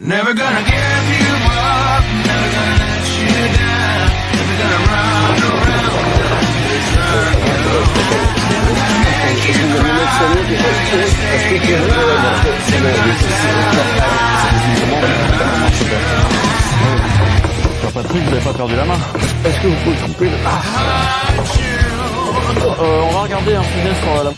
Never gonna give you up, never gonna let you down, never gonna run around the circle. Never gonna make you cry, never gonna say goodbye, never gonna tell a lie. Patrick, vous avez pas perdu la main? Est-ce que vous pouvez couper le... on va regarder un film sur la...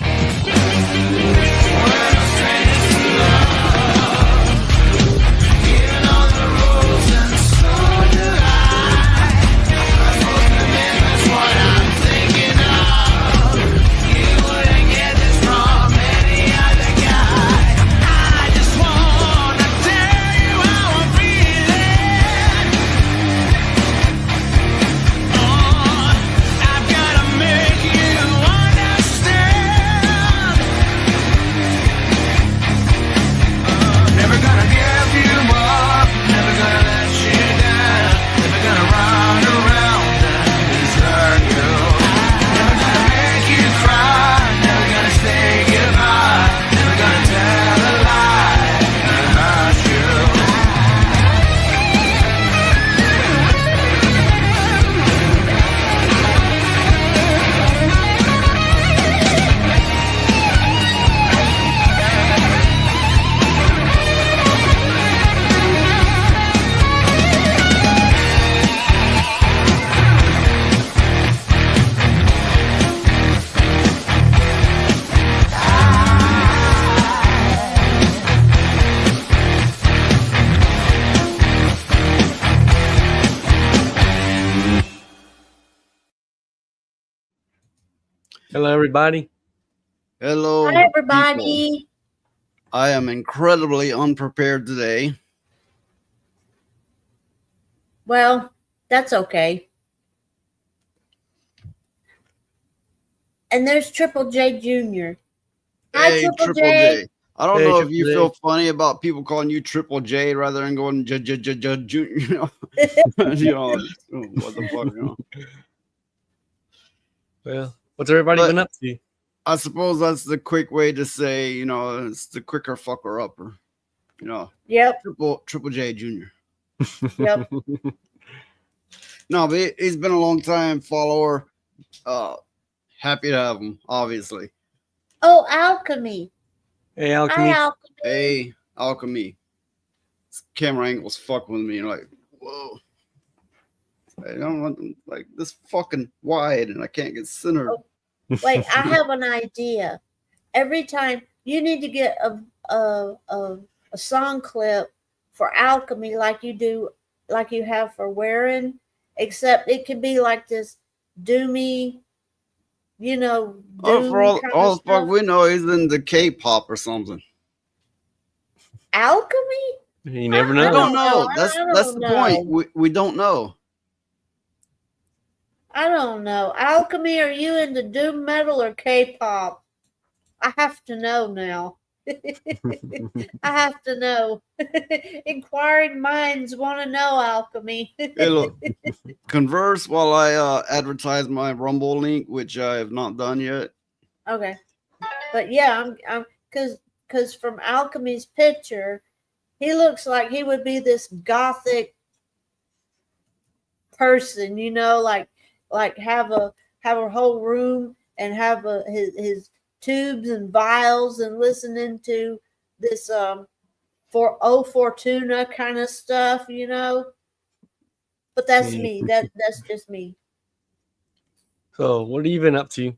Hello, everybody. Hello. Hi, everybody. People. I am incredibly unprepared today. Well, that's okay. And there's Triple J Jr. Hi, Hey, Triple J. I don't Hey, know if Triple you J. feel funny about people calling you Triple J rather than going Junior. You know, what the fuck, you know. Well, what's everybody been up to? I suppose that's the quick way to say, you know, it's the quicker fucker upper, you know. Yep. Triple J Jr. Yep. No, but he's been a long time follower. Happy to have him, obviously. Oh, Alchemy. Hey, Alchemy. Hi, Alchemy. Hey, Alchemy. This camera angle's fucking with me. Like, whoa. I don't want them like this fucking wide and I can't get centered. Oh, wait, I have an idea. Every time you need to get a song clip for Alchemy like you do, like you have for Wearing, except it could be like this doomy, you know. Oh, for all the fuck we know, he's into K-pop or something. Alchemy? You never know. I don't know. I That's don't the know. point. We don't know. I don't know. Alchemy, are you into doom metal or K-pop? I have to know now. I have to know. Inquiring minds want to know, Alchemy. Hey, look, converse while I advertise my Rumble link, which I have not done yet. Okay, but yeah, I'm because from Alchemy's picture, he looks like he would be this gothic person, you know, like have a whole room and have his tubes and vials and listening to this Fortuna kind of stuff, you know. But that's me. That's just me. So, what have you been up to?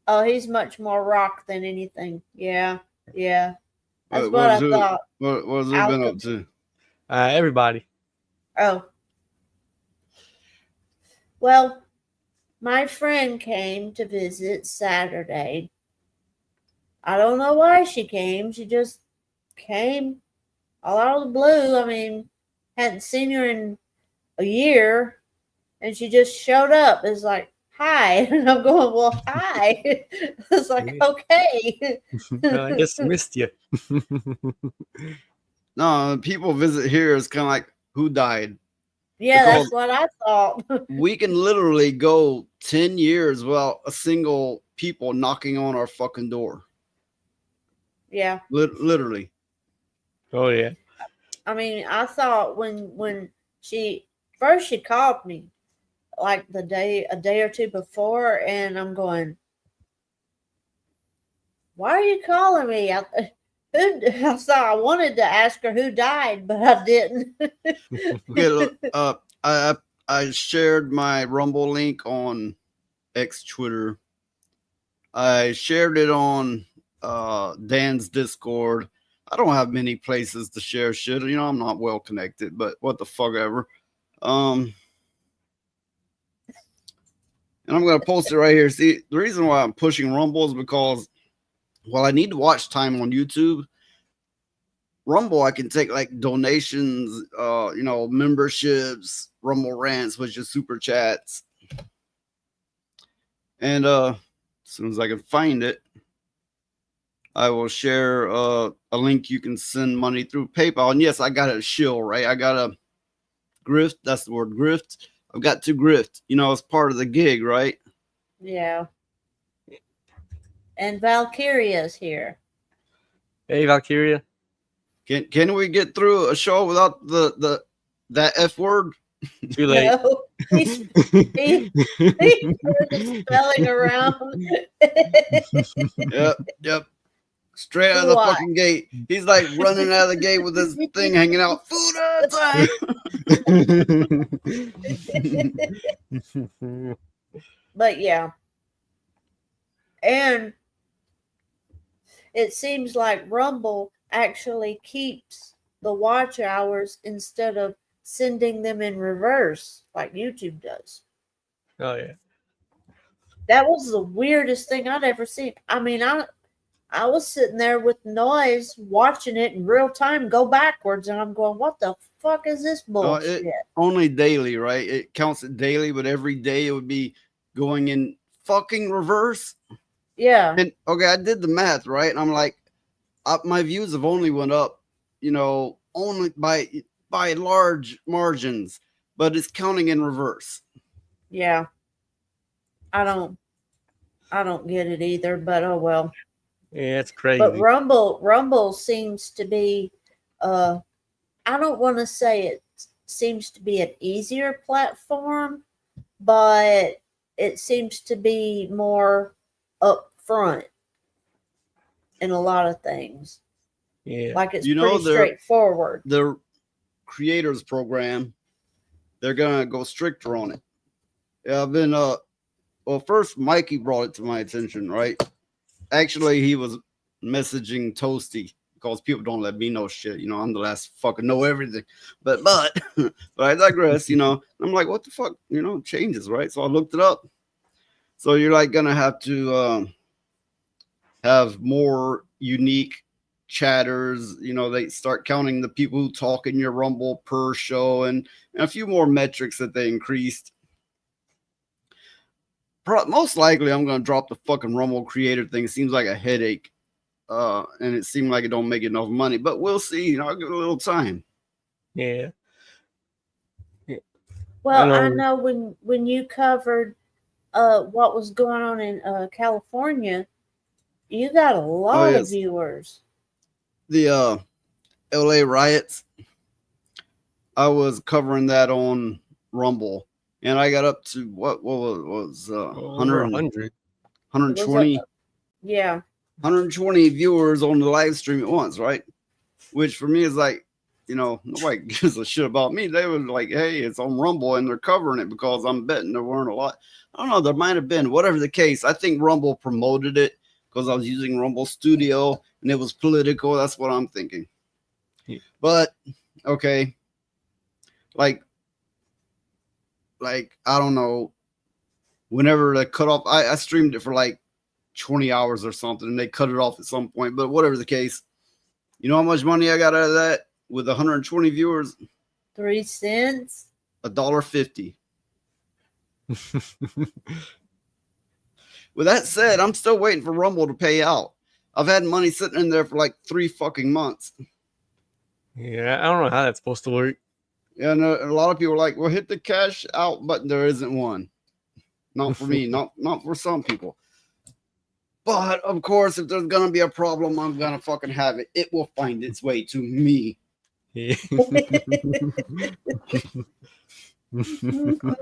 Oh, he's much more rock than anything. Yeah. That's what I thought. What has he been up to? Everybody. Oh. Well, my friend came to visit Saturday. I don't know why she came. She just came all out of the blue. I mean, hadn't seen her in a year, and she just showed up. It's like, hi. And I'm going, well, hi. It's like, okay. I just missed you. No, people visit here. It's kind of like, who died? Yeah, Because that's what I thought. we can literally go 10 years without a single people knocking on our fucking door. Yeah. Literally. Oh yeah. I mean, I thought when she called me like a day or two before, and I'm going, why are you calling me? I thought I wanted to ask her who died, but I didn't. Okay, look, I shared my Rumble link on X Twitter. I shared it on Dan's Discord. I don't have many places to share shit. You know, I'm not well connected, but what the fuck ever. And I'm gonna post it right here. See, the reason why I'm pushing Rumble is because while I need to watch time on YouTube, Rumble I can take like donations, you know, memberships, Rumble rants, which is super chats. And as soon as I can find it, I will share a link you can send money through PayPal. And yes, I got a shill, right? I got a grift. That's the word, grift. I've got to grift. You know, it's part of the gig, right? Yeah. And Valkyria's here. Hey, Valkyria. Can we get through a show without that F word? Too late. No, he's spelling around. Yep. Straight out of the fucking gate. He's like running out of the gate with his thing hanging out. Food time. But yeah. And it seems like Rumble actually keeps the watch hours instead of sending them in reverse like YouTube does. Oh yeah. That was the weirdest thing I'd ever seen. I mean, I was sitting there with noise watching it in real time go backwards, and I'm going, what the fuck is this bullshit? Only daily, right? It counts it daily, but every day it would be going in fucking reverse. Yeah. And okay, I did the math, right? And I'm like, my views have only went up, you know, only by large margins, but it's counting in reverse. Yeah. I don't get it either, but oh well. Yeah, it's crazy. But Rumble seems to be I don't want to say it seems to be an easier platform, but it seems to be more upfront in a lot of things. Yeah. Like it's pretty straightforward. The creators program, they're gonna go stricter on it. Yeah, I've been well, first Mikey brought it to my attention, right? Actually, he was messaging Toasty because people don't let me know shit. You know, I'm the last fucking know everything. But I digress, you know. I'm like, what the fuck? You know, changes, right? So I looked it up. So you're like gonna have to have more unique chatters. You know, they start counting the people who talk in your Rumble per show and a few more metrics that they increased. Most likely I'm going to drop the fucking Rumble creator thing. It seems like a headache. And it seemed like it don't make enough money, but we'll see. You know, I'll give it a little time. Yeah. Well, I know when you covered what was going on in California, you got a lot of viewers. The LA riots, I was covering that on Rumble. And I got up to what was 120? Yeah. 120 viewers on the live stream at once, right? Which for me is like, you know, nobody gives a shit about me. They were like, hey, it's on Rumble and they're covering it because I'm betting there weren't a lot. I don't know. There might have been. Whatever the case, I think Rumble promoted it because I was using Rumble Studio and it was political. That's what I'm thinking. Yeah. But, okay. Like, I don't know, whenever they cut off, I streamed it for like 20 hours or something and they cut it off at some point, but whatever the case, you know how much money I got out of that with 120 viewers? 3 cents. $1.50. With that said, I'm still waiting for Rumble to pay out. I've had money sitting in there for like 3 fucking months. Yeah, I don't know how that's supposed to work. Yeah, and a lot of people are like, well, hit the cash out button. There isn't one. Not for me. not for some people. But of course, if there's gonna be a problem, I'm gonna fucking have it. It will find its way to me. Yeah.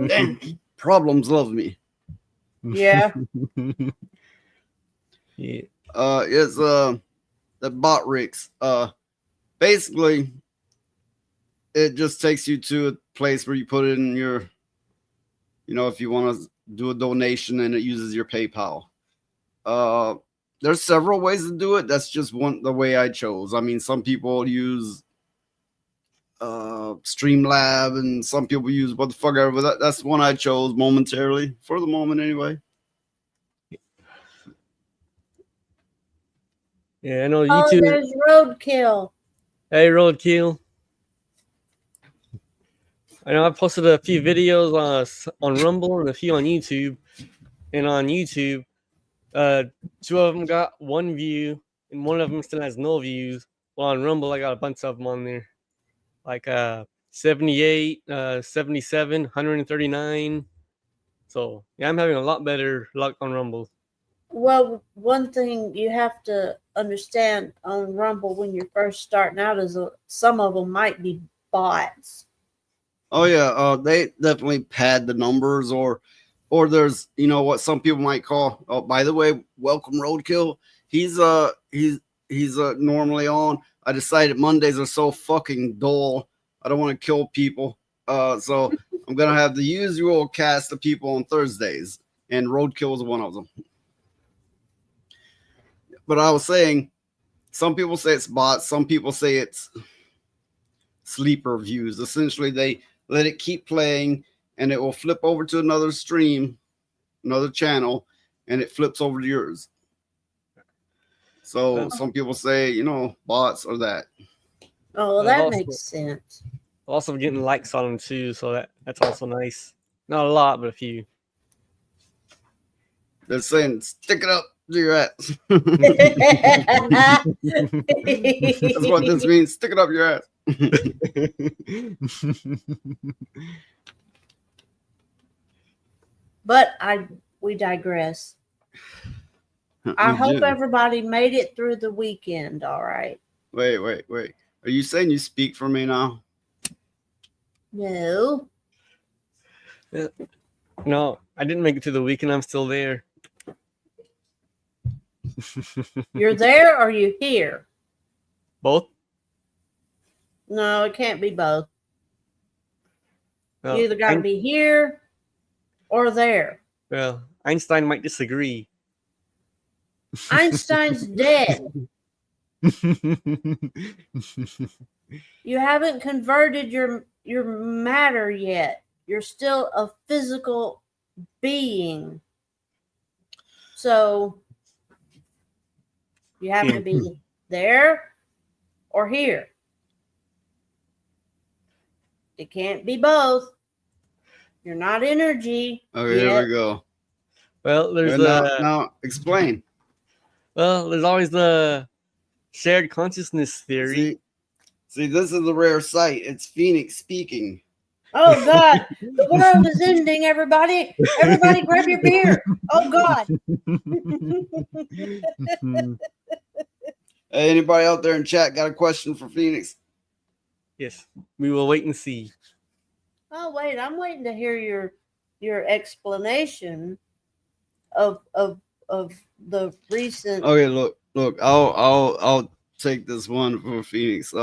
Damn, problems love me. Yeah. Yeah. It's the bot rigs. Basically, it just takes you to a place where you put it in your, if you want to do a donation, and it uses your PayPal. There's several ways to do it. That's just the way I chose. I mean, some people use Streamlab, and some people use what the fuck ever. But that's the one I chose momentarily, for the moment anyway. Yeah, I know Oh, YouTube. there's roadkill. Hey, Roadkill. I know I posted a few videos on Rumble and a few on YouTube. And on YouTube, 2 of them got 1 view, and 1 of them still has no views. Well, on Rumble, I got a bunch of them on there, like 78, 77, 139. So yeah, I'm having a lot better luck on Rumble. Well, one thing you have to understand on Rumble when you're first starting out is some of them might be bots. Oh yeah, they definitely pad the numbers, or there's what some people might call. Oh, by the way, welcome Roadkill. He's normally on. I decided Mondays are so fucking dull. I don't want to kill people, so I'm gonna have the usual cast of people on Thursdays, and Roadkill is one of them. But I was saying, some people say it's bots, some people say it's sleeper views. Essentially, they let it keep playing, and it will flip over to another stream, another channel, and it flips over to yours. So some people say, bots or that. Oh, well, that makes sense. Also getting likes on them too, so that's also nice. Not a lot, but a few. They're saying, stick it up to your ass. That's what this means. Stick it up your ass. But we digress. I hope everybody made it through the weekend. All right. Wait. Are you saying you speak for me now? No. No, I didn't make it to the weekend. I'm still there. You're there or you here? Both? No, it can't be both. Well, You either got to be here or there. Well, Einstein might disagree. Einstein's dead. You haven't converted your matter yet. You're still a physical being. So you have to be there or here. It can't be both. You're not energy. Okay, here we go. Well, there's now explain. Well, there's always the shared consciousness theory. See, this is a rare sight. It's Phoenix speaking. Oh God, the world is ending, everybody. Everybody grab your beer. Oh God. Hey, anybody out there in chat got a question for Phoenix? Yes, we will wait and see. Oh wait, I'm waiting to hear your explanation of the recent. Okay, look. I'll take this one for Phoenix.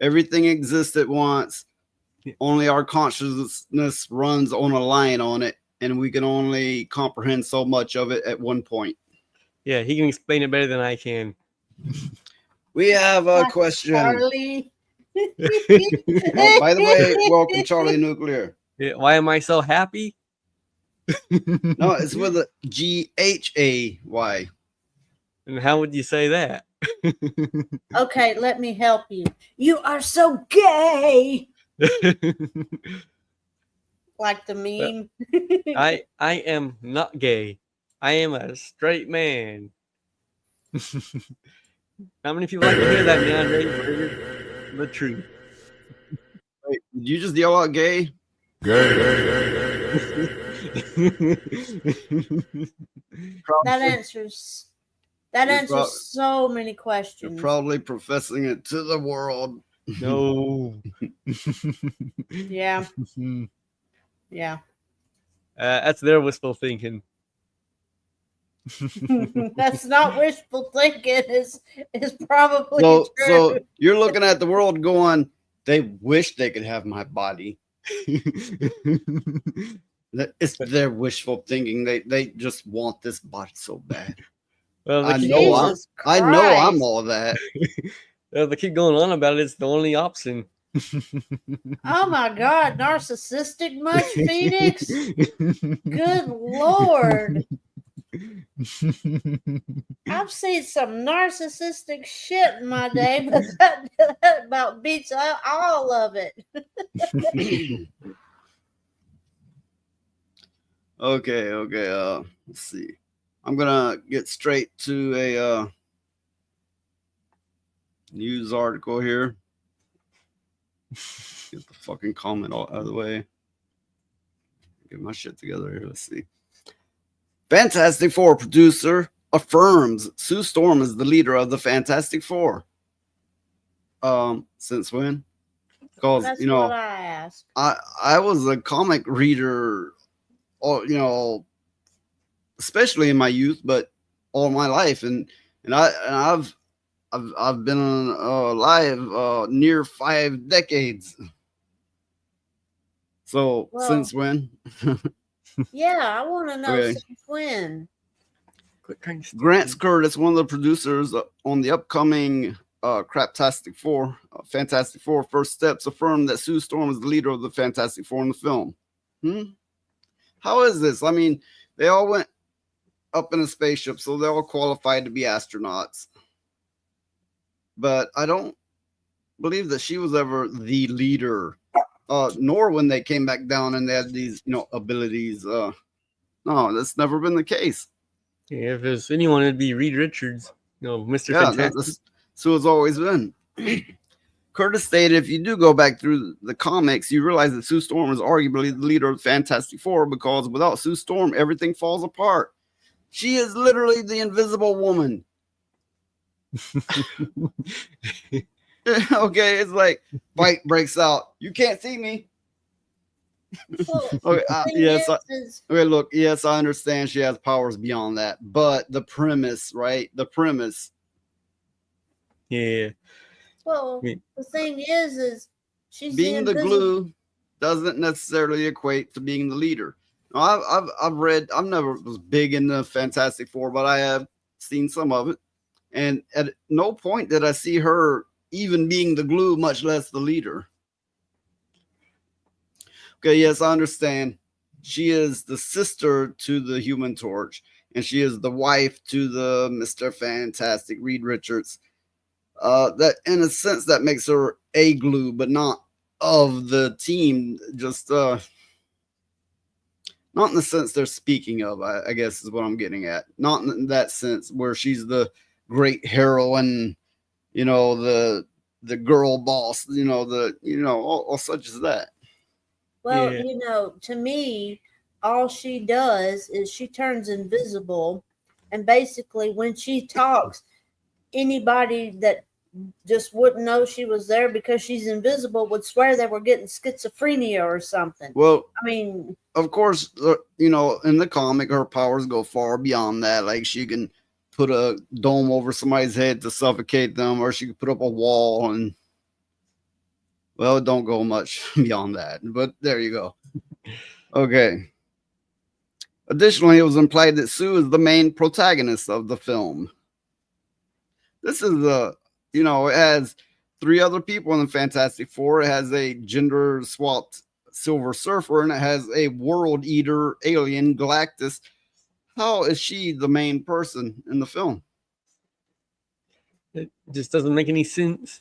Everything exists at once. Only our consciousness runs on a line on it, and we can only comprehend so much of it at one point. Yeah, he can explain it better than I can. We have a question. Charlie. Oh, by the way, welcome Charlie Nuclear. Yeah, why am I so happy? No, it's with a GHAY. And how would you say that? Okay, let me help you. You are so gay. Like the meme. I am not gay. I am a straight man. How many people like to hear that, man? Ready for the truth. Wait, did you just yell out gay? Gay. That answers so many You're questions. probably professing it to the world. No. Yeah. Yeah. That's their wistful thinking. That's not wishful thinking. It's probably So, true. so you're looking at the world going, they wish they could have my body. It's their wishful thinking. They just want this body so bad. Well, I they know Jesus I know I'm Christ. all that. they keep going on about it. It's the only option. Oh my God, narcissistic much, Phoenix? Good Lord. I've seen some narcissistic shit in my day, but that about beats all of it. Okay. Let's see. I'm gonna get straight to a news article here. Get the fucking comment out of the way. Get my shit together here. Let's see. Fantastic Four producer affirms Sue Storm is the leader of the Fantastic Four. Since when? Because That's what I asked. I was a comic reader, or especially in my youth, but all my life, and I've been alive near 5 decades. So Well, since when? Yeah, I want to know Okay. since when. Grant Curtis, one of the producers on the upcoming Craptastic Four, Fantastic Four First Steps, affirmed that Sue Storm is the leader of the Fantastic Four in the film. How is this? I mean, they all went up in a spaceship, so they're all qualified to be astronauts. But I don't believe that she was ever the leader, nor when they came back down and they had these, abilities. No, that's never been the case. Yeah, if there's anyone, it'd be Reed Richards. Mr. Yeah, Fantastic. that's who it's always been. Curtis stated, if you do go back through the comics, you realize that Sue Storm is arguably the leader of the Fantastic Four, because without Sue Storm, everything falls apart. She is literally the Invisible Woman. Okay, it's like fight breaks out. You can't see me. Well, Okay, yes. is, Okay, look, yes, I understand she has powers beyond that, but the premise, right? The premise. Yeah. well, I mean, the thing is she's Being the invisible. glue doesn't necessarily equate to being the leader. Now, I've read. I've never was big into Fantastic Four, but I have seen some of it, and at no point did I see her even being the glue, much less the leader. Okay, yes, I understand. She is the sister to the Human Torch, and she is the wife to the Mr. Fantastic, Reed Richards. That, in a sense, that makes her a glue, but not of the team. Just not in the sense they're speaking of, I guess is what I'm getting at. Not in that sense where she's the great heroine, the girl boss, all such as that. Well, Yeah. to me, all she does is she turns invisible, and basically when she talks, anybody that just wouldn't know she was there because she's invisible would swear they were getting schizophrenia or something. Well, I mean, of course, in the comic, her powers go far beyond that. Like, she can put a dome over somebody's head to suffocate them, or she can put up a wall, and well, don't go much beyond that. But there you go. Okay. Additionally, it was implied that Sue is the main protagonist of the film. This is it has 3 other people in the Fantastic Four. It has a gender swapped Silver Surfer, and it has a world eater alien, Galactus. How is she the main person in the film? It just doesn't make any sense.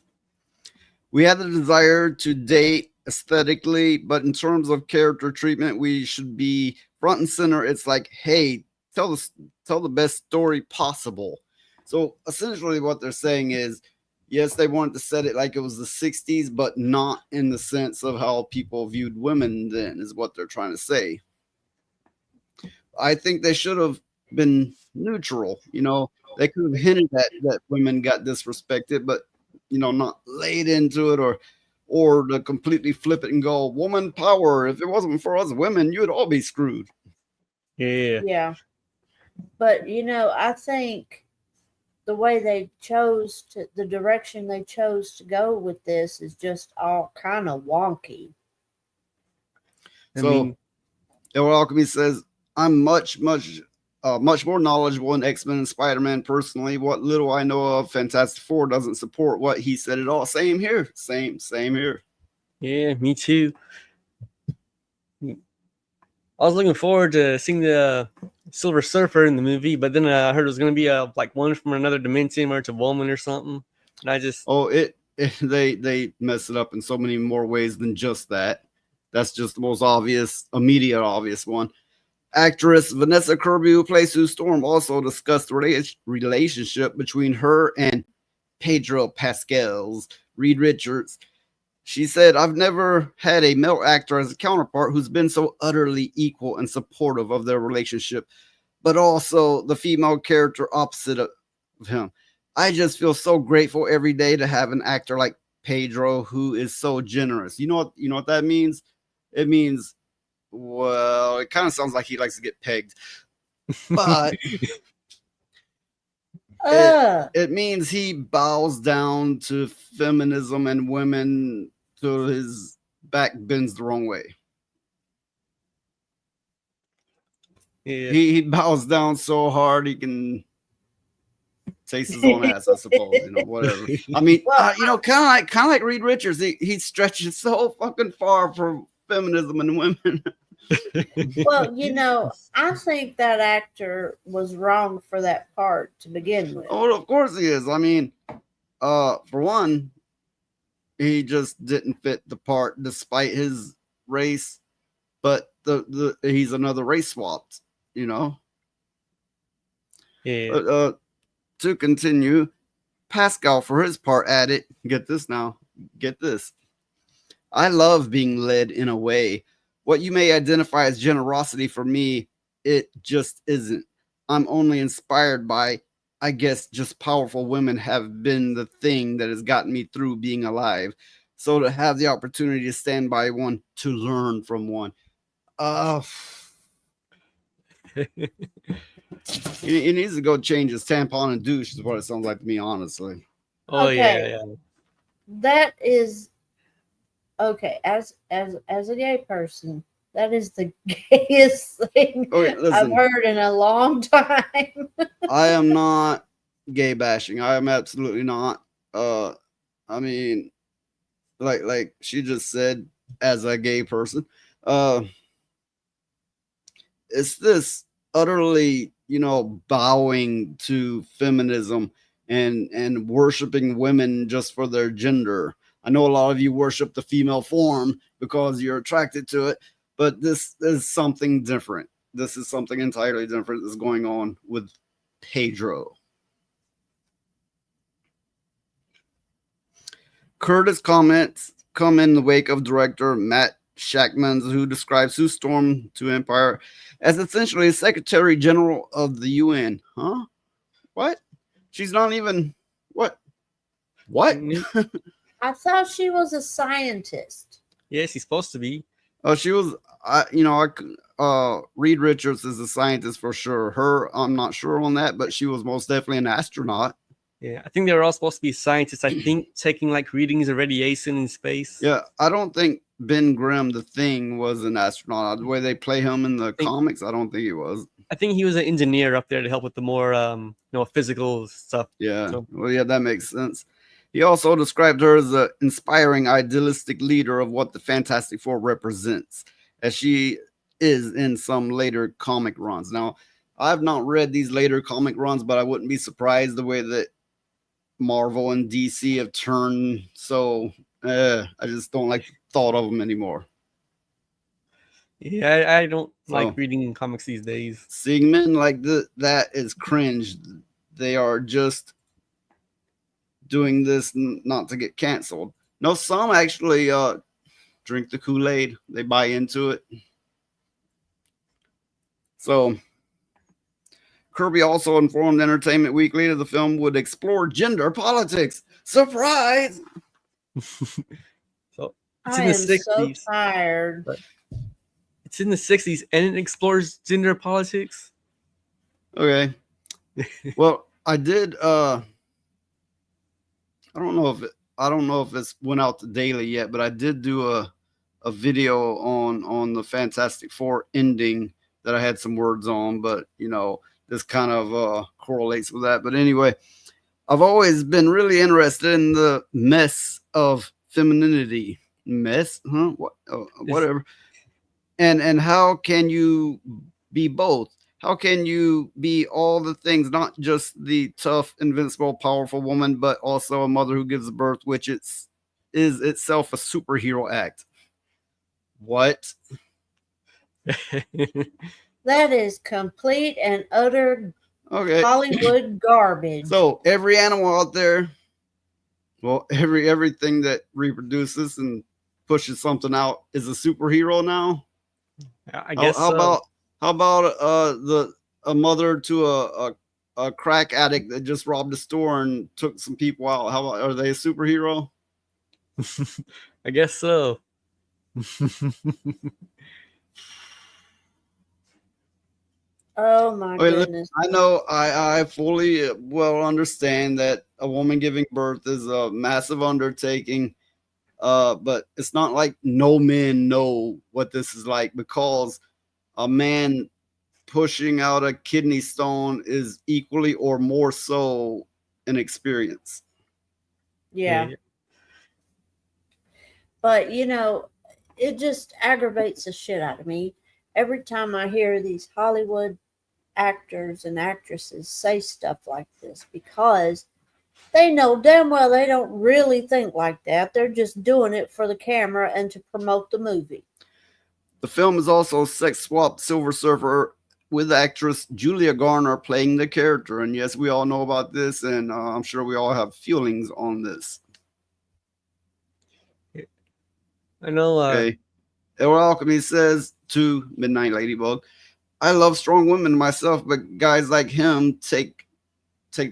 We had the desire to date aesthetically, but in terms of character treatment, we should be front and center. It's like, hey, tell the best story possible. So essentially what they're saying is, yes, they wanted to set it like it was the 60s, but not in the sense of how people viewed women then, is what they're trying to say. I think they should have been neutral. You know, they could have hinted at that women got disrespected, but you know, not laid into it or to completely flip it and go woman power. If it wasn't for us women, you'd all be screwed. Yeah. Yeah. But I think the way the direction they chose to go with this is just all kind of wonky. I So, mean, Edward Alchemy says, I'm much more knowledgeable in X-Men and Spider-Man personally. What little I know of Fantastic Four doesn't support what he said at all. Same here. Same here. yeah, me too. I was looking forward to seeing the Silver Surfer in the movie, but then I heard it was going to be like one from another dimension where it's a woman or something. And I just They mess it up in so many more ways than just that. That's just the most immediate obvious one. Actress Vanessa Kirby, who plays Sue Storm, also discussed the relationship between her and Pedro Pascal's Reed Richards. She said, I've never had a male actor as a counterpart who's been so utterly equal and supportive of their relationship, but also the female character opposite of him. I just feel so grateful every day to have an actor like Pedro who is so generous. You know what that means? It means, well, it kind of sounds like he likes to get pegged, but it means he bows down to feminism and women till his back bends the wrong way. yeah. He bows down so hard he can taste his own ass, I suppose. Whatever. I mean, kind of like Reed Richards. He stretches so fucking far for feminism and women. Well, I think that actor was wrong for that part to begin with. Oh, of course he is. I mean, for one, he just didn't fit the part despite his race, but he's another race swapped, Yeah. But to continue, Pascal for his part added, get this. I love being led in a way. What you may identify as generosity for me, it just isn't. I'm only inspired by, I guess, just powerful women have been the thing that has gotten me through being alive. So to have the opportunity to stand by one, to learn from one, he needs to go change his tampon and douche is what it sounds like to me, honestly. Oh Okay. yeah. That is okay. As a gay person, that is the gayest thing I've heard in a long time. I am not gay bashing. I am absolutely not. I mean, like she just said, as a gay person, it's this utterly, bowing to feminism and worshiping women just for their gender. I know a lot of you worship the female form because you're attracted to it, but this is something different. This is something entirely different that's going on with Pedro. Curtis' comments come in the wake of director Matt Shackman, who describes Sue Storm to Empire as essentially a Secretary General of the UN. Huh? What? She's not even what? I thought she was a scientist. Yes, he's supposed to be. Oh, she was. Reed Richards is a scientist for sure. Her, I'm not sure on that, but she was most definitely an astronaut. Yeah, I think they were all supposed to be scientists. I think taking like readings of radiation in space. Yeah, I don't think Ben Grimm, the Thing, was an astronaut. The way they play him in the comics, I don't think he was. I think he was an engineer up there to help with the more, physical stuff. Yeah, well, yeah, that makes sense. He also described her as an inspiring, idealistic leader of what the Fantastic Four represents, as she is in some later comic runs. Now, I've not read these later comic runs, but I wouldn't be surprised the way that Marvel and DC have turned. So I just don't like the thought of them anymore. Yeah, I don't like reading comics these days. Seeing men like that is cringe. They are just doing this not to get canceled. No, some actually drink the Kool-Aid. They buy into it. So Kirby also informed Entertainment Weekly that the film would explore gender politics. Surprise! So it's I in the am so 60s. tired. It's in the 60s and it explores gender politics. Okay. Well, I did. I don't know if it's went out to daily yet, but I did do a video on the Fantastic Four ending that I had some words on, but you know, this kind of correlates with that. But anyway, I've always been really interested in the mess of femininity. Mess, huh? What? Whatever. And how can you be both? How can you be all the things, not just the tough, invincible, powerful woman, but also a mother who gives birth, which is itself a superhero act? What? That is complete and utter Okay. Hollywood garbage. So every animal out there, well, everything that reproduces and pushes something out is a superhero now. I guess How about a mother to a crack addict that just robbed a store and took some people out? How about, are they a superhero? I guess so. Oh my Okay, look, goodness. I know I fully well understand that a woman giving birth is a massive undertaking. But it's not like no men know what this is like, because a man pushing out a kidney stone is equally or more so an experience. Yeah. But you know, it just aggravates the shit out of me every time I hear these Hollywood actors and actresses say stuff like this, because they know damn well they don't really think like that. They're just doing it for the camera and to promote the movie. The film is also sex swapped Silver Surfer with actress Julia Garner playing the character. And yes, we all know about this, and I'm sure we all have feelings on this. I know. Okay. Edward Alchemy says to Midnight Ladybug, I love strong women myself, but guys like him take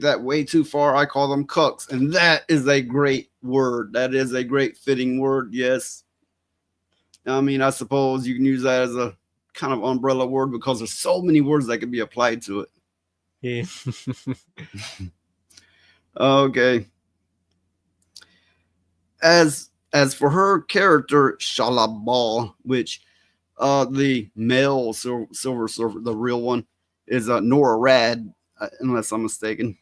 that way too far. I call them cucks. And that is a great word. That is a great fitting word. Yes. I mean, I suppose you can use that as a kind of umbrella word, because there's so many words that can be applied to it. Yeah. Okay. As for her character, Shalabal, which the male Silver Surfer, the real one, is Nora Rad, unless I'm mistaken.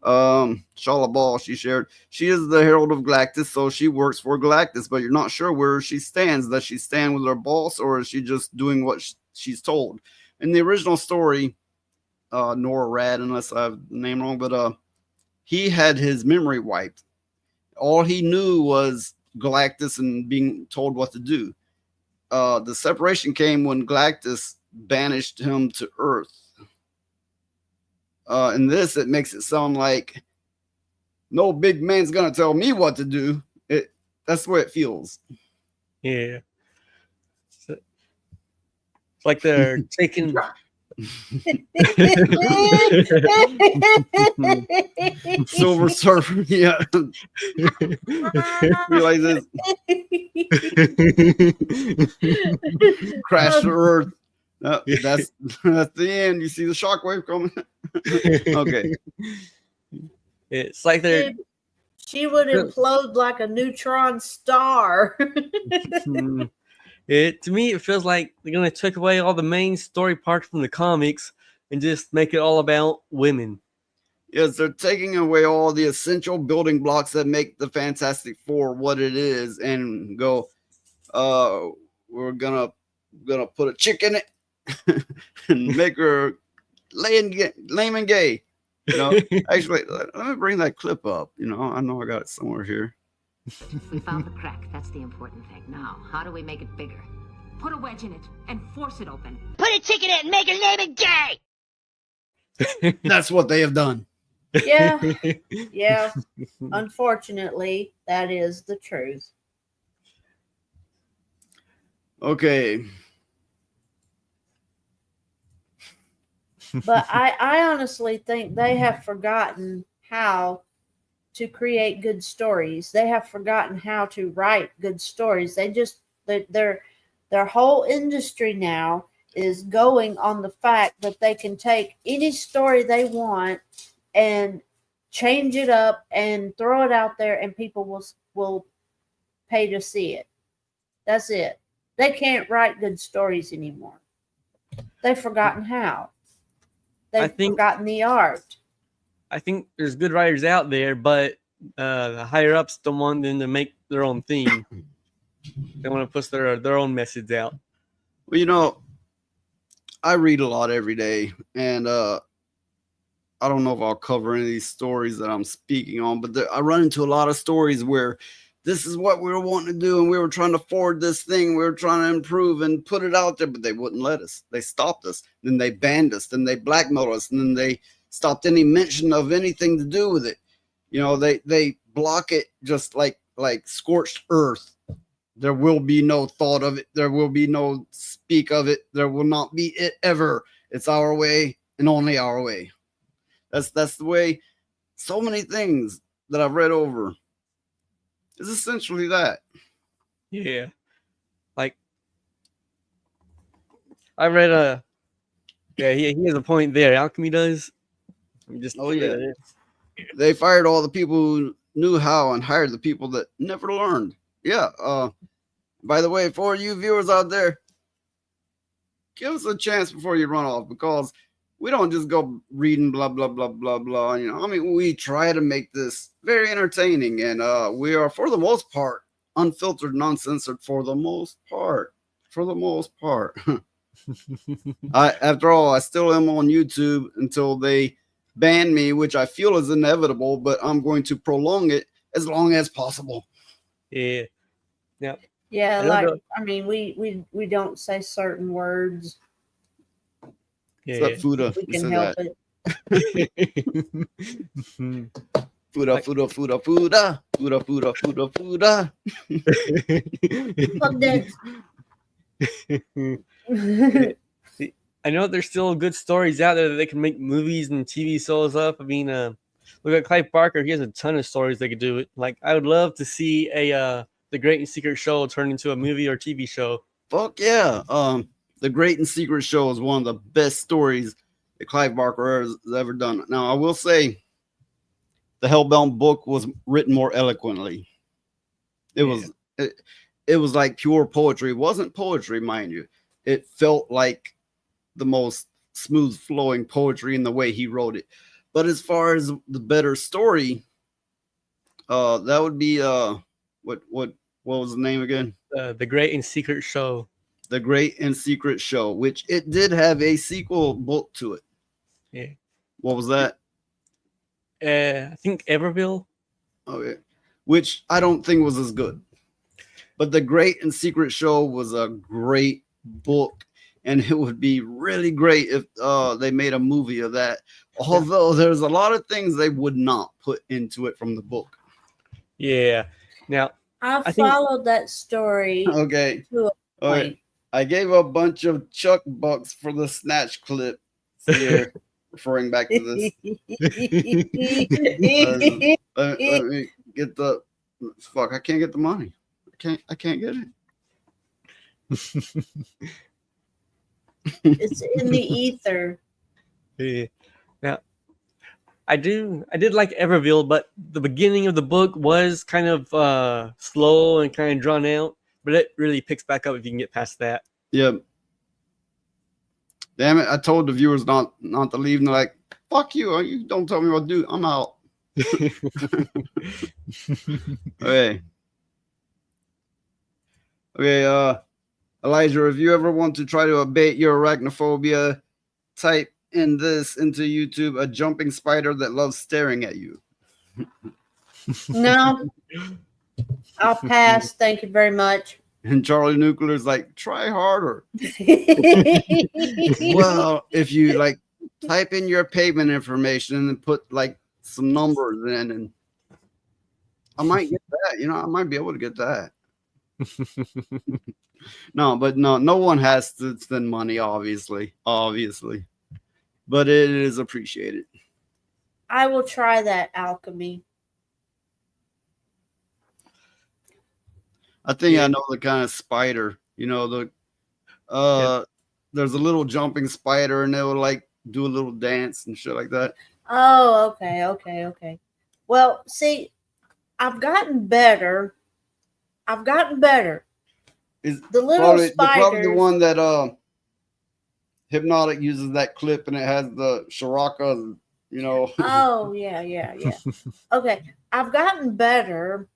Shalabal, she shared, she is the Herald of Galactus, so she works for Galactus, but you're not sure where she stands. Does she stand with her boss, or is she just doing what she's told? In the original story, Nora Rad, unless I have the name wrong, but he had his memory wiped. All he knew was Galactus and being told what to do. The separation came when Galactus banished him to Earth. In this, it makes it sound like no big man's gonna tell me what to do. That's the way it feels. Yeah. It's like they're taking. Silver Surfer, yeah. Realize this. Crash to Earth. That's the end. You see the shockwave coming. Okay. It's like they're. She would implode like a neutron star. To me, it feels like they're gonna take away all the main story parts from the comics and just make it all about women. Yes, they're taking away all the essential building blocks that make the Fantastic Four what it is, and go, we're gonna put a chick in it and make her lame and gay. You know, actually, let me bring that clip up. You know I got it somewhere here. We found the crack. That's the important thing. Now, how do we make it bigger? Put a wedge in it and force it open. Put a chick in it and make her name it gay. That's what they have done. Yeah. Yeah. Unfortunately, that is the truth. Okay. But I honestly think they have forgotten how to create good stories. They have forgotten how to write good stories. Their whole industry now is going on the fact that they can take any story they want and change it up and throw it out there, and people will pay to see it. That's it. They can't write good stories anymore. They've forgotten how. They've forgotten the art. I think there's good writers out there, but the higher ups don't want them to make their own thing. They want to push their own message out. Well, you know, I read a lot every day, and I don't know if I'll cover any of these stories that I'm speaking on, but I run into a lot of stories where this is what we were wanting to do, and we were trying to forward this thing, we were trying to improve and put it out there, but they wouldn't let us. They stopped us, then they banned us, then they blackmailed us, and then they stopped any mention of anything to do with it. You know, they block it just like scorched earth. There will be no thought of it. There will be no speak of it. There will not be it ever. It's our way and only our way. That's the way. So many things that I've read over is essentially that. Yeah. Like, I read he has a point there. Alchemy does. They fired all the people who knew how and hired the people that never learned. Yeah. By the way, for you viewers out there, give us a chance before you run off, because we don't just go reading blah blah blah blah blah. You know, I mean, we try to make this very entertaining, and we are, for the most part, unfiltered, non-censored. For the most part. After all, I still am on YouTube until they ban me, which I feel is inevitable, but I'm going to prolong it as long as possible. Yeah. Yeah. Yeah, we don't say certain words. Yeah. Fuda. We can help it. Fuda. Fuck that. I know there's still good stories out there that they can make movies and TV shows up. I mean, look at Clive Barker. He has a ton of stories they could do it. Like, I would love to see The Great and Secret Show turn into a movie or TV show. Fuck yeah. The Great and Secret Show is one of the best stories that Clive Barker has ever done. Now, I will say the Hellbound book was written more eloquently. It was like pure poetry. It wasn't poetry, mind you. It felt like the most smooth flowing poetry in the way he wrote it. But as far as the better story, that would be what was the name again? The Great and Secret Show. The Great and Secret Show, which it did have a sequel book to it. Yeah. What was that? I think Everville. Okay. Which I don't think was as good. But The Great and Secret Show was a great book, and it would be really great if they made a movie of that. Although there's a lot of things they would not put into it from the book. Yeah. Now, I followed that story. Okay. To a point. I gave a bunch of Chuck bucks for the snatch clip here, referring back to this. Let me get the fuck. I can't get the money. I can't get it. It's in the ether. Yeah. Now, I did like Everville, but the beginning of the book was kind of slow and kind of drawn out. But it really picks back up if you can get past that. Yeah. Damn it! I told the viewers not to leave, and they're like, "Fuck you! You don't tell me what to do. I'm out." Okay. Elijah, if you ever want to try to abate your arachnophobia, type in this into YouTube: a jumping spider that loves staring at you. No, I'll pass. Thank you very much. And Charlie Nuclear's like, try harder. Well, if you like type in your payment information and put like some numbers in, and I might get that. I might be able to get that. No one has to spend money, obviously. But but it is appreciated. I will try that, Alchemy. I think Yeah. I know the kind of spider. You know, there's a little jumping spider, and they will like do a little dance and shit like that. Oh, okay. Well, see, I've gotten better. Is The little probably spiders. the one that Hypnotic uses that clip, and it has the Shiraka. You know, Oh, yeah. Okay, I've gotten better.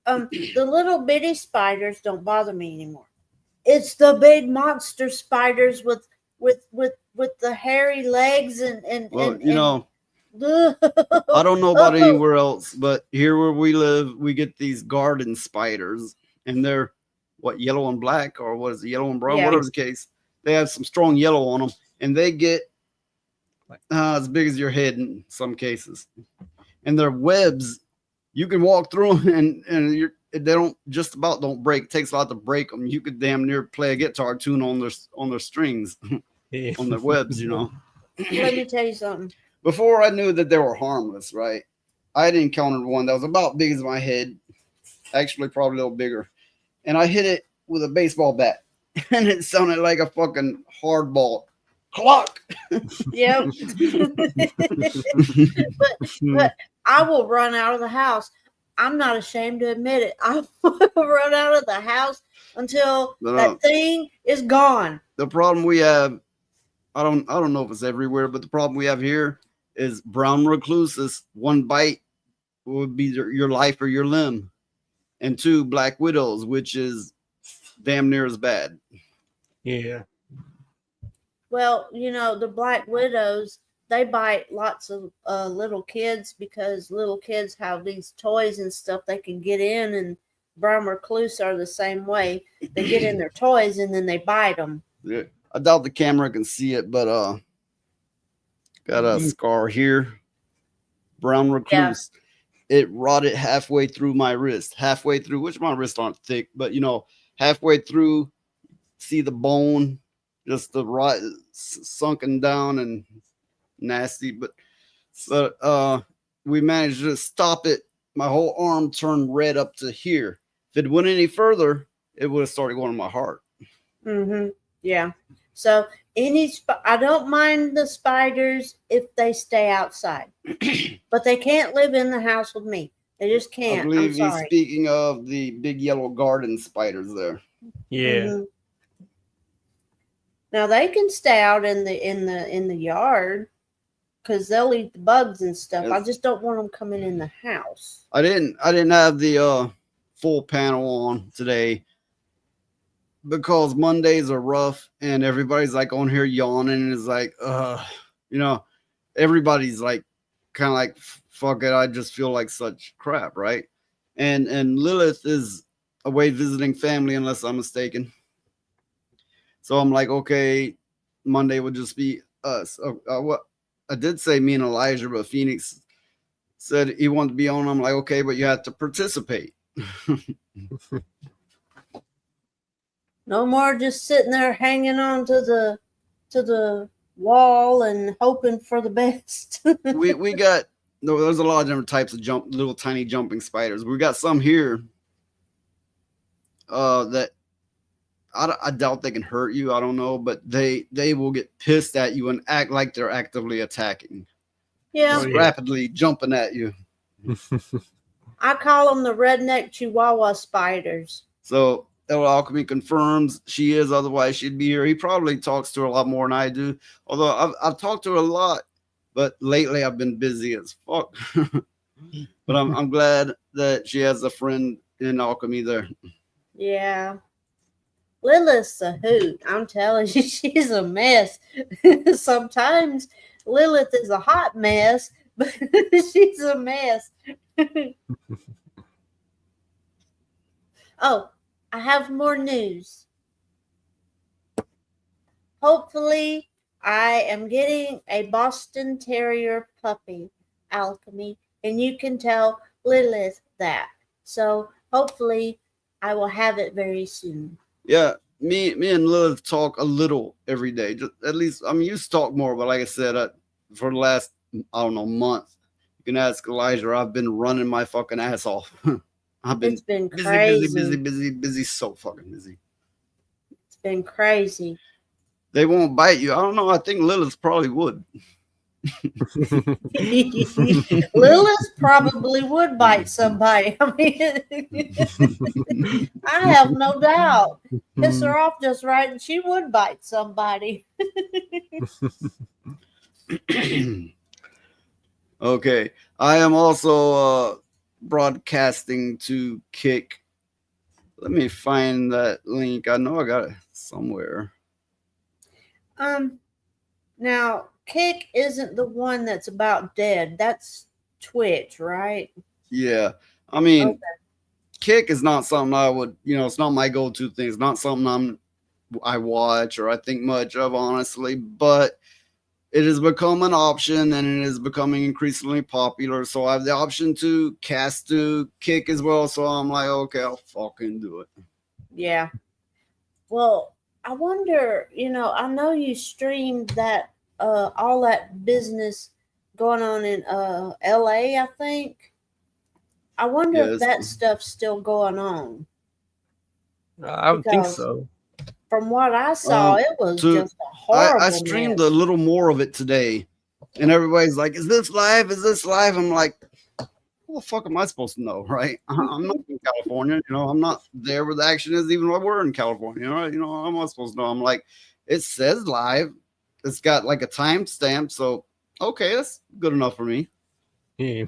The little bitty spiders don't bother me anymore. It's the big monster spiders with the hairy legs and well, you know. I I don't know about anywhere else, but here where we live, we get these garden spiders, and they're what, yellow and black, or what is it, yellow and brown, Yeah. whatever the case. They have some strong yellow on them, and they get as big as your head in some cases. And their webs, you can walk through them, and they don't break. It takes a lot to break them. You could damn near play a guitar tune on their strings, Yeah. on their webs, you know. Let me tell you something. Before I knew that they were harmless, right? I had encountered one that was about big as my head, actually probably a little bigger, and I hit it with a baseball bat, and it sounded like a fucking hard ball. Clock. Yep. but I will run out of the house. I'm not ashamed to admit it. I will run out of the house until that thing is gone. The problem we have, I don't know if it's everywhere, but the problem we have here is brown recluses. One bite would be your life or your limb, and two black widows, which is damn near as bad. Yeah. Well, you know, the black widows, they bite lots of little kids because little kids have these toys and stuff they can get in, and brown recluse are the same way. They get in their toys and then they bite them. Yeah. I doubt the camera can see it, but got a scar here. Brown recluse. Yeah. It rotted halfway through my wrist. Halfway through, which my wrists aren't thick, but you know, halfway through, see the bone, just the rot sunken down and nasty. But so we managed to stop it. My whole arm turned red up to here. If it went any further, it would have started going to my heart. Mm-hmm. Yeah. So I don't mind the spiders if they stay outside, but they can't live in the house with me. They just can't. I believe I'm he's speaking of the big yellow garden spiders there. Yeah. Mm-hmm. Now they can stay out in the yard because they'll eat the bugs and stuff. I just don't want them coming in the house. I didn't have the full panel on today because Mondays are rough and everybody's like on here yawning and is like, you know, everybody's like kind of like, fuck it, I just feel like such crap, right? And Lilith is away visiting family unless I'm mistaken. So I'm like, okay, Monday would just be us. What I did say, me and Elijah, but Phoenix said he wanted to be on. I'm like, okay, but you have to participate. No more just sitting there hanging on to the wall and hoping for the best. we got there's a lot of different types of little tiny jumping spiders. We got some here that I doubt they can hurt you. I don't know, but they will get pissed at you and act like they're actively attacking. Yeah, rapidly jumping at you. I call them the redneck Chihuahua spiders. So Alchemy confirms she is, otherwise she'd be here. He probably talks to her a lot more than I do, although I've talked to her a lot, but lately I've been busy as fuck. But I'm glad that she has a friend in Alchemy there. Yeah. Lilith's a hoot. I'm telling you, she's a mess. Sometimes Lilith is a hot mess, but she's a mess. Oh, I have more news. Hopefully, I am getting a Boston Terrier puppy, Alchemy, and you can tell Lilith that. So hopefully, I will have it very soon. Yeah, me and Lilith talk a little every day. Just at least, I mean, you talk more, but like I said, for the last, I don't know, month. You can ask Elijah. I've been running my fucking ass off. I've been It's been busy, crazy. busy, so fucking busy. It's been crazy. They won't bite you. I don't know. I think Lilith probably would. Lilith probably would bite somebody. I mean, I have no doubt. Piss her off just right, and she would bite somebody. Okay. I am also broadcasting to Kick. Let me find that link. I know I got it somewhere. Now Kick isn't the one that's about dead. That's Twitch, right? Yeah. I mean, Okay. Kick is not something I would, it's not my go-to thing. It's not something I watch or I think much of, honestly, but it has become an option and it is becoming increasingly popular. So I have the option to cast to Kick as well. So I'm like, okay, I'll fucking do it. Yeah. Well, I wonder, I know you streamed that all that business going on in LA, I think. I wonder if Yes. that stuff's still going on. I would think Because so. from what I saw, it was just a horrible I streamed mess. a little more of it today, and everybody's like, "Is this live? Is this live?" I'm like, "What the fuck am I supposed to know, right? I'm not in California, I'm not there where the action is, even when we're in California, right? How am I supposed to know?" I'm like, "It says live. It's got like a timestamp, so okay, that's good enough for me." Yeah.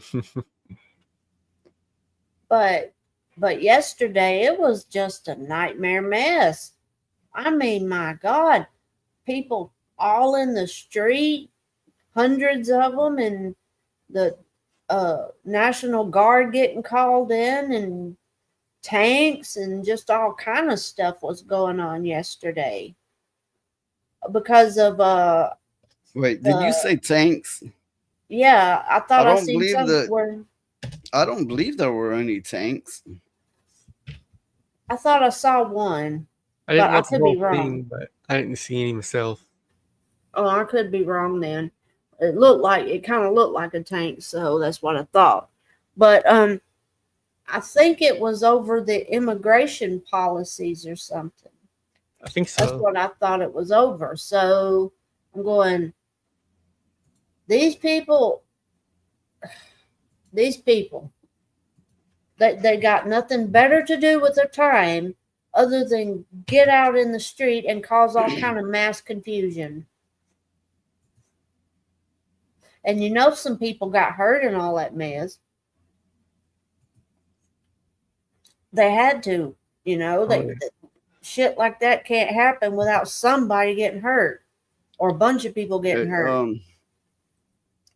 But yesterday it was just a nightmare mess. I mean, my God, people all in the street, hundreds of them, and the National Guard getting called in, and tanks, and just all kind of stuff was going on yesterday because of Wait, did you say tanks? yeah, I thought I I don't seen believe some that- where I don't believe there were any tanks. I thought I saw one. I didn't But I watch the could be whole wrong. thing, but I didn't see any myself. Oh, I could be wrong then. It kind of looked like a tank, so that's what I thought. But I think it was over the immigration policies or something. I think That's so. what I thought it was over. So I'm going, these people, they got nothing better to do with their time other than get out in the street and cause all kind of mass confusion. And some people got hurt in all that mess. They had to, shit like that can't happen without somebody getting hurt or a bunch of people getting hurt.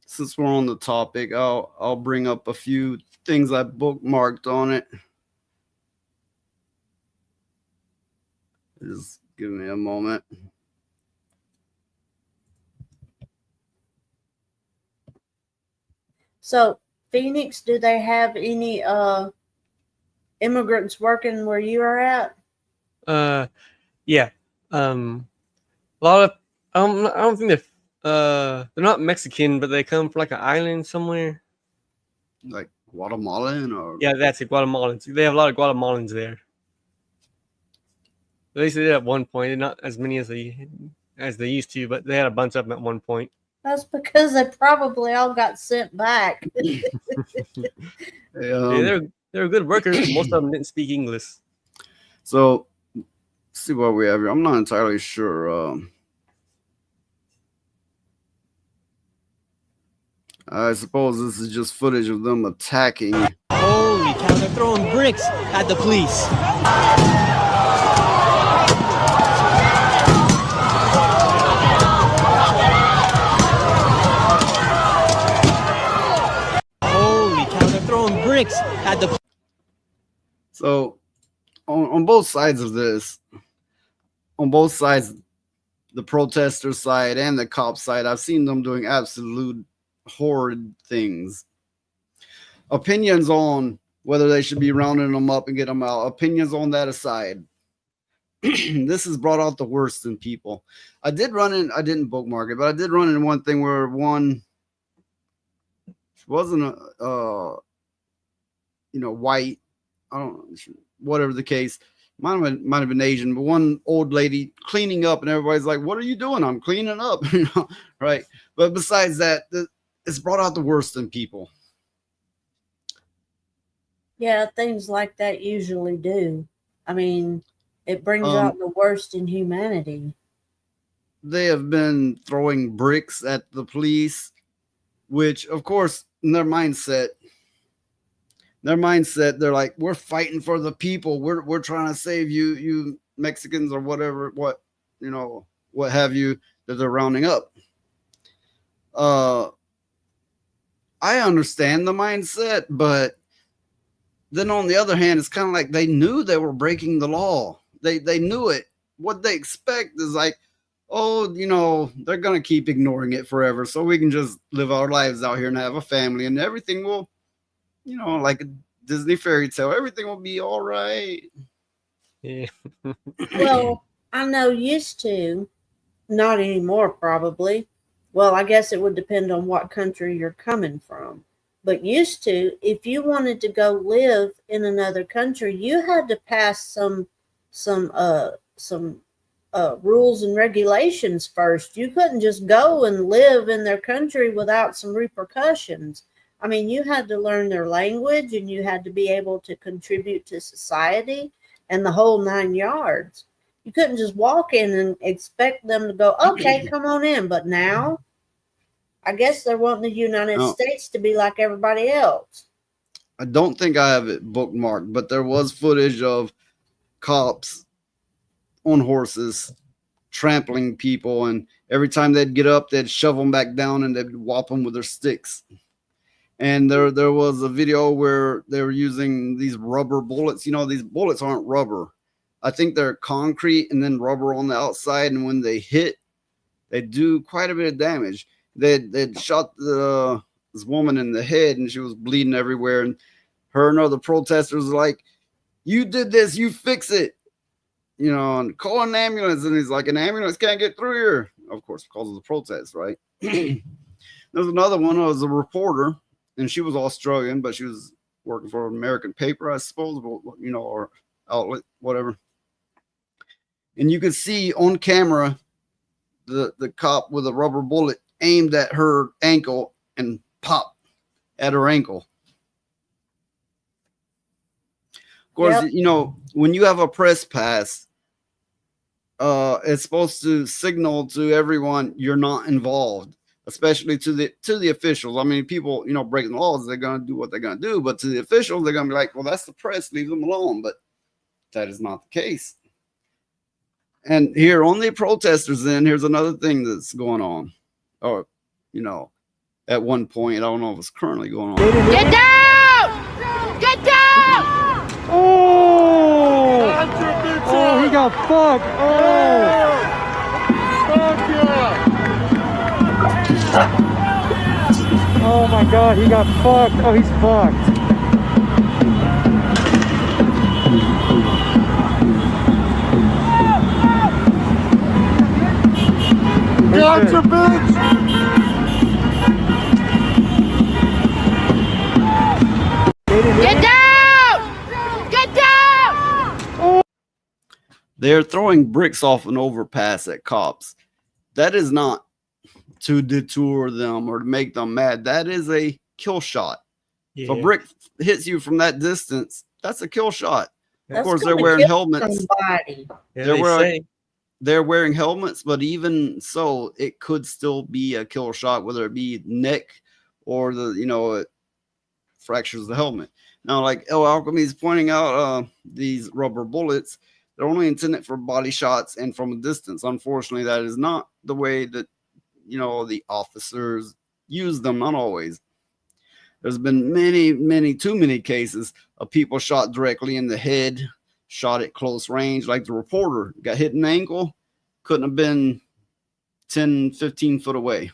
Since we're on the topic, I'll bring up a few things I bookmarked on it. Just give me a moment. So, Phoenix, do they have any immigrants working where you are at? Yeah. A lot of I don't think they're not Mexican, but they come from like an island somewhere. Like Guatemalan or Yeah, that's it, Guatemalans. They have a lot of Guatemalans there. At least they did at one point. Not as many as they used to, but they had a bunch of them at one point. That's because they probably all got sent back. Yeah, they're good workers. Most of them didn't speak English. So, let's see what we have here. I'm not entirely sure. I suppose this is just footage of them attacking. Holy cow, they're throwing bricks at the police. Holy cow, they're throwing bricks at the. So, on both sides of this, on both sides, the protester side and the cop side, I've seen them doing absolute horrid things. Opinions on whether they should be rounding them up and getting them out. Opinions on that aside. this has brought out the worst in people. I didn't bookmark it, but I did run into one thing where one wasn't white, I don't, whatever the case, might have been Asian, but one old lady cleaning up, and everybody's like, "What are you doing?" "I'm cleaning up," right? But besides that, it's brought out the worst in people. Yeah, things like that usually do. I mean, it brings out the worst in humanity. They have been throwing bricks at the police, which, of course, in their mindset, they're like, "We're fighting for the people. We're trying to save you Mexicans or whatever, what have you, that they're rounding up." I understand the mindset, but then on the other hand, it's kind of like they knew they were breaking the law. They knew it. What they expect is like, oh, they're gonna keep ignoring it forever, so we can just live our lives out here and have a family, and everything will, like a Disney fairy tale, everything will be all right. Yeah. Well, I know used to, not anymore probably. Well, I guess it would depend on what country you're coming from. But used to, if you wanted to go live in another country, you had to pass some rules and regulations first. You couldn't just go and live in their country without some repercussions. I mean, you had to learn their language, and you had to be able to contribute to society and the whole 9 yards. You couldn't just walk in and expect them to go, "Okay, come on in." But now, I guess they're wanting the United States to be like everybody else. I don't think I have it bookmarked, but there was footage of cops on horses trampling people, and every time they'd get up, they'd shove them back down and they'd whop them with their sticks. And there was a video where they were using these rubber bullets. These bullets aren't rubber. I think they're concrete and then rubber on the outside, and when they hit, they do quite a bit of damage. They'd shot this woman in the head, and she was bleeding everywhere, and her and other protesters were like, "You did this, you fix it, and call an ambulance." And he's like, "An ambulance can't get through here," of course, because of the protest, right? There's another one. It was a reporter, and she was Australian, but she was working for an American paper, I suppose, or outlet, whatever. And you could see on camera the cop with a rubber bullet aimed at her ankle and pop at her ankle. Of course, Yep. when you have a press pass, it's supposed to signal to everyone you're not involved, especially to the officials. I mean, people, breaking the laws, they're going to do what they're going to do, but to the officials, they're going to be like, "Well, that's the press, leave them alone." But that is not the case. And here, on the protesters, then here's another thing that's going on. Or, at one point, I don't know if it's currently going on. Get down! Get down! Oh! Oh, he got fucked. Oh! Oh my God, he got fucked. Oh, he's fucked. Gotcha, bitch! Get down! Get down! They're throwing bricks off an overpass at cops. That is not to detour them or to make them mad. That is a kill shot. Yeah. If a brick hits you from that distance, that's a kill shot. That's Of course, they're gonna wearing kill helmets. somebody. Yeah, They're wearing helmets, but even so, it could still be a kill shot, whether it be neck or it fractures the helmet. Now, like El Alchemy is pointing out, these rubber bullets, they're only intended for body shots and from a distance. Unfortunately, that is not the way that the officers use them. Not always. There's been too many cases of people shot directly in the head, shot at close range, like the reporter got hit in the ankle, couldn't have been 10, 15 foot away.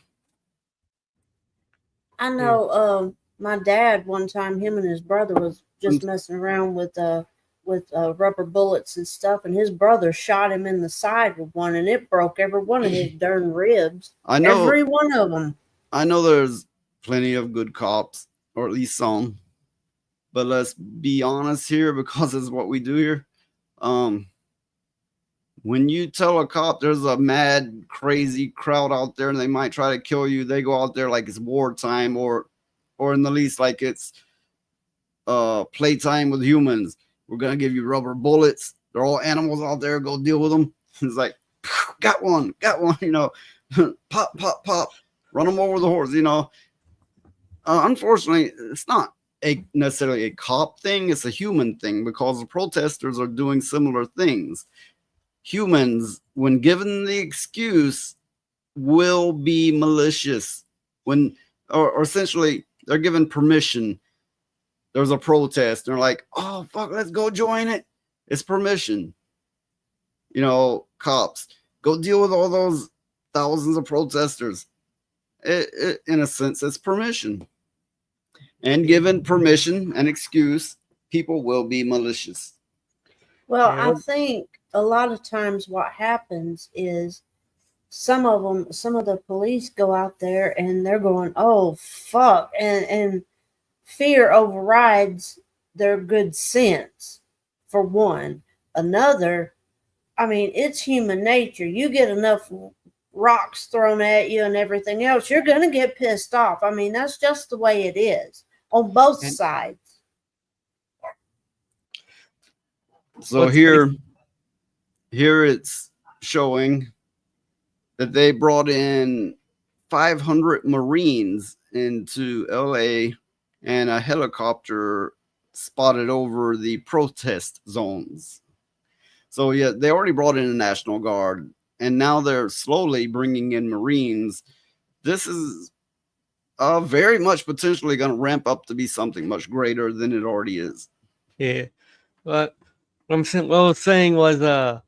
I know my dad, one time, him and his brother was just messing around with rubber bullets and stuff, and his brother shot him in the side with one, and it broke every one of his darn ribs. I know. Every one of them. I know there's plenty of good cops, or at least some. But let's be honest here, because it's what we do here. When you tell a cop there's a mad, crazy crowd out there and they might try to kill you, they go out there like it's wartime, or in the least like it's playtime with humans. We're gonna give you rubber bullets. They're all animals out there. Go deal with them. It's like, got one. You know, pop, pop, pop. Run them over the horse. You know. Unfortunately, it's not necessarily a cop thing. It's a human thing, because the protesters are doing similar things. Humans, when given the excuse, will be malicious. Or essentially, they're given permission. There's a protest. They're like, oh, fuck, let's go join it. It's permission. You know, cops, go deal with all those thousands of protesters. In a sense, it's permission. And given permission and excuse, people will be malicious. Well, I think a lot of times what happens is some of the police go out there and they're going, oh, fuck. And fear overrides their good sense, for one. Another, I mean, it's human nature. You get enough rocks thrown at you and everything else, you're going to get pissed off. I mean, that's just the way it is on both sides. So here it's showing that they brought in 500 Marines into LA, and a helicopter spotted over the protest zones. So yeah, they already brought in the National Guard, and now they're slowly bringing in Marines. This is very much potentially going to ramp up to be something much greater than it already is. Yeah, but what I was saying was,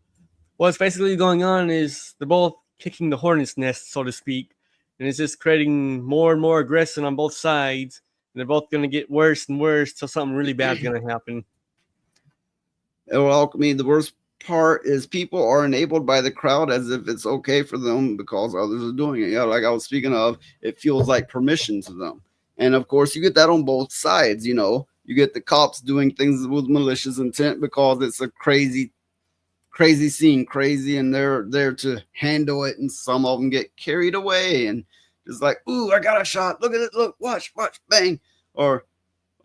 what's basically going on is they're both kicking the hornet's nest, so to speak, and it's just creating more and more aggression on both sides. And they're both going to get worse and worse till something really bad is going to happen. Well, I mean, the worst part is people are enabled by the crowd as if it's okay for them because others are doing it. Yeah, like I was speaking of, it feels like permission to them. And of course, you get that on both sides. You know, you get the cops doing things with malicious intent because it's a crazy scene, and they're there to handle it. And some of them get carried away and it's like, ooh, I got a shot. Look at it. Look, watch, bang. Or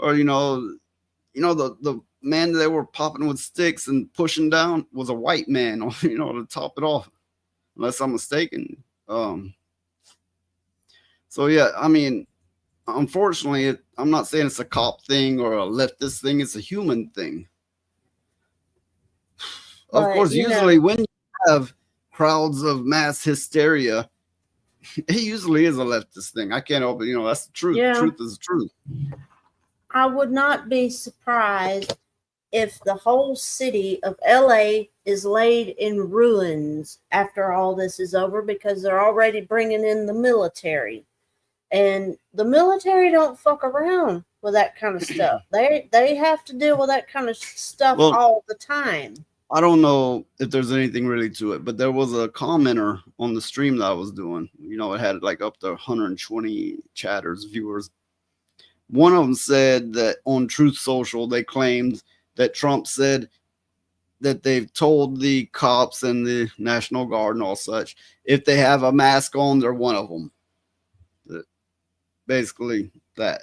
you know, the man they were popping with sticks and pushing down was a white man, you know, to top it off, unless I'm mistaken. So yeah, I mean, unfortunately, I'm not saying it's a cop thing or a leftist thing. It's a human thing. Of course, usually when you have crowds of mass hysteria, it usually is a leftist thing. I can't help it. You know, that's the truth. Yeah. Truth is the truth. I would not be surprised if the whole city of LA is laid in ruins after all this is over, because they're already bringing in the military. And the military don't fuck around with that kind of stuff. They have to deal with that kind of stuff all the time. I don't know if there's anything really to it, but there was a commenter on the stream that I was doing. You know, it had like up to 120 chatters, viewers. One of them said that on Truth Social, they claimed that Trump said that they've told the cops and the National Guard and all such, if they have a mask on, they're one of them. Basically that.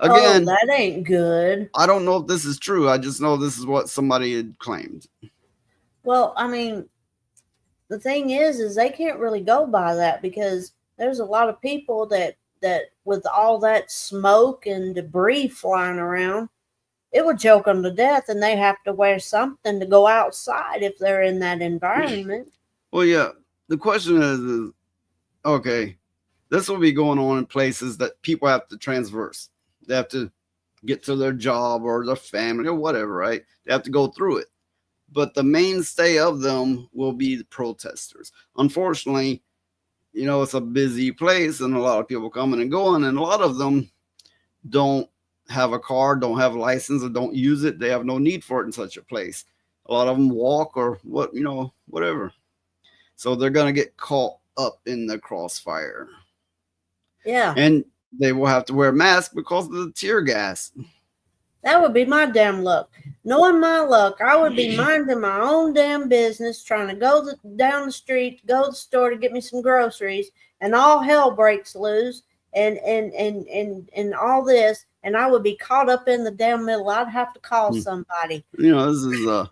Again, that ain't good. I don't know if this is true. I just know this is what somebody had claimed. Well, I mean, the thing is they can't really go by that, because there's a lot of people that with all that smoke and debris flying around, it would choke them to death, and they have to wear something to go outside if they're in that environment. Well, yeah. The question is okay, this will be going on in places that people have to transverse. They have to get to their job or their family or whatever, right? They have to go through it. But the mainstay of them will be the protesters. Unfortunately, you know, it's a busy place and a lot of people coming and going, and a lot of them don't have a car, don't have a license, or don't use it. They have no need for it in such a place. A lot of them walk or whatever. So they're gonna get caught up in the crossfire. Yeah. And they will have to wear masks because of the tear gas. That would be my damn luck. Knowing my luck, I would be minding my own damn business, trying to go down the street, go to the store to get me some groceries, and all hell breaks loose, and all this, and I would be caught up in the damn middle. I'd have to call somebody. This is a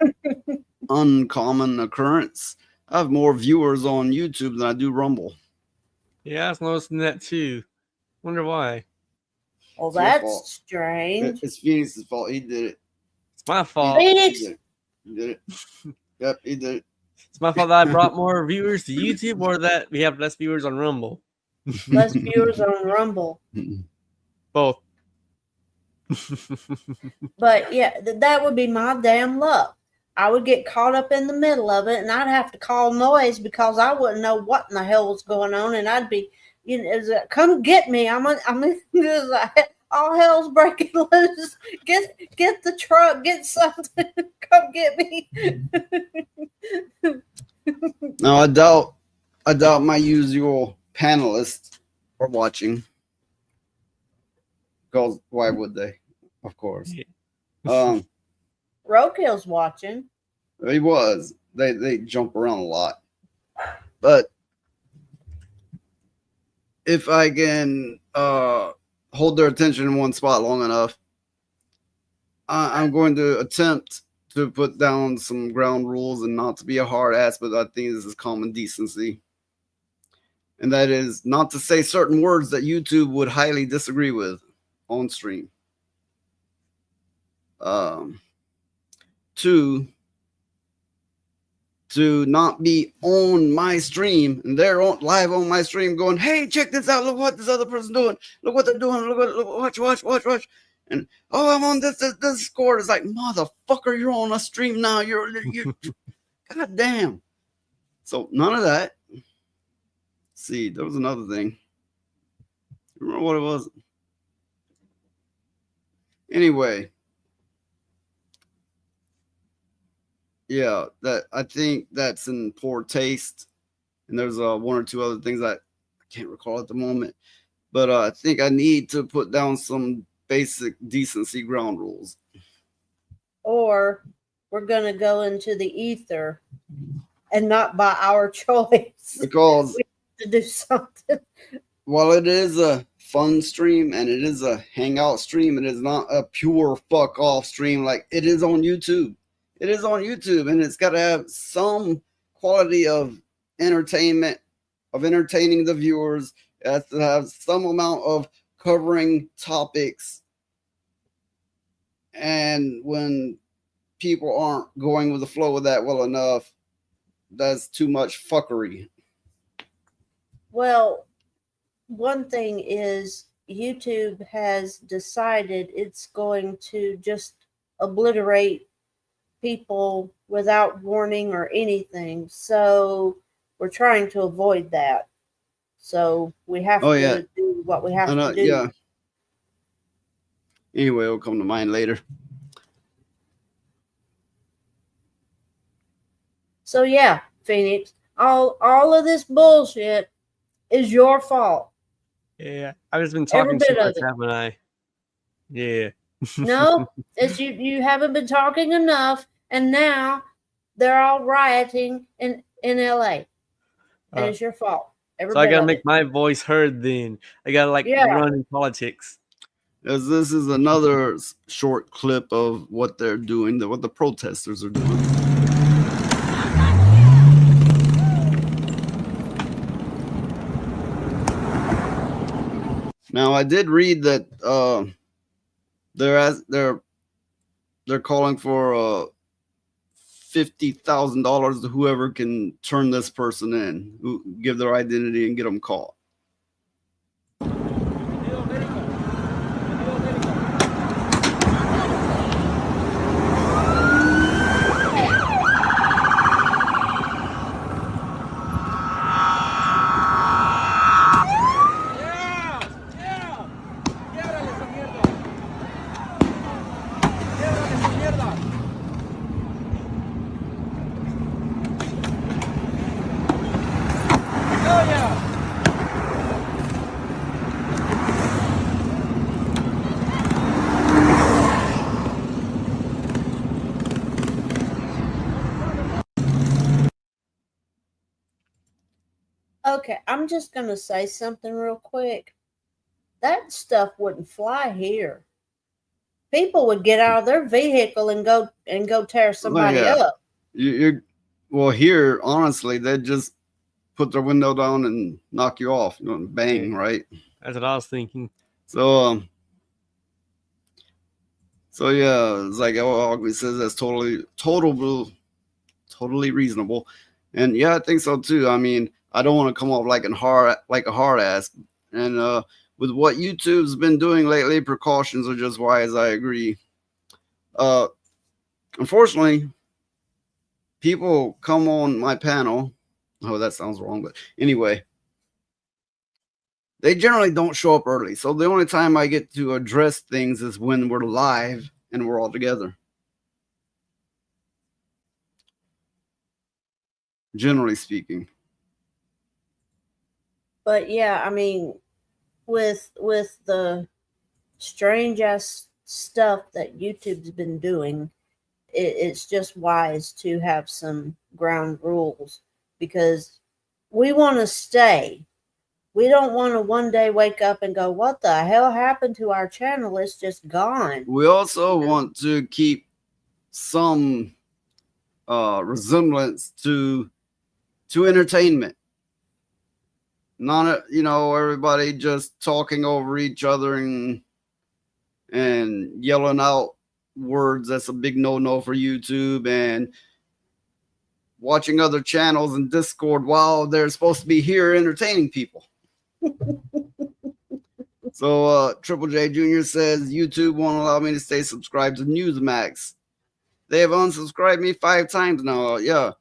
uncommon occurrence. I have more viewers on YouTube than I do Rumble. Yeah, I was noticing that too. Wonder why. Well, It's your that's fault. strange. It's Phoenix's fault. He did it. It's my fault. Phoenix, He did it. Yep, he did it. It's my fault that I brought more viewers to YouTube, or that we have less viewers on Rumble. less viewers on Rumble. Both. But yeah, that would be my damn luck. I would get caught up in the middle of it, and I'd have to call noise because I wouldn't know what in the hell was going on, and I'd be, come get me! I'm all hell's breaking loose. Get the truck, get something, come get me. No, I doubt my usual panelists are watching. Because why would they? Of course. Roadkill's watching. He was. They jump around a lot. But if I can hold their attention in one spot long enough, I'm going to attempt to put down some ground rules and not to be a hard ass, but I think this is common decency. And that is not to say certain words that YouTube would highly disagree with on stream. To not be on my stream, and they're live on my stream going, hey, check this out, look what this other person's doing, look what they're doing, look, watch, and I'm on this Discord. It's like, motherfucker, you're on a stream now, you're god damn. So none of that. See, there was another thing. Remember what it was? Anyway, yeah, that I think that's in poor taste, and there's one or two other things that I can't recall at the moment, but I think I need to put down some basic decency ground rules. Or we're gonna go into the ether, and not by our choice. Because we have to do something. While it is a fun stream and it is a hangout stream, it is not a pure fuck off stream like it is on YouTube. It is on YouTube, and it's got to have some quality of entertainment, of entertaining the viewers. It has to have some amount of covering topics. And when people aren't going with the flow of that well enough, that's too much fuckery. Well, one thing is YouTube has decided it's going to just obliterate people without warning or anything. So we're trying to avoid that. So we have to do what we have to do. Yeah. Anyway, it'll come to mind later. So yeah, Phoenix, all of this bullshit is your fault. Yeah, I've just been talking too much, haven't I? Yeah. No, it's you haven't been talking enough, and now they're all rioting in LA. And it's your fault. So I gotta make my voice heard then. I gotta run in politics. As this is another short clip of what they're doing, what the protesters are doing. Now, I did read that they're calling for $50,000 to whoever can turn this person in, who give their identity and get them caught. Okay, I'm just gonna say something real quick. That stuff wouldn't fly here. People would get out of their vehicle and go tear somebody yeah. up. You're well here. Honestly, they'd just put their window down and knock you off. You know, bang, Yeah. right? That's what I was thinking. So yeah, it's like Ogby says that's totally reasonable, and yeah, I think so too. I mean, I don't want to come off like a hard ass, and with what YouTube's been doing lately, precautions are just wise. I agree. Unfortunately, people come on my panel. Oh, that sounds wrong, but anyway, they generally don't show up early. So the only time I get to address things is when we're live and we're all together. Generally speaking. But yeah, I mean, with the strange ass stuff that YouTube's been doing, it's just wise to have some ground rules because we want to stay. We don't want to one day wake up and go, what the hell happened to our channel? It's just gone. We also want to keep some resemblance to entertainment. Not everybody just talking over each other and yelling out words. That's a big no for YouTube, and watching other channels and Discord while they're supposed to be here entertaining people. So Triple J Jr. says YouTube won't allow me to stay subscribed to Newsmax. They have unsubscribed me 5 times now. Yeah.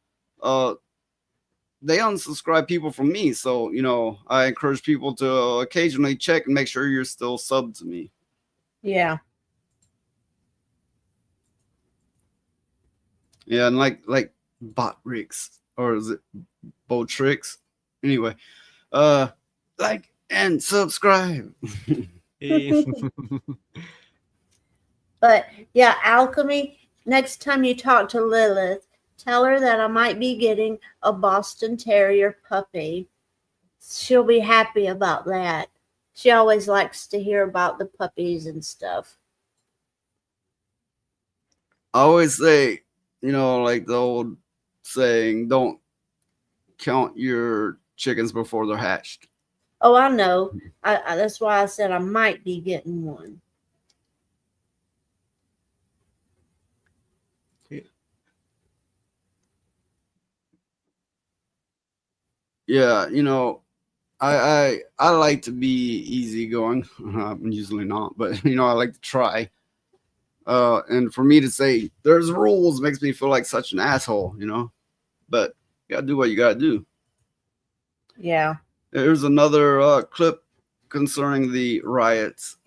They unsubscribe people from me. So, I encourage people to occasionally check and make sure you're still subbed to me. Yeah. Yeah, and like Bot Ricks, or is it Botrix? Anyway, like and subscribe. Yeah. But yeah, Alchemy, next time you talk to Lilith, tell her that I might be getting a Boston Terrier puppy. She'll be happy about that. She always likes to hear about the puppies and stuff. I always say, like the old saying, don't count your chickens before they're hatched. Oh, I know. I that's why I said I might be getting one. Yeah, I like to be easygoing. I'm usually not, but I like to try. And for me to say there's rules makes me feel like such an asshole, But you gotta do what you gotta do. Yeah. Here's another clip concerning the riots.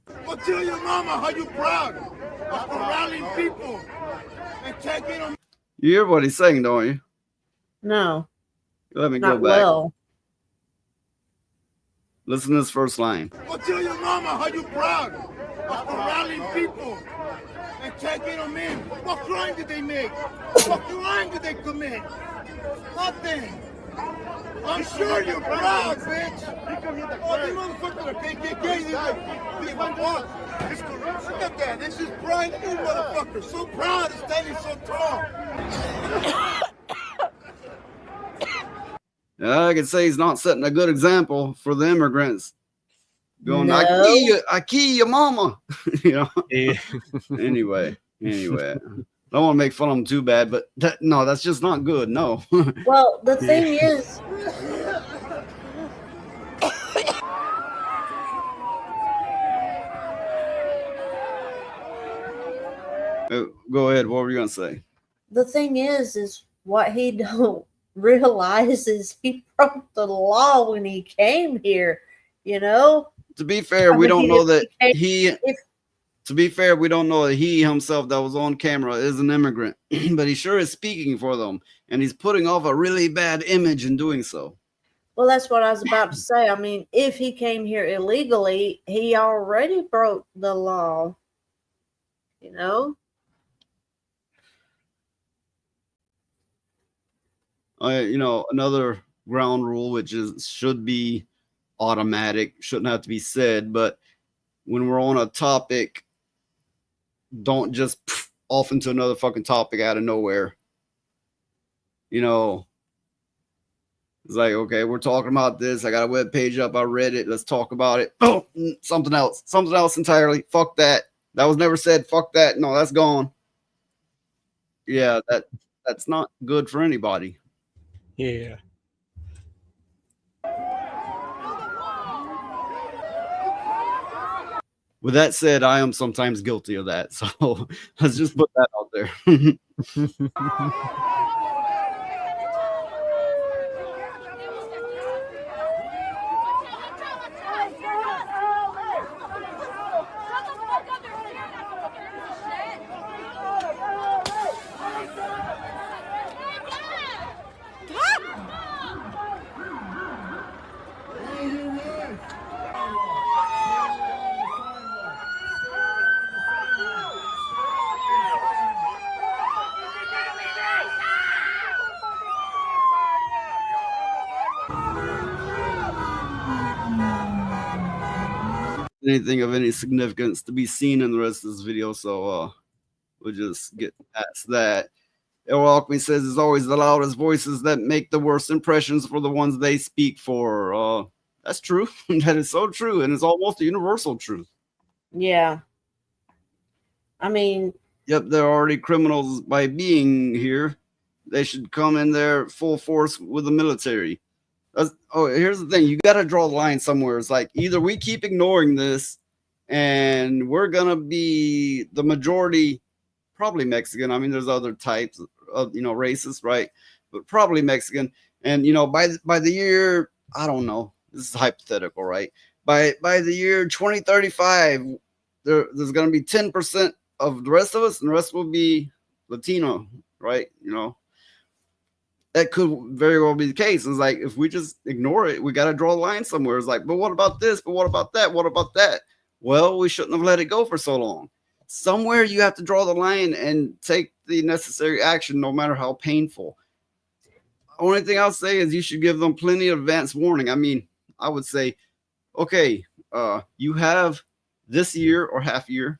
Go tell your mama how you proud of rallying people and taking them. You hear what he's saying, don't you? No. Let me Not go back. well. Listen to this first line. Go tell your mama how you proud of rallying people and taking them in. What crime did they make? What crime did they commit? Nothing. I'm sure you're proud, bitch. Oh, these motherfuckers are KKK. These my boss. Look at that. This is pride in you motherfuckers. So proud of standing so tall. I can say he's not setting a good example for the immigrants. Going, No. I key your mama. Yeah. Anyway. I don't want to make fun of him too bad, but that's just not good. No. Well, the thing is, Go ahead. What were you gonna say? is what he don't realize is he broke the law when he came here. To be fair, we don't know that he. if- To be fair, we don't know that he himself that was on camera is an immigrant, but he sure is speaking for them, and he's putting off a really bad image in doing so. Well, that's what I was about to say. I mean, if he came here illegally, he already broke the law. Another ground rule, which should be automatic, shouldn't have to be said. But when we're on a topic, don't just off into another fucking topic out of nowhere. You know, it's like, okay, we're talking about this. I got a web page up. I read it. Let's talk about it. Oh, something else entirely. Fuck that. That was never said. Fuck that. No, that's gone. Yeah, that's not good for anybody. Yeah. With that said, I am sometimes guilty of that. So let's just put that out there. Anything of any significance to be seen in the rest of this video, so we'll just get past that. El Alchemy says it's always the loudest voices that make the worst impressions for the ones they speak for. That's true. That is so true, and it's almost a universal truth. Yeah. I mean, yep, they're already criminals by being here. They should come in there full force with the military. Here's the thing. You got to draw the line somewhere. It's like either we keep ignoring this and we're going to be the majority, probably Mexican. I mean, there's other types of, races, right? But probably Mexican. And, by the year, I don't know. This is hypothetical, right? By the year 2035, there's going to be 10% of the rest of us, and the rest will be Latino, right? That could very well be the case. It's like, if we just ignore it, we got to draw a line somewhere. It's like, but what about this? But what about that? What about that? Well, we shouldn't have let it go for so long. Somewhere you have to draw the line and take the necessary action, no matter how painful. Only thing I'll say is you should give them plenty of advance warning. I mean, I would say, okay, you have this year or half year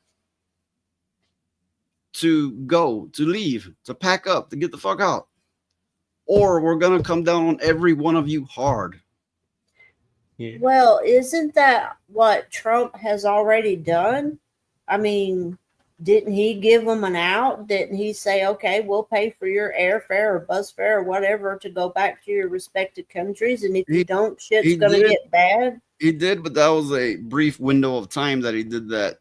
to go, to leave, to pack up, to get the fuck out. Or we're going to come down on every one of you hard. Yeah. Well, isn't that what Trump has already done? I mean, didn't he give them an out? Didn't he say, okay, we'll pay for your airfare or bus fare or whatever to go back to your respective countries? And if you don't, shit's going to get bad? He did, but that was a brief window of time that he did that.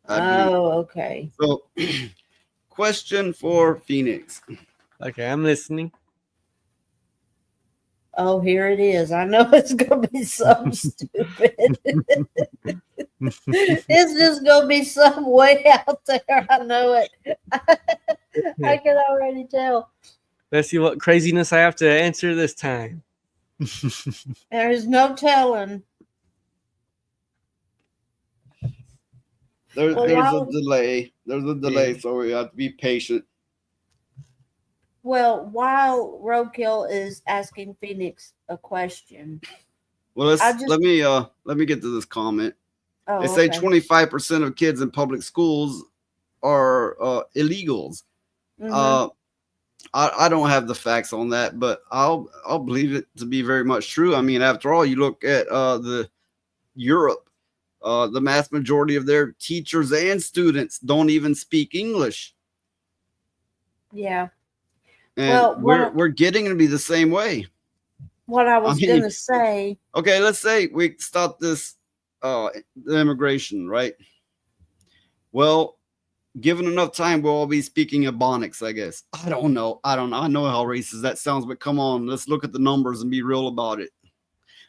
Okay. So, question for Phoenix. Okay, I'm listening. Oh, here it is. I know it's going to be something stupid. It's just going to be some way out there. I know it. I can already tell. Let's see what craziness I have to answer this time. There's no telling. There's a delay. There's a delay, so we have to be patient. Well, while Roadkill is asking Phoenix a question, well, let me get to this comment. They say 25% of kids in public schools are illegals. Mm-hmm. I don't have the facts on that, but I'll believe it to be very much true. I mean, after all, you look at the Europe, the vast majority of their teachers and students don't even speak English. Yeah. And we're getting to be the same way. What I was going to say. Okay, let's say we stop this the immigration, right? Well, given enough time, we'll all be speaking Ebonics, I guess. I don't know. I know how racist that sounds, but come on, let's look at the numbers and be real about it.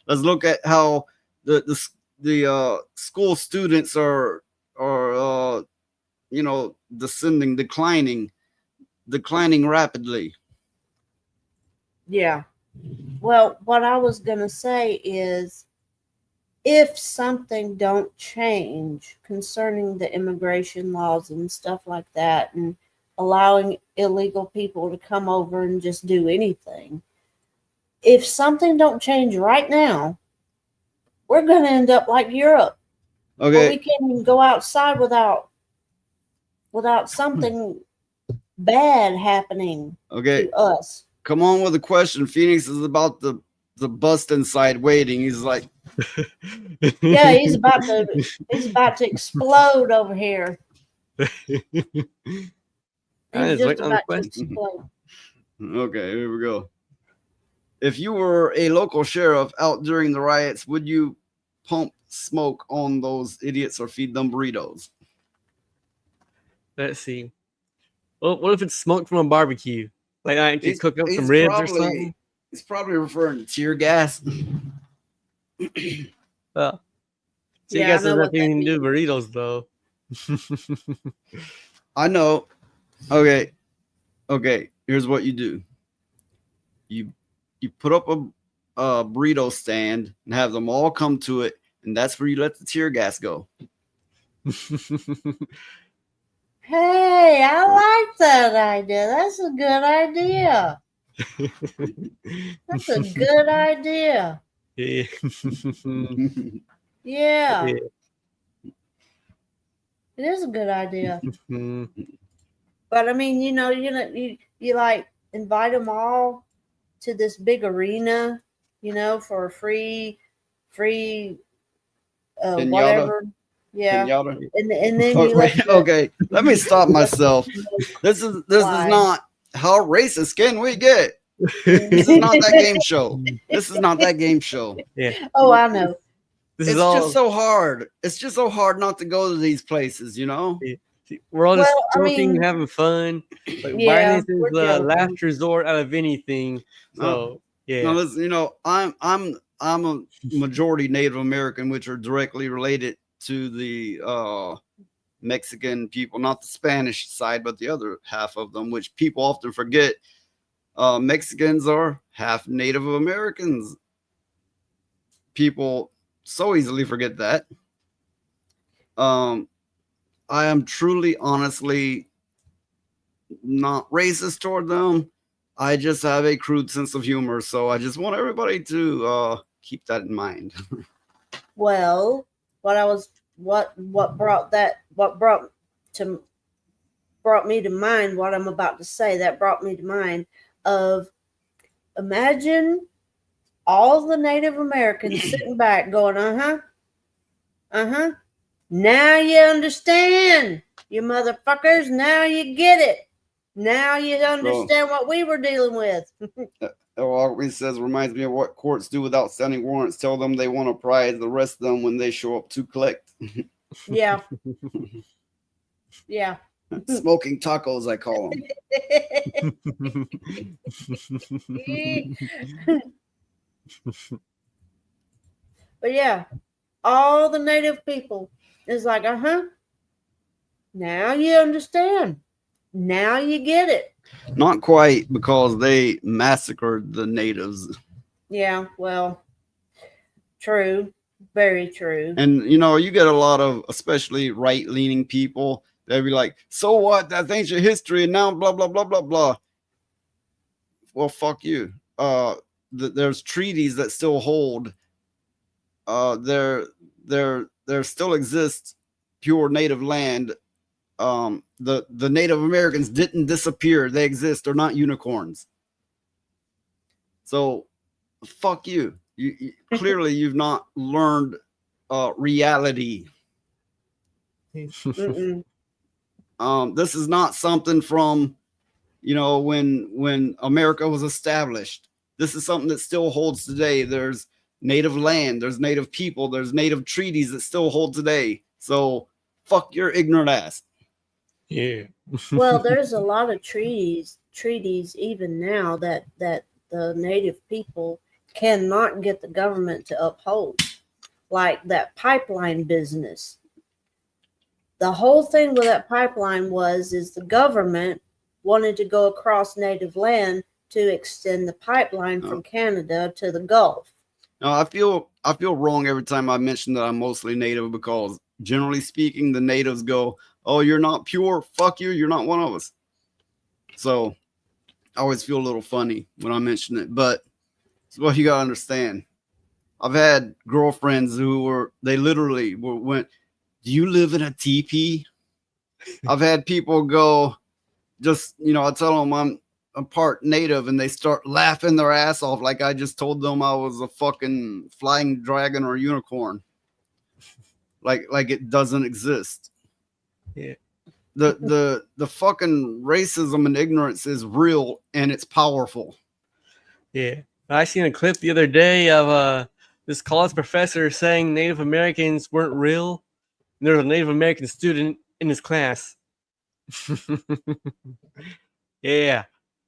Let's look at how the school students are declining rapidly. Yeah. Well, what I was going to say is, if something don't change concerning the immigration laws and stuff like that, and allowing illegal people to come over and just do anything, if something don't change right now, we're going to end up like Europe. Where Okay. we can't even go outside without something bad happening Okay. to us. Come on with a question. Phoenix is about the bust inside waiting. He's like, Yeah, he's about to explode over here. I He's just just waiting on the about to question. explode. okay, here we go. If you were a local sheriff out during the riots, would you pump smoke on those idiots or feed them burritos? Let's see. Well, what if it's smoke from a barbecue? Like I actually cook up some ribs or something? He's probably referring to tear gas. So you Yeah, guys I know doesn't have what that anything to do with means. burritos though. I know. Okay. Here's what you do. You put up a burrito stand and have them all come to it, and that's where you let the tear gas go. Hey, I like that idea. That's a good idea. That's a good idea. Yeah. Yeah, Yeah. it is a good idea. Mm. But I mean, you like invite them all to this big arena, for free, Pinata? whatever. Yeah, Pinata? and then you let the, Okay, let me stop myself. This is Why? not how racist can we get. This is not that game show. This is not that game show. Yeah. Oh, I know. This It's is all just so hard. It's just so hard not to go to these places, we're all just Well, I joking, mean, having fun. Like yeah, violence is we're the joking. last resort out of anything. So yeah. No, listen, I'm a majority Native American, which are directly related to the Mexican people, not the Spanish side, but the other half of them, which people often forget. Mexicans are half Native Americans. People so easily forget that. I am truly, honestly not racist toward them. I just have a crude sense of humor, so I just want everybody to keep that in mind. Well, what brought me to mind what I'm about to say. That brought me to mind of, imagine all the Native Americans sitting back going, now you understand, you motherfuckers. Now you get it. Now you understand what we were dealing with. It says, reminds me of what courts do without standing warrants. Tell them they want a prize, the rest of them when they show up to collect. Yeah. Yeah. Smoking tacos, I call them. But yeah, all the Native people is like, now you understand. Now you get it. Not quite, because they massacred the natives. Yeah, well, true. Very true. And, you get a lot of, especially right-leaning people, they'll be like, so what? That's ancient history, and now blah, blah, blah, blah, blah. Well, fuck you. There's treaties that still hold. There still exists pure native land. The Native Americans didn't disappear. They exist. They're not unicorns. So, fuck you. You clearly you've not learned reality. This is not something from, when America was established. This is something that still holds today. There's native land, there's native people, there's native treaties that still hold today. So fuck your ignorant ass. Yeah. Well, there's a lot of treaties even now that the Native people cannot get the government to uphold, like that pipeline business. The whole thing with that pipeline is the government wanted to go across native land to extend the pipeline from Canada to the Gulf. No, I feel wrong every time I mention that I'm mostly native, because generally speaking, the natives go, "Oh, you're not pure. Fuck you. You're not one of us." So I always feel a little funny when I mention it. But Well, you gotta understand. I've had girlfriends who literally went, "Do you live in a teepee?" I've had people go, just, I tell them I'm part native, and they start laughing their ass off like I just told them I was a fucking flying dragon or unicorn. Like it doesn't exist. Yeah. The fucking racism and ignorance is real, and it's powerful. Yeah. I seen a clip the other day of this college professor saying Native Americans weren't real. And there was a Native American student in his class. Yeah.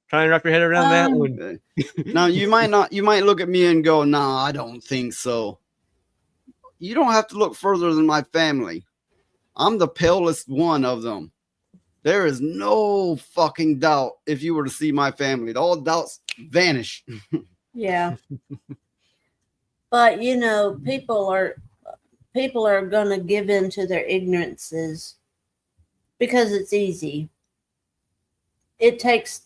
Try and wrap your head around that one. Now you might look at me and go, "Nah, I don't think so." You don't have to look further than my family. I'm the palest one of them. There is no fucking doubt if you were to see my family. All doubts vanish. Yeah. But people are going to give in to their ignorances because it's easy. It takes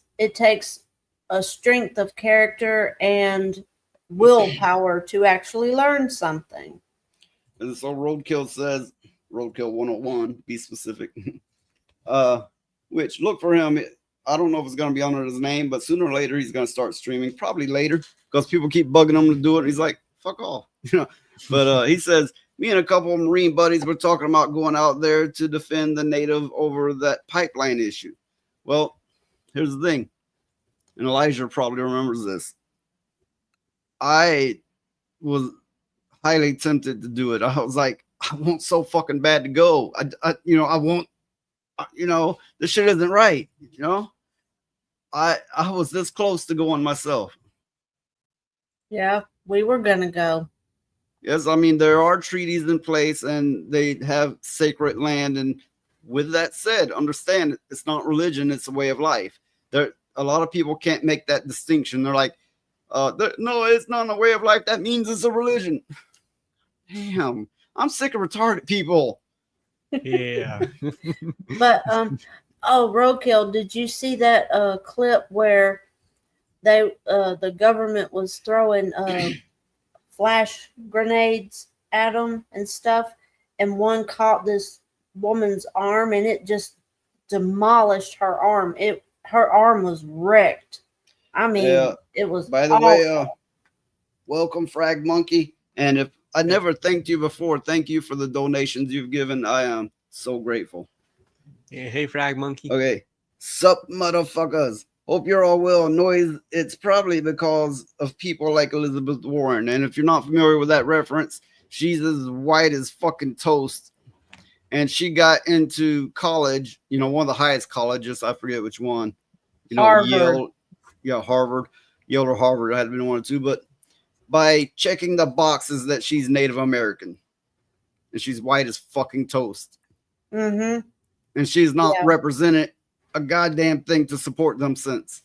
a strength of character and willpower to actually learn something. And so Roadkill says, Roadkill 101, be specific. Which, look for him. I don't know if it's going to be under his name, but sooner or later he's going to start streaming. Probably later, because people keep bugging him to do it. He's like, fuck off. But he says, me and a couple of Marine buddies were talking about going out there to defend the native over that pipeline issue. Well, here's the thing, and Elijah probably remembers this. I was highly tempted to do it. I was like, I want so fucking bad to go. I want, this shit isn't right. I was this close to going myself. Yeah, we were gonna go. Yes, I mean, there are treaties in place and they have sacred land. And with that said, understand it's not religion, it's a way of life. A lot of people can't make that distinction. They're like, no, it's not a way of life. That means it's a religion. Damn, I'm sick of retarded people. Yeah. But Roadkill, did you see that clip where the government was throwing flash grenades at them and stuff, and one caught this woman's arm and it just demolished her arm. Her arm was wrecked. I mean, it was. By the way, welcome, Frag Monkey. And if I never thanked you before, thank you for the donations you've given. I am so grateful. Yeah, hey, Frag Monkey. Okay, sup, motherfuckers. Hope you're all well. Noise, it's probably because of people like Elizabeth Warren. And if you're not familiar with that reference, she's as white as fucking toast. And she got into college, one of the highest colleges. I forget which one. Harvard. Yale. Yeah, Harvard. Yale or Harvard. I had been one or two. But by checking the boxes that she's Native American. And she's white as fucking toast. Mm-hmm. And she's not represented a goddamn thing to support them since.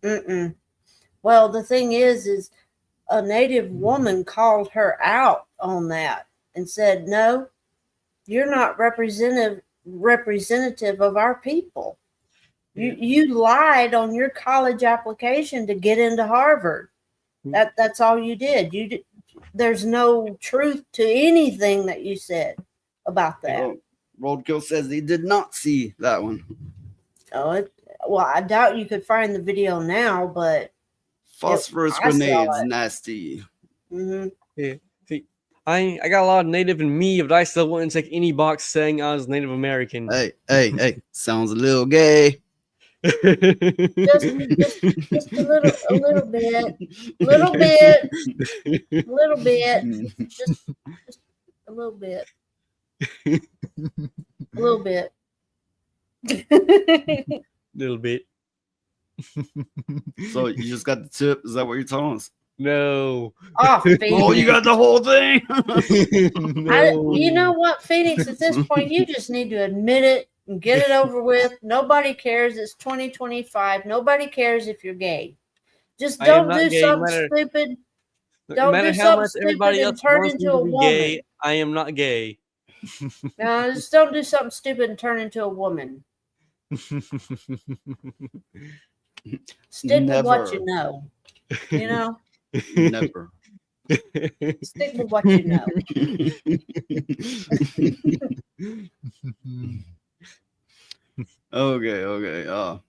Mm-mm. Well, the thing is a Native woman called her out on that and said, no, you're not representative of our people. You lied on your college application to get into Harvard. That's all you did. There's no truth to anything that you said about that. Roadkill says he did not see that one. Oh, well, I doubt you could find the video now, but phosphorus grenades, nasty. Mm-hmm. Yeah. See, I got a lot of Native in me, but I still wouldn't take any box saying I was Native American. Hey, sounds a little gay. just a little bit, just a little bit. Little bit. So you just got the tip? Is that what you're telling us? No. Oh, you got the whole thing? No. You know what, Phoenix? At this point, you just need to admit it and get it over with. Nobody cares. It's 2025. Nobody cares if you're gay. Just don't do something stupid. Don't do something stupid and turn into a woman. Gay, I am not gay. No, just don't do something stupid and turn into a woman. Stick with what you know. Never. Stick with what you know. Okay.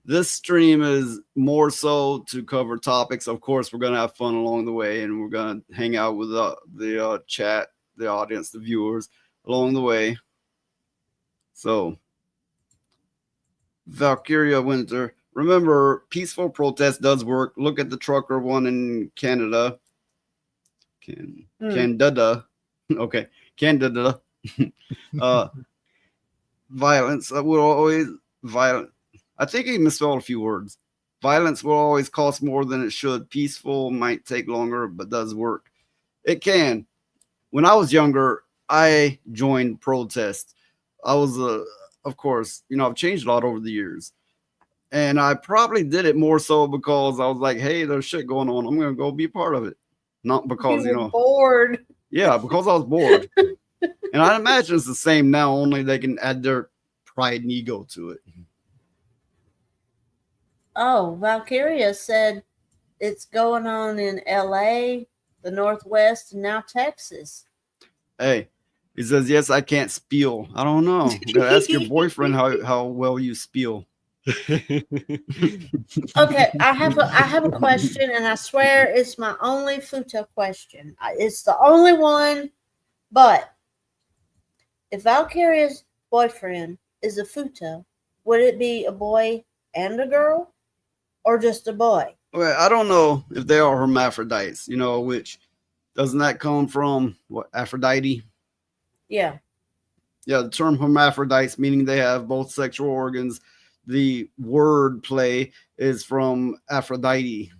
This stream is more so to cover topics. Of course, we're gonna have fun along the way, and we're gonna hang out with the chat, the audience, the viewers along the way. So, Valkyria Winter, remember, peaceful protest does work. Look at the trucker one in Canada. Canada. Okay, Canada. Violence will always violent. I think he misspelled a few words. Violence will always cost more than it should. Peaceful might take longer, but does work. It can. When I was younger, I joined protests. I was of course, I've changed a lot over the years. And I probably did it more so because I was like, hey, there's shit going on. I'm going to go be part of it. Not because, You were bored. Yeah, because I was bored. And I imagine it's the same now, only they can add their pride and ego to it. Oh, Valkyria said it's going on in LA, the Northwest, and now Texas. Hey, he says, yes, I can't spiel. I don't know. You gotta ask your boyfriend how well you spiel. Okay, I have a question, and I swear it's my only Futa question. It's the only one, but if Valkyria's boyfriend is a Futa, would it be a boy and a girl, or just a boy? Well, I don't know if they are hermaphrodites, which doesn't that come from what, Aphrodite? Yeah. Yeah, the term hermaphrodites, meaning they have both sexual organs. The word play is from Aphrodite,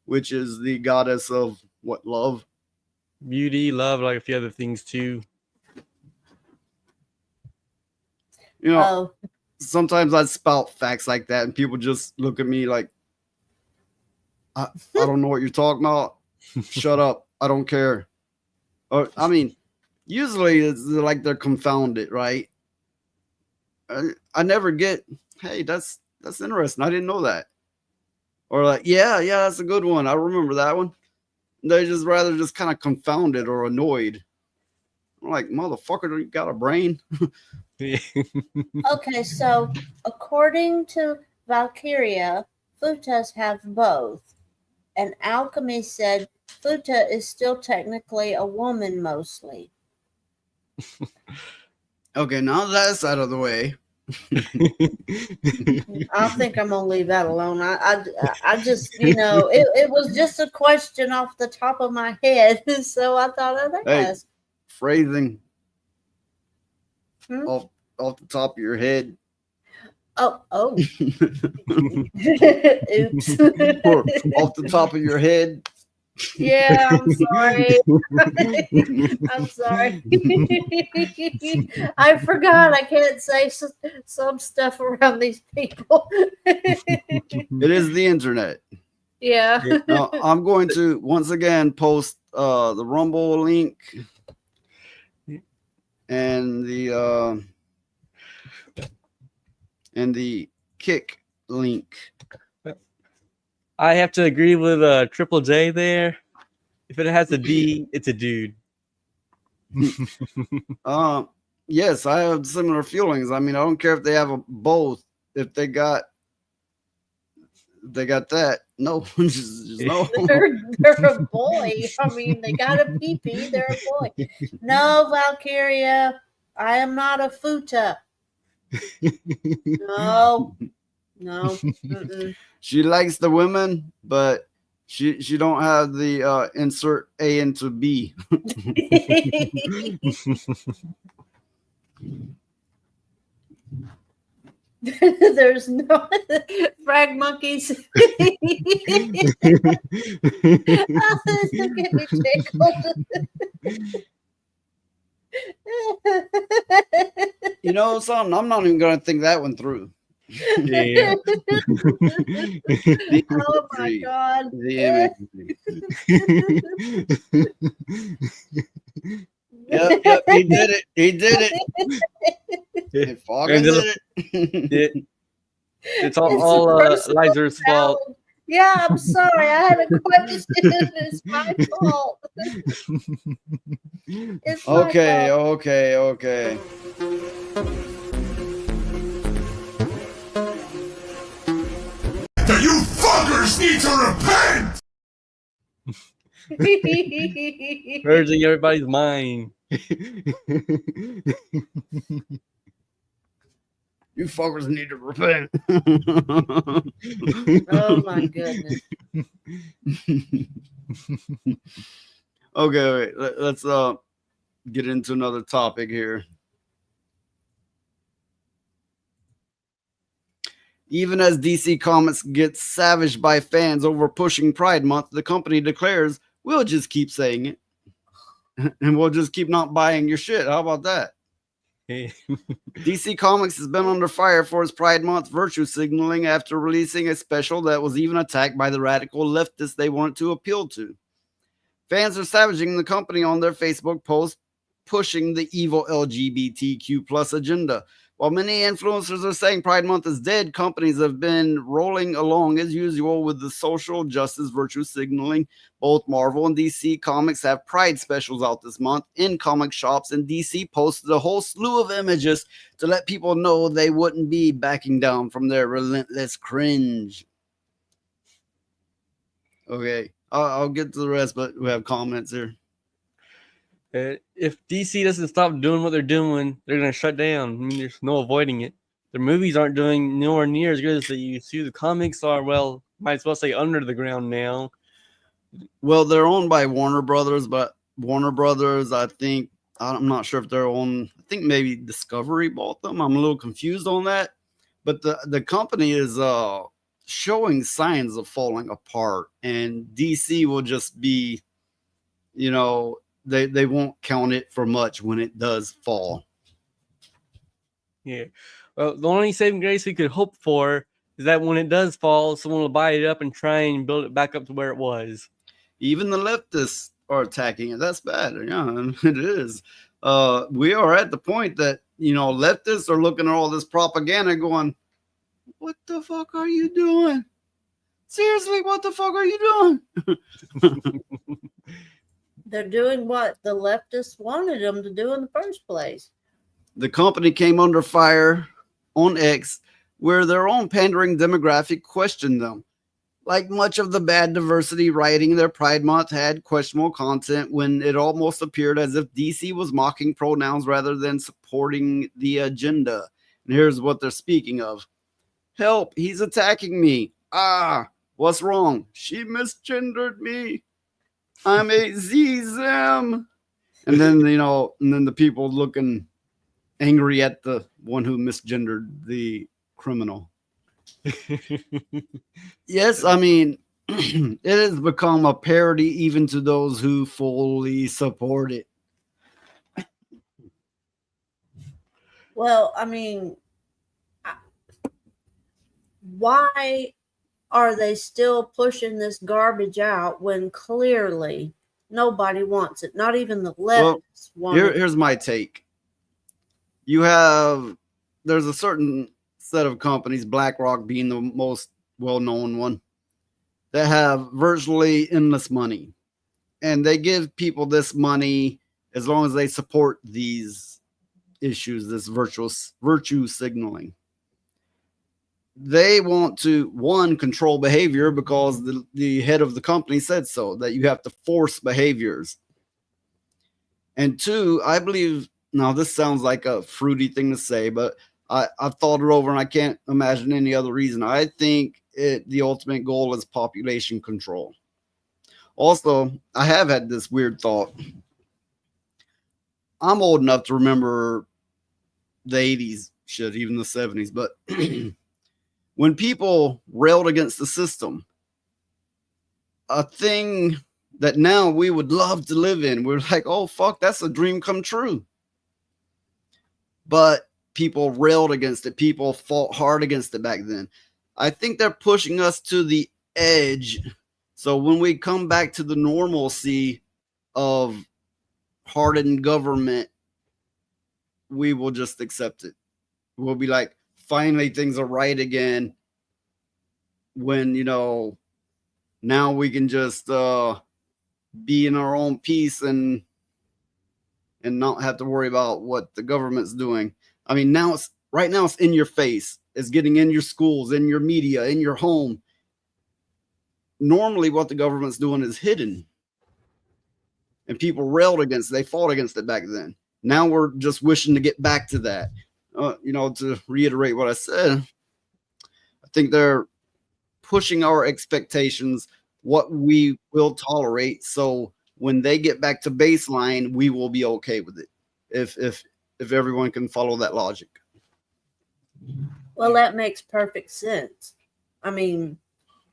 which is the goddess of what, love? Beauty, love, like a few other things too. Sometimes I spout facts like that and people just look at me like, I don't know what you're talking about. Shut up. I don't care. Or, usually it's like they're confounded, right? I never get, hey, that's interesting. I didn't know that. Or like, yeah, that's a good one. I remember that one. They just rather just kind of confounded or annoyed. I'm like, motherfucker, you got a brain? Okay, so according to Valkyria, Futas have both. And Alchemy said Futa is still technically a woman mostly. Okay, now that's out of the way. I think I'm gonna leave that alone. I just, it was just a question off the top of my head, so I thought I'd ask. Phrasing off the top of your head. Oh. Oops. Off the top of your head. Yeah, I'm sorry. I'm sorry. I forgot I can't say some stuff around these people. It is the internet. Yeah. Now, I'm going to once again post the Rumble link and the Kick link. I have to agree with Triple J there. If it has a D, it's a dude. Yes, I have similar feelings. I don't care if they have both. If they got that, no, just no. They're a boy. They got a pee-pee. They're a boy. No, Valkyria, I am not a Futa. No. Mm-mm. She likes the women, but she don't have the insert A into B. There's no frag monkeys. Get me tickled. Something, I'm not even gonna think that one through. Yeah. Oh my god. The Yep, he did it. He fucking did it. It's all Liza's fault. Yeah, I'm sorry. I had a question. It's my fault. It's my Okay, fault. okay. You fuckers need to repent! Purging everybody's mind. You fuckers need to repent. Oh my goodness. Okay, wait. Let's get into another topic here. Even as DC Comics gets savaged by fans over pushing Pride Month, the company declares, we'll just keep saying it. And we'll just keep not buying your shit. How about that? DC Comics has been under fire for its Pride Month virtue signaling after releasing a special that was even attacked by the radical leftists they wanted to appeal to. Fans are savaging the company on their Facebook post, pushing the evil LGBTQ plus agenda. While many influencers are saying Pride Month is dead, companies have been rolling along as usual with the social justice virtue signaling. Both Marvel and DC Comics have Pride specials out this month in comic shops, and DC posted a whole slew of images to let people know they wouldn't be backing down from their relentless cringe. Okay, I'll get to the rest, but we have comments here. If DC doesn't stop doing what they're doing, they're going to shut down. I mean, there's no avoiding it. Their movies aren't doing nowhere near as good as they used to. The comics are, well, might as well say under the ground now. Well, they're owned by Warner Brothers, but Warner Brothers, I think, I'm not sure if they're on, I think maybe Discovery bought them. I'm a little confused on that. But the company is showing signs of falling apart, and DC will just be, you know, they won't count it for much when it does fall. Yeah. Well, the only saving grace we could hope for is that when it does fall, someone will buy it up and try and build it back up to where it was. Even the leftists are attacking it. That's bad. Yeah, it is. We are at the point that, you know, leftists are looking at all this propaganda going, what the fuck are you doing? Seriously, what the fuck are you doing? They're doing what the leftists wanted them to do in the first place. The company came under fire on X, where their own pandering demographic questioned them. Like much of the bad diversity writing, their Pride Month had questionable content when it almost appeared as if DC was mocking pronouns rather than supporting the agenda. And here's what they're speaking of. Help, he's attacking me. Ah, what's wrong? She misgendered me. I'm a ZZM. And then, you know, and then the people looking angry at the one who misgendered the criminal. Yes, I mean, it has become a parody even to those who fully support it. Well, I mean, why are they still pushing this garbage out when clearly nobody wants it? Not even the leftists want it. Here's my take. There's a certain set of companies, BlackRock being the most well-known one, that have virtually endless money. And they give people this money as long as they support these issues, this virtue signaling. They want to, one, control behavior because the head of the company said so, that you have to force behaviors. And two, I believe, now this sounds like a fruity thing to say, but I've thought it over and I can't imagine any other reason. I think the ultimate goal is population control. Also, I have had this weird thought. I'm old enough to remember the 80s, shit, even the 70s, but when people railed against the system, a thing that now we would love to live in, we're like, oh, fuck, that's a dream come true. But people railed against it. People fought hard against it back then. I think they're pushing us to the edge. So when we come back to the normalcy of hardened government, we will just accept it. We'll be like, finally things are right again when, you know, now we can just be in our own peace and not have to worry about what the government's doing. I mean, right now it's in your face. It's getting in your schools, in your media, in your home. Normally what the government's doing is hidden. And people railed against it. They fought against it back then. Now we're just wishing to get back to that. To reiterate what I said, I think they're pushing our expectations, what we will tolerate. So when they get back to baseline, we will be okay with it. If everyone can follow that logic. Well, that makes perfect sense. I mean,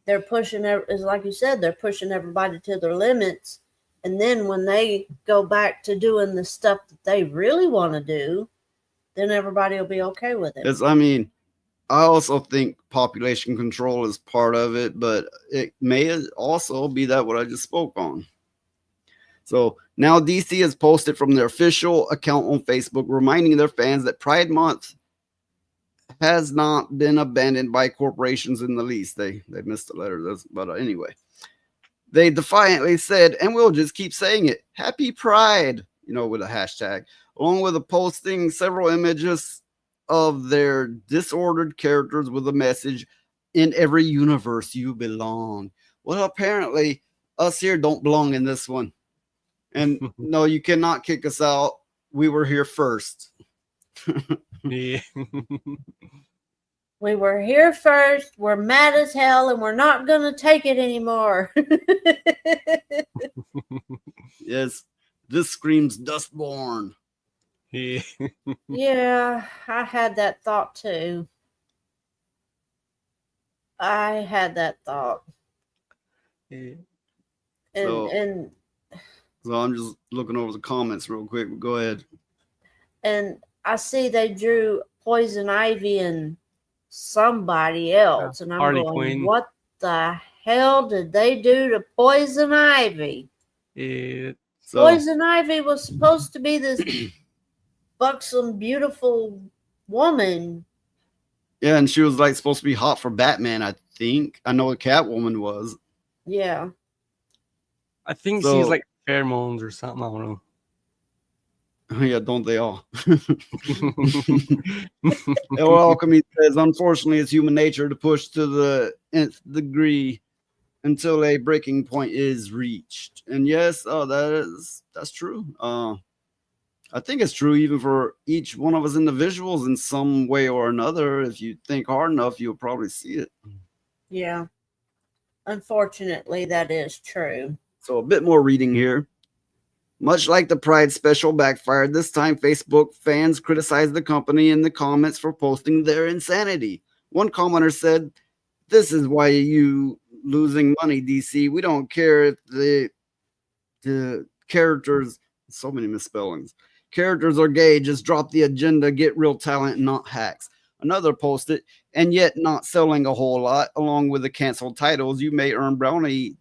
they're pushing, like you said, they're pushing everybody to their limits. And then when they go back to doing the stuff that they really want to do, then everybody will be okay with it. I also think population control is part of it, but it may also be that what I just spoke on. So now DC has posted from their official account on Facebook, reminding their fans that Pride Month has not been abandoned by corporations in the least. They missed the letter, but anyway. They defiantly said, and we'll just keep saying it, Happy Pride, with a hashtag, along with posting several images of their disordered characters with a message, in every universe you belong. Well, apparently us here don't belong in this one. And no, you cannot kick us out. We were here first. Yeah. We were here first. We're mad as hell, and we're not going to take it anymore. Yes, this screams Dustborn. Yeah. Yeah, I had that thought too. I had that thought. Yeah. And so I'm just looking over the comments real quick. Go ahead. And I see they drew Poison Ivy and somebody else. And I'm Harley going, Quinn. what the hell did they do to Poison Ivy? Yeah. Poison Ivy was supposed to be this buxom, beautiful woman. Yeah, and she was supposed to be hot for Batman, I think. I know Catwoman was. Yeah. I think she's like pheromones or something. I don't know. Yeah, don't they all? Alchemy says, unfortunately, it's human nature to push to the nth degree until a breaking point is reached. And yes, that's true. I think it's true even for each one of us individuals in some way or another. If you think hard enough, you'll probably see it. Yeah. Unfortunately, that is true. So a bit more reading here. Much like the Pride special backfired, this time Facebook fans criticized the company in the comments for posting their insanity. One commenter said, "This is why you losing money, DC. We don't care if the characters," so many misspellings, "characters are gay. Just drop the agenda, get real talent, not hacks." Another posted, "And yet not selling a whole lot, along with the canceled titles, you may earn brownies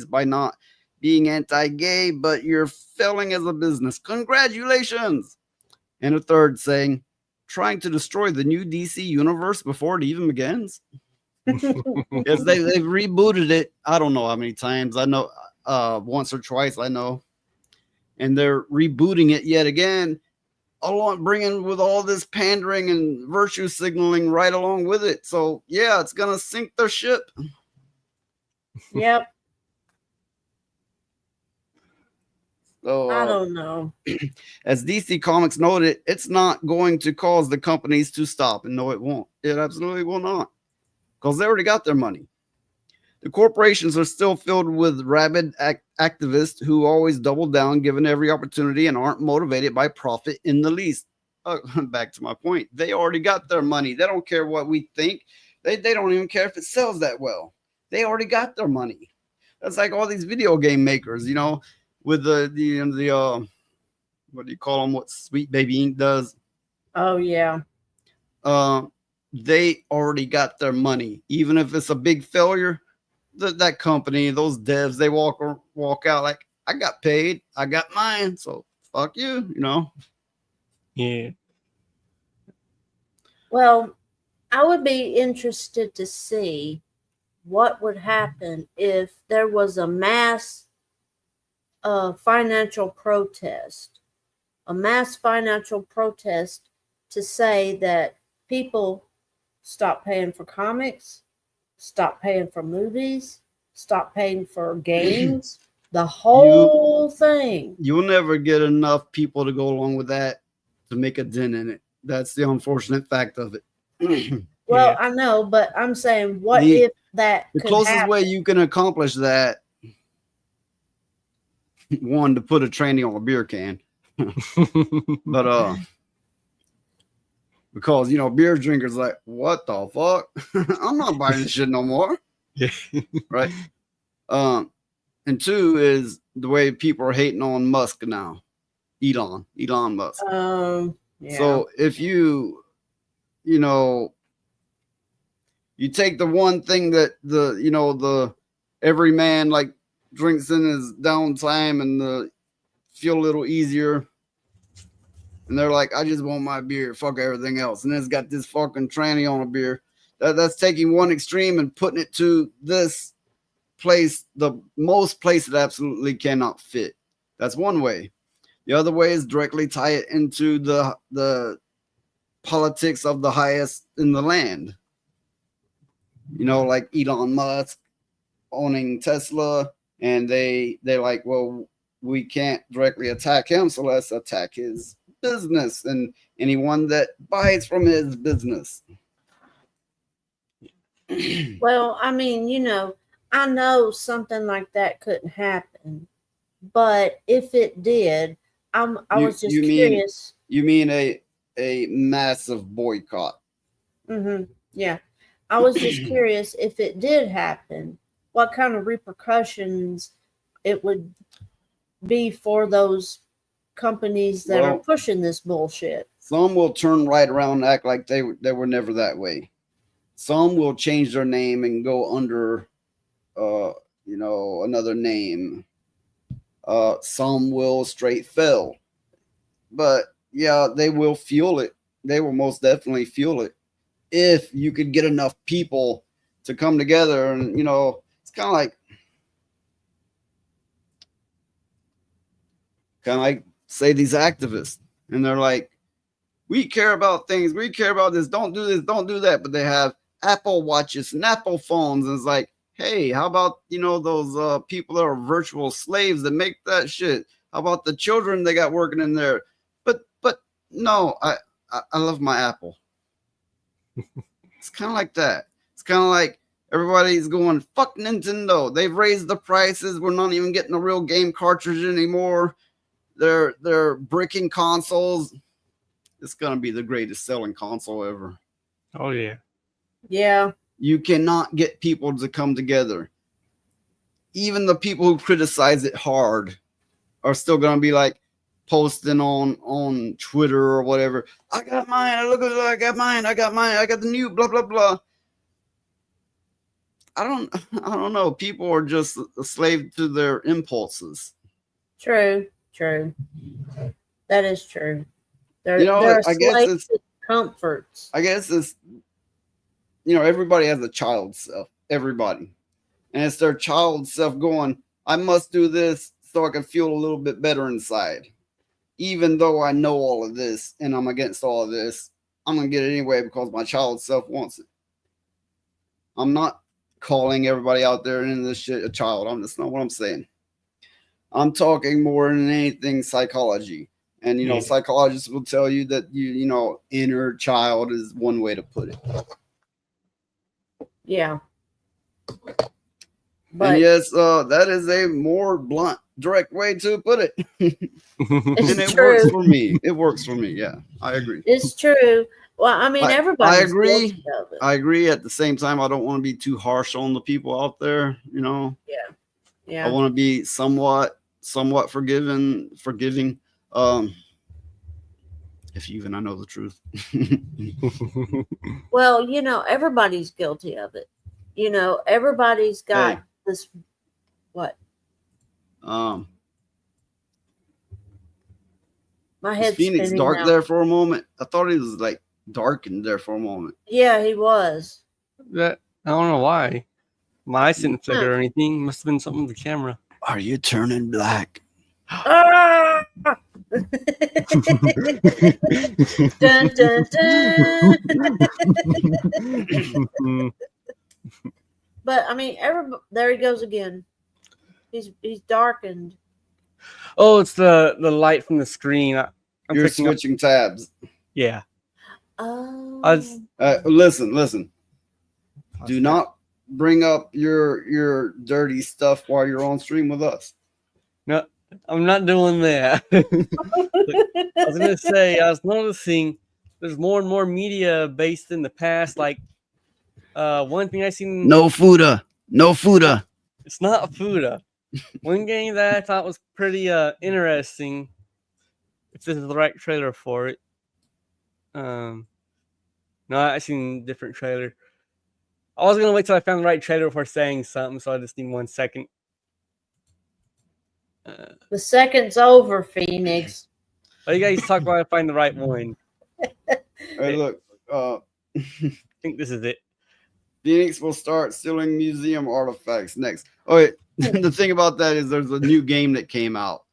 by not being anti-gay, but you're failing as a business. Congratulations." And a third saying, "Trying to destroy the new DC universe before it even begins." Yes, they've rebooted it. I don't know how many times. I know once or twice, I know. And they're rebooting it yet again, along bringing with all this pandering and virtue signaling right along with it. So yeah, it's gonna sink their ship. Yep. So, I don't know. As DC Comics noted, it's not going to cause the companies to stop. And no, it won't. It absolutely will not. Because they already got their money. The corporations are still filled with rabid activists who always double down given every opportunity and aren't motivated by profit in the least. Back to my point. They already got their money. They don't care what we think. They don't even care if it sells that well. They already got their money. That's like all these video game makers, with the what do you call them? What Sweet Baby Inc. does. Oh yeah. They already got their money, even if it's a big failure. That company, those devs, they walk out like, I got paid, I got mine, so fuck you, Yeah. Well, I would be interested to see what would happen if there was a mass financial protest, to say that people stop paying for comics, stop paying for movies, stop paying for games, the whole thing. You'll never get enough people to go along with that to make a dent in it. That's the unfortunate fact of it. Well, Yeah. I know, but I'm saying, what if that The could closest happen? way you can accomplish that, one, to put a tranny on a beer can. But because beer drinkers like, what the fuck? I'm not buying this shit no more. Yeah. Right. And two is the way people are hating on Musk now. Elon Musk. Yeah. So if you take the one thing that the every man like drinks in his downtime and feel a little easier, and they're like, I just want my beer, fuck everything else, and it's got this fucking tranny on a beer. That's taking one extreme and putting it to this place, the most place it absolutely cannot fit. That's one way. The other way is directly tie it into the politics of the highest in the land. Like Elon Musk owning Tesla, and they're like, well, we can't directly attack him, so let's attack his business and anyone that buys from his business. Well, I mean, I know something like that couldn't happen, but if it did, I was just curious. You mean a massive boycott? Yeah, I was just curious, if it did happen, what kind of repercussions it would be for those companies that are pushing this bullshit. Some will turn right around and act like they were never that way. Some will change their name and go under another name. Some will straight fail. But yeah, they will fuel it. They will most definitely fuel it if you could get enough people to come together. And it's kind of like say these activists, and they're like, we care about things, we care about this, don't do this, don't do that, but they have Apple watches and Apple phones, and it's like, hey, how about those people that are virtual slaves that make that shit? How about the children they got working in there? But no, I love my Apple. It's kind of like that. It's kind of like everybody's going, fuck Nintendo, they've raised the prices, we're not even getting a real game cartridge anymore, they're bricking consoles. It's gonna be the greatest selling console ever. Oh yeah. Yeah. You cannot get people to come together. Even the people who criticize it hard are still gonna be like posting on Twitter or whatever. I got mine. Look at it. I got mine. I got the new blah blah blah. I don't know. People are just a slave to their impulses. True. That is true. They're I guess it's comforts. I guess it's everybody has a child self. Everybody. And it's their child self going, I must do this so I can feel a little bit better inside. Even though I know all of this and I'm against all of this, I'm going to get it anyway because my child self wants it. I'm not calling everybody out there in this shit a child. That's not what I'm saying. I'm talking more than anything psychology. And, psychologists will tell you that, inner child is one way to put it. Yeah. But and yes, that is a more blunt, direct way to put it. And it works for me. It works for me. Yeah, I agree. It's true. Well, I mean, everybody. I agree. I agree. At the same time, I don't want to be too harsh on the people out there. Yeah. I want to be somewhat forgiving. If even I know the truth. Well, everybody's guilty of it. Everybody's got this. What? My head's Phoenix spinning dark now. there for a moment. I thought he was like darkened there for a moment. Yeah, he was. I don't know why. My eyes didn't flicker or anything. Must have been something with the camera. Are you turning black? Ah! Dun, dun, dun. But I mean, there he goes again. He's darkened. Oh, it's the light from the screen. I'm You're picking up. switching tabs. Yeah. Oh. Listen. Do not bring up your dirty stuff while you're on stream with us. No, I'm not doing that. I was gonna say I was noticing there's more and more media based in the past. Like one thing I seen. No Fuda. It's not a Fuda. One game that I thought was pretty interesting. If this is the right trailer for it. No, I seen a different trailer. I was gonna wait till I found the right trailer before saying something, so I just need 1 second. The second's over, Phoenix. Oh, you guys talk about I find the right one. Hey, look. I think this is it. Phoenix will start stealing museum artifacts next. Oh, wait. The thing about that is there's a new game that came out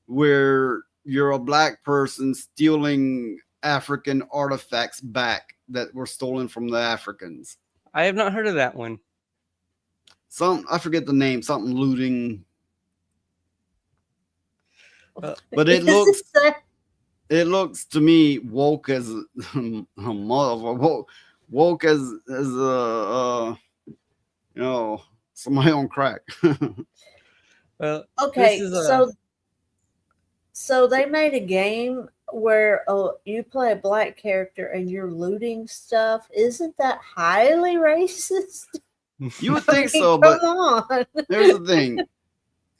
where you're a black person stealing African artifacts back that were stolen from the Africans. I have not heard of that one. I forget the name, something looting. But it looks to me woke as a mother, woke as somebody on crack. Well, okay, so they made a game where you play a black character and you're looting stuff. Isn't that highly racist? You would think so, but here's the thing.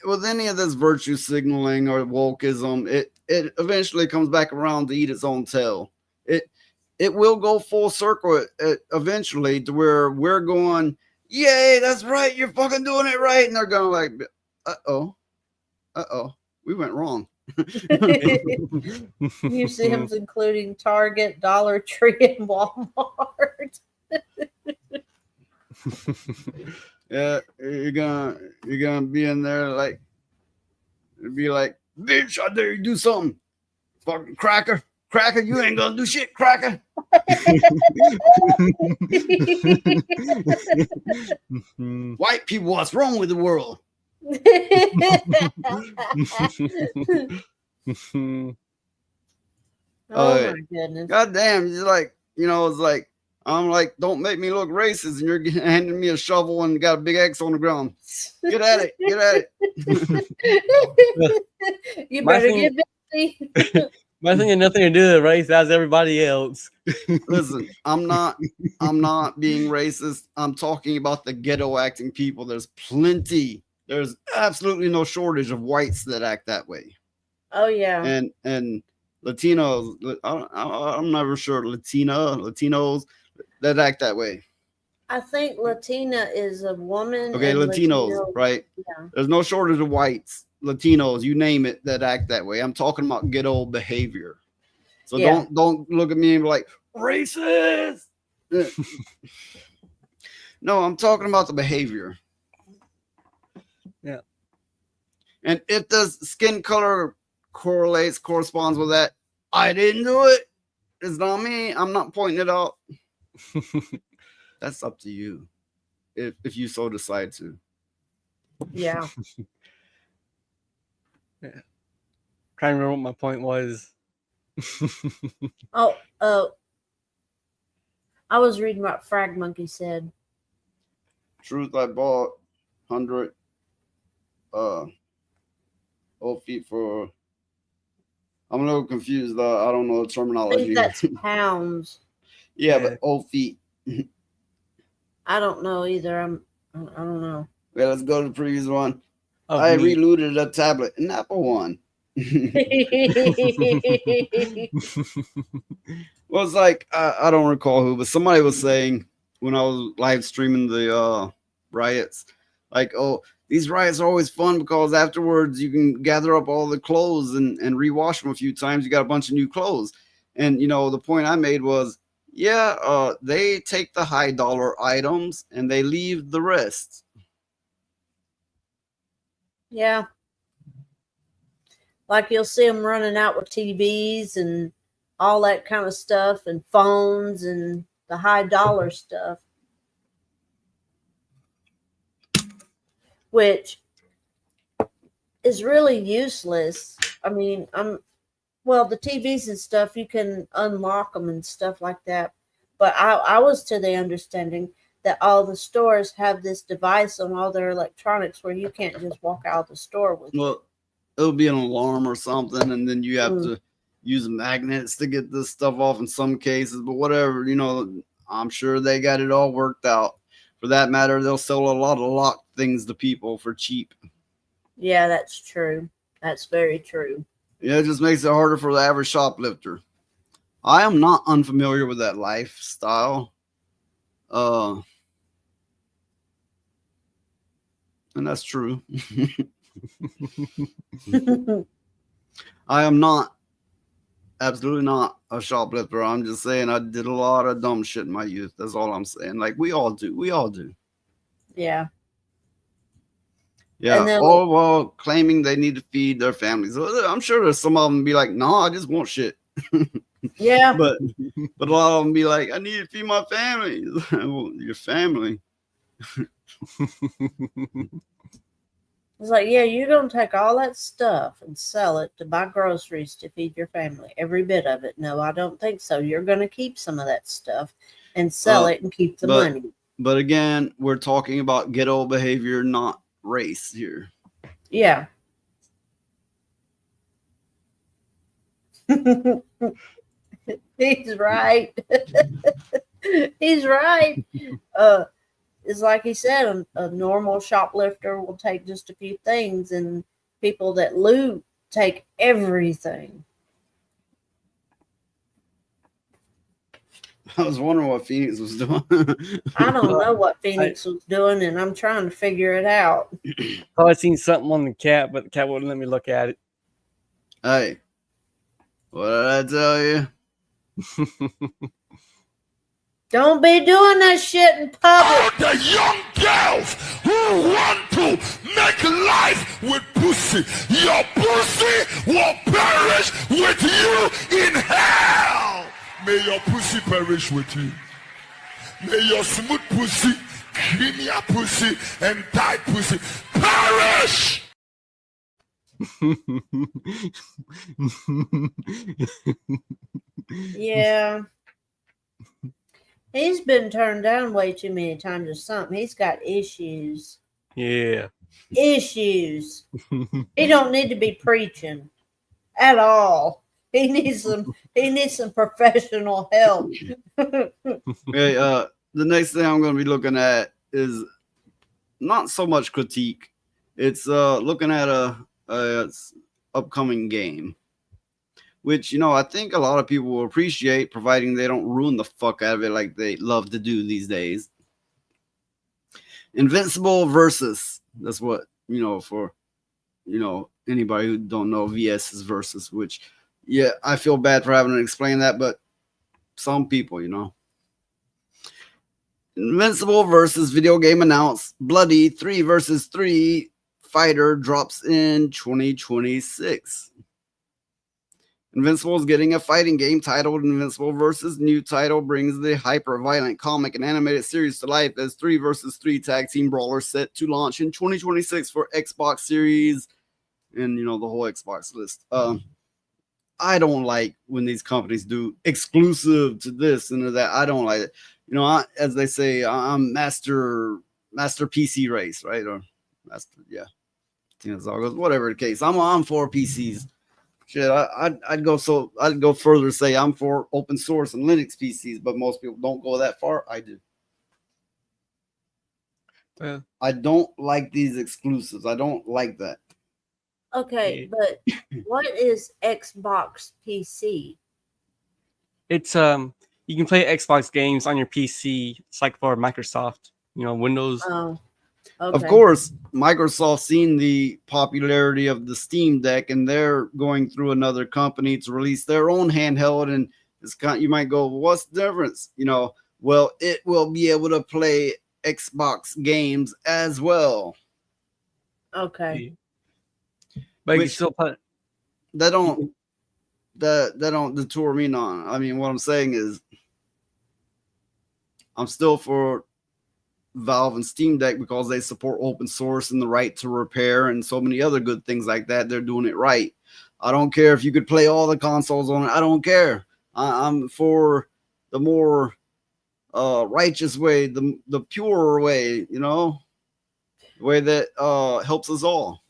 With any of this virtue signaling or wokeism, it eventually comes back around to eat its own tail. It will go full circle eventually to where we're going, yay, that's right, you're fucking doing it right. And they're going like, uh-oh, we went wrong. Museums including Target, Dollar Tree, and Walmart. Yeah, you're gonna be in there like, it'd be like, bitch, I dare you do something. Fucking cracker, you ain't gonna do shit, cracker. White people, what's wrong with the world? Oh my goodness. God damn, it's like, it's like, I'm like, don't make me look racist, and you're handing me a shovel and got a big X on the ground. Get at it. You better get busy. My thing had nothing to do with race as everybody else. Listen, I'm not being racist. I'm talking about the ghetto acting people. There's absolutely no shortage of whites that act that way. Oh yeah. And Latinos, I'm never sure Latinos that act that way. I think Latina is a woman. Okay, Latinos, right? Yeah. There's no shortage of whites, Latinos, you name it, that act that way. I'm talking about ghetto behavior. So don't look at me and be like, racist. No, I'm talking about the behavior. Yeah. And if the skin color corresponds with that, I didn't do it. It's not me. I'm not pointing it out. That's up to you, if you so decide to. Yeah. Yeah. Trying to remember what my point was. I was reading what Frag Monkey said. Truth, I bought 100 old feet for. I'm a little confused. I don't know the terminology. I think that's pounds. Yeah, but old feet. I don't know either. I don't know. Okay, let's go to the previous one. I relooted a tablet, an Apple one. Well, it's like I don't recall who, but somebody was saying when I was live streaming the riots, like, oh, these riots are always fun because afterwards you can gather up all the clothes and rewash them a few times. You got a bunch of new clothes. And, the point I made was, they take the high dollar items and they leave the rest. Yeah. Like you'll see them running out with TVs and all that kind of stuff and phones and the high dollar stuff. Which is really useless. I mean, the TVs and stuff, you can unlock them and stuff like that. But I was to the understanding that all the stores have this device on all their electronics where you can't just walk out of the store with it. Well, it'll be an alarm or something, and then you have to use magnets to get this stuff off in some cases. But whatever, I'm sure they got it all worked out. For that matter, they'll sell a lot of locked things to people for cheap. Yeah, that's true. That's very true. Yeah, it just makes it harder for the average shoplifter. I am not unfamiliar with that lifestyle. And that's true. I am not, absolutely not a shoplifter. I'm just saying I did a lot of dumb shit in my youth. That's all I'm saying. Like we all do. We all do. Yeah. Yeah. Then, all while claiming they need to feed their families. I'm sure there's some of them be like, no, I just want shit. Yeah. But a lot of them be like, I need to feed my family. Well, your family. It's like, yeah, you're going to take all that stuff and sell it to buy groceries to feed your family. Every bit of it. No, I don't think so. You're going to keep some of that stuff and sell it and keep the money. But again, we're talking about ghetto behavior, not race here. Yeah. He's right. He's right. It's like he said, a normal shoplifter will take just a few things, and people that loot take everything. I was wondering what Phoenix was doing. I don't know what Phoenix was doing, and I'm trying to figure it out. I seen something on the cat, but the cat wouldn't let me look at it. Hey, what did I tell you? Don't be doing that shit in public. The young girls who want to make life with pussy, your pussy will perish with you in hell. May your pussy perish with you. May your smooth pussy, creamy pussy, and tight pussy perish. Yeah. He's been turned down way too many times or something. He's got issues. Yeah. Issues. He don't need to be preaching at all. He needs some professional help. Okay, the next thing I'm going to be looking at is not so much critique. It's looking at a upcoming game, which, I think a lot of people will appreciate, providing they don't ruin the fuck out of it like they love to do these days. Invincible versus. That's what, for, anybody who don't know, VS is versus, which, yeah, I feel bad for having to explain that, but some people, Invincible versus video game announced. Bloody 3 versus 3 fighter drops in 2026. Invincible is getting a fighting game titled Invincible versus. New title brings the hyper-violent comic and animated series to life as 3 versus 3 tag team brawler set to launch in 2026 for Xbox Series and, the whole Xbox list. I don't like when these companies do exclusive to this and to that. I don't like it. As they say, I'm master PC race, right? Or master, yeah. I think that's all goes. Whatever the case, I'm for PCs. Shit, I'd go further, say I'm for open source and Linux PCs, but most people don't go that far. I do. Yeah. I don't like these exclusives. I don't like that. Okay, but what is Xbox PC? It's you can play Xbox games on your PC. It's like for Microsoft, Windows. Oh, okay. Of course, Microsoft seen the popularity of the Steam Deck, and they're going through another company to release their own handheld. And you might go, what's the difference? Well, it will be able to play Xbox games as well. Okay. But you Which- still put. That don't deter me none. I mean, what I'm saying is, I'm still for Valve and Steam Deck because they support open source and the right to repair and so many other good things like that. They're doing it right. I don't care if you could play all the consoles on it. I don't care. I'm for the more righteous way, the purer way, you know, the way that helps us all.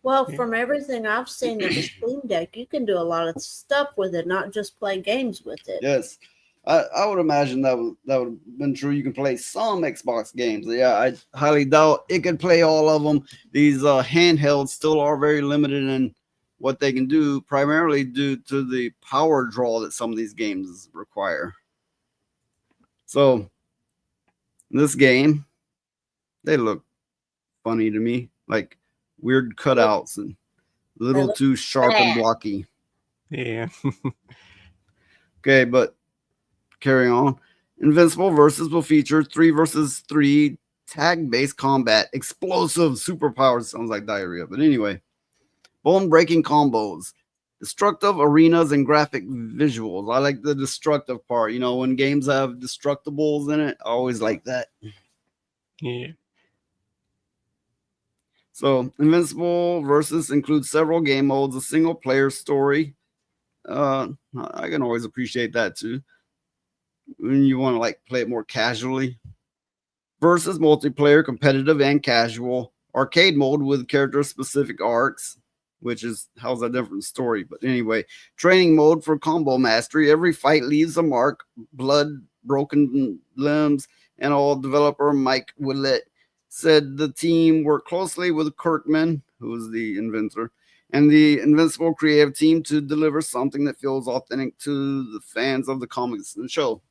Well, from everything I've seen of the Steam Deck, you can do a lot of stuff with it, not just play games with it. Yes. I would imagine that would have been true. You can play some Xbox games. Yeah, I highly doubt it could play all of them. These handhelds still are very limited in what they can do, primarily due to the power draw that some of these games require. So, in this game, they look funny to me, like weird cutouts and a little too sharp and blocky. Yeah. Okay, but carry on. Invincible Versus will feature 3 versus 3 tag-based combat, explosive superpowers. Sounds like diarrhea, but anyway. Bone-breaking combos, destructive arenas, and graphic visuals. I like the destructive part. You know, when games have destructibles in it, I always like that. Yeah. So, Invincible Versus includes several game modes, a single-player story. I can always appreciate that too. When you want to like play it more casually. Versus multiplayer, competitive and casual. Arcade mode with character-specific arcs, which is how's a different story. But anyway, training mode for combo mastery. Every fight leaves a mark, blood, broken limbs, and all. Developer Mike Willett said the team worked closely with Kirkman, who was the inventor, and the Invincible creative team to deliver something that feels authentic to the fans of the comics and show.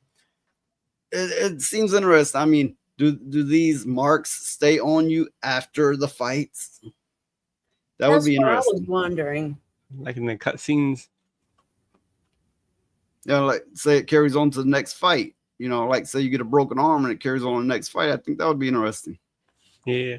It seems interesting. I mean, do these marks stay on you after the fights? That would be interesting. I was wondering. Like in the cutscenes. Yeah, like say it carries on to the next fight. You know, like say you get a broken arm and it carries on to the next fight. I think that would be interesting. Yeah.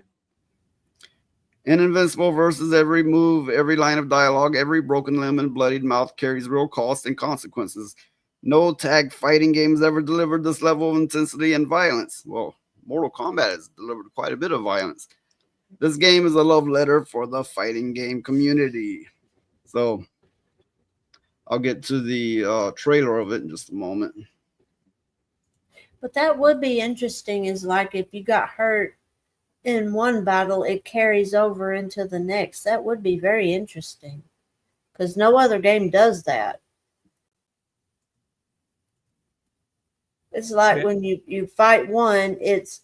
In Invincible Versus, every move, every line of dialogue, every broken limb and bloodied mouth carries real cost and consequences. No tag fighting games ever delivered this level of intensity and violence. Well, Mortal Kombat has delivered quite a bit of violence. This game is a love letter for the fighting game community. So, I'll get to the trailer of it in just a moment. But that would be interesting, is like if you got hurt in one battle, it carries over into the next. That would be very interesting, because no other game does that. It's like when you fight one, it's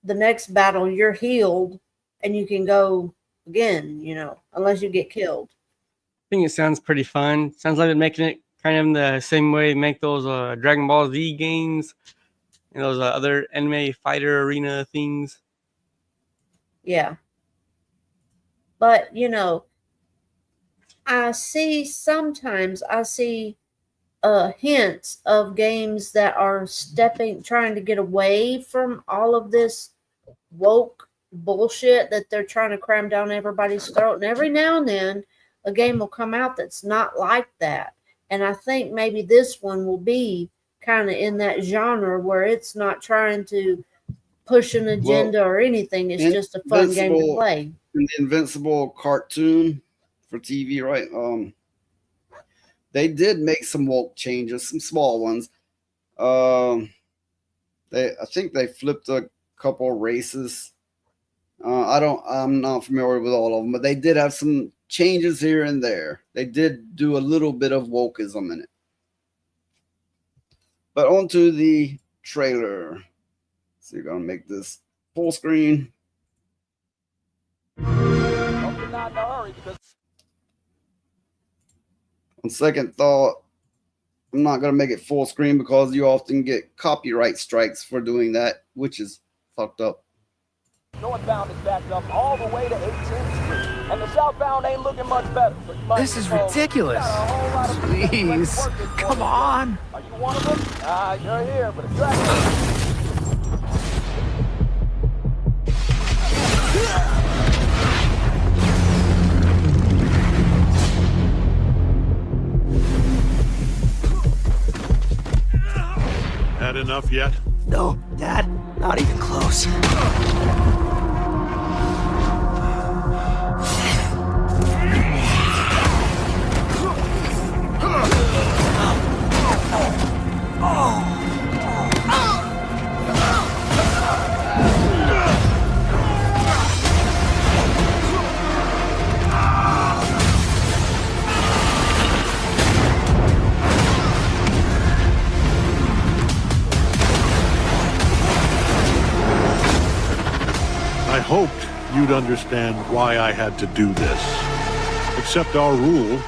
the next battle you're healed and you can go again, you know, unless you get killed. I think it sounds pretty fun. Sounds like they're making it kind of in the same way they make those Dragon Ball Z games and those other anime fighter arena things. Yeah. But, you know, I see hints of games that are trying to get away from all of this woke bullshit that they're trying to cram down everybody's throat. And every now and then a game will come out that's not like that. And I think maybe this one will be kind of in that genre where it's not trying to push an agenda or anything. It's just a fun game to play. The Invincible cartoon for TV, right? They did make some woke changes, some small ones. I think they flipped a couple of races. I'm not familiar with all of them, but they did have some changes here and there. They did do a little bit of wokeism in it. But on to the trailer. So you're gonna make this full screen. On second thought, I'm not going to make it full screen because you often get copyright strikes for doing that, which is fucked up. Northbound is backed up all the way to 18th Street, and the southbound ain't looking much better. So this is ridiculous. Please, come on. Are you one of them? You're here, but if you're actually... enough yet? No, Dad, not even close. I hoped you'd understand why I had to do this. Accept our rule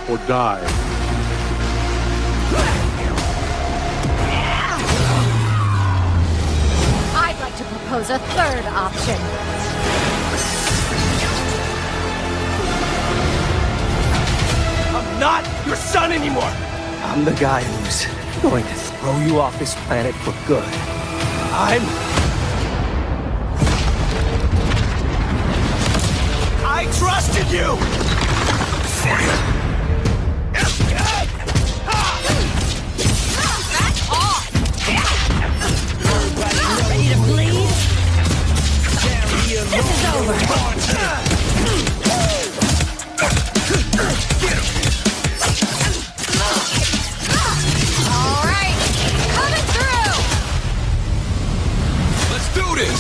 or die. I'd like to propose a third option. I'm not your son anymore. I'm the guy who's going to throw you off this planet for good. I trusted you! Back off! Ready to bleed? This is over! Alright, coming through! Let's do this!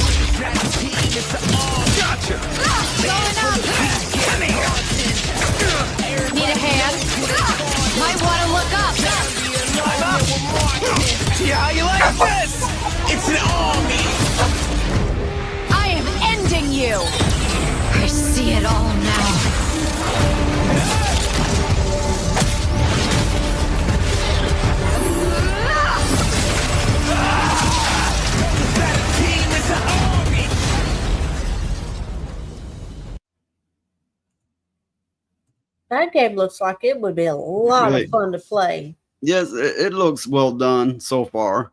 Gotcha! Going up! Need a hand? Might want to look up. I'm up! See how you like this? It's an army! I am ending you! I see it all now. Team is an army! That game looks like it would be a lot Right. of fun to play. Yes, it looks well done so far.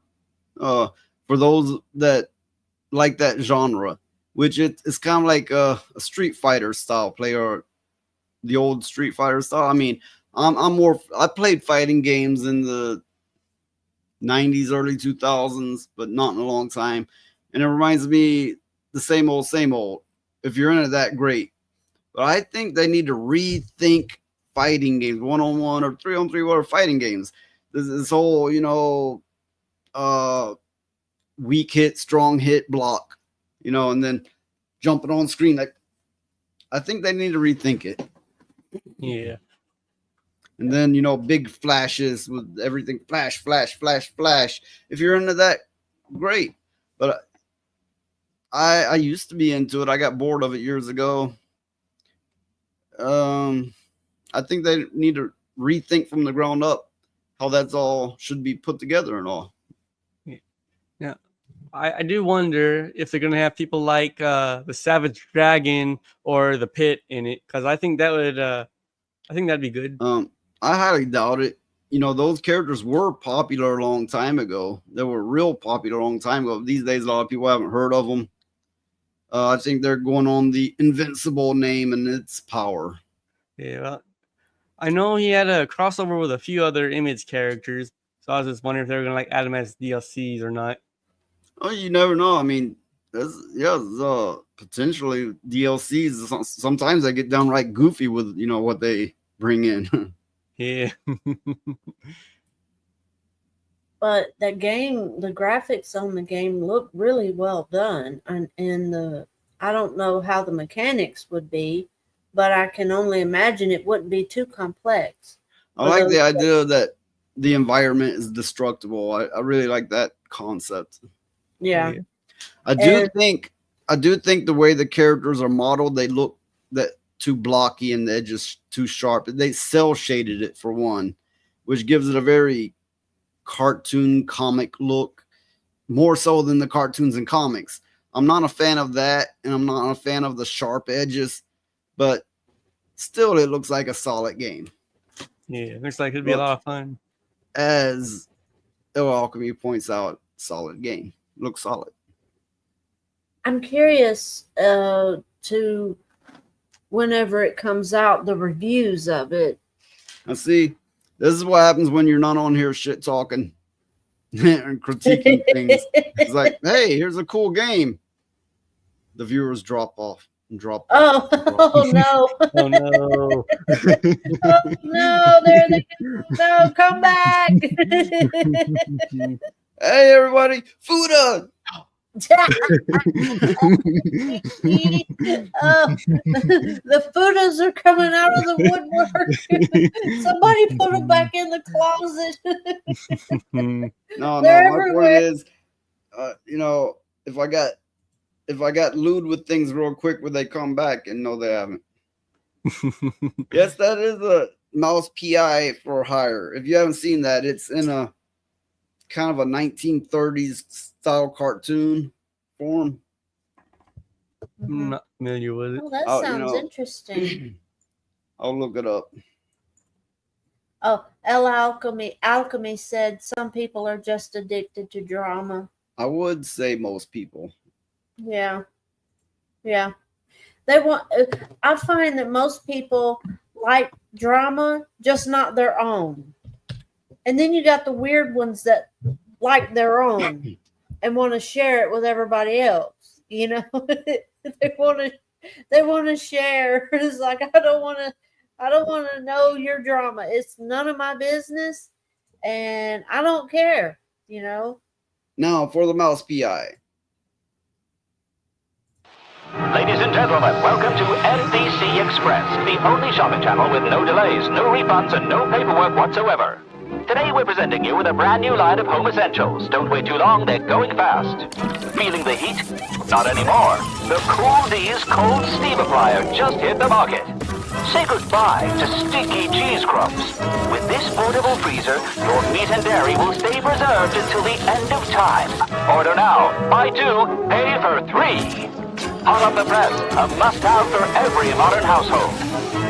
For those that like that genre, which it's kind of like a Street Fighter style play, or the old Street Fighter style. I mean, I played fighting games in the 90s, early 2000s, but not in a long time. And it reminds me the same old. If you're into that, great. But I think they need to rethink fighting games, 1-on-1 or 3-on-3, whatever fighting games. This whole, weak hit, strong hit, block, and then jumping on screen. Like, I think they need to rethink it. Yeah. And then, big flashes with everything, flash. If you're into that, great. But I used to be into it. I got bored of it years ago. I think they need to rethink from the ground up how that's all should be put together and all. Yeah. I do wonder if they're going to have people like the Savage Dragon or the Pit in it, because I think that'd be good. I highly doubt it. Those characters were popular a long time ago. They were real popular a long time ago. These days, a lot of people haven't heard of them. I think they're going on the Invincible name and its power. Yeah, well, I know he had a crossover with a few other Image characters, so I was just wondering if they were going to add them as DLCs or not. Oh, you never know. I mean, there's potentially DLCs. Sometimes they get downright goofy with what they bring in. Yeah. But the graphics on the game look really well done, and I don't know how the mechanics would be, but I can only imagine it wouldn't be too complex. I like the idea that the environment is destructible. I really like that concept. Yeah. I do think the way the characters are modeled, they look that too blocky and the edges too sharp. They cell shaded it for one, which gives it a very cartoon comic look, more so than the cartoons and comics. I'm not a fan of that, and I'm not a fan of the sharp edges, but still it looks like a solid game. Yeah, looks like it'd be a lot of fun. As Alchemy points out, solid game. Looks solid. I'm curious to whenever it comes out, the reviews of it. Now see, this is what happens when you're not on here shit talking. and critiquing things. It's like, hey, here's a cool game. The viewers drop off and drop off. Oh no. Oh no. Oh no, there they go. No, come back. Hey everybody, Fuda! The Fudas are coming out of the woodwork. Somebody put them back in the closet. No, They're my point everywhere. is, you know, if I got lewd with things real quick, would they come back? And no, they haven't. Yes, that is a mouse PI for hire. If you haven't seen that, it's in a kind of a 1930s style cartoon form. I'm not familiar with it. Oh, that Oh, you sounds know. interesting. I'll look it up. Oh, Alchemy said some people are just addicted to drama. I would say most people. Yeah. Yeah. They want I find that most people like drama, just not their own. And then you got the weird ones that like their own and want to share it with everybody else. You know, they want to share. It's like I don't want to know your drama. It's none of my business, and I don't care. You know. Now for the mouse PI. Ladies and gentlemen, welcome to NBC Express, the only shopping channel with no delays, no refunds, and no paperwork whatsoever. Today we're presenting you with a brand new line of home essentials. Don't wait too long, they're going fast. Feeling the heat? Not anymore. The Cool D's Cold Steam Applier just hit the market. Say goodbye to sticky cheese crumbs. With this portable freezer, your meat and dairy will stay preserved until the end of time. Order now. Buy 2, pay for 3. Hot off the press, a must-have for every modern household.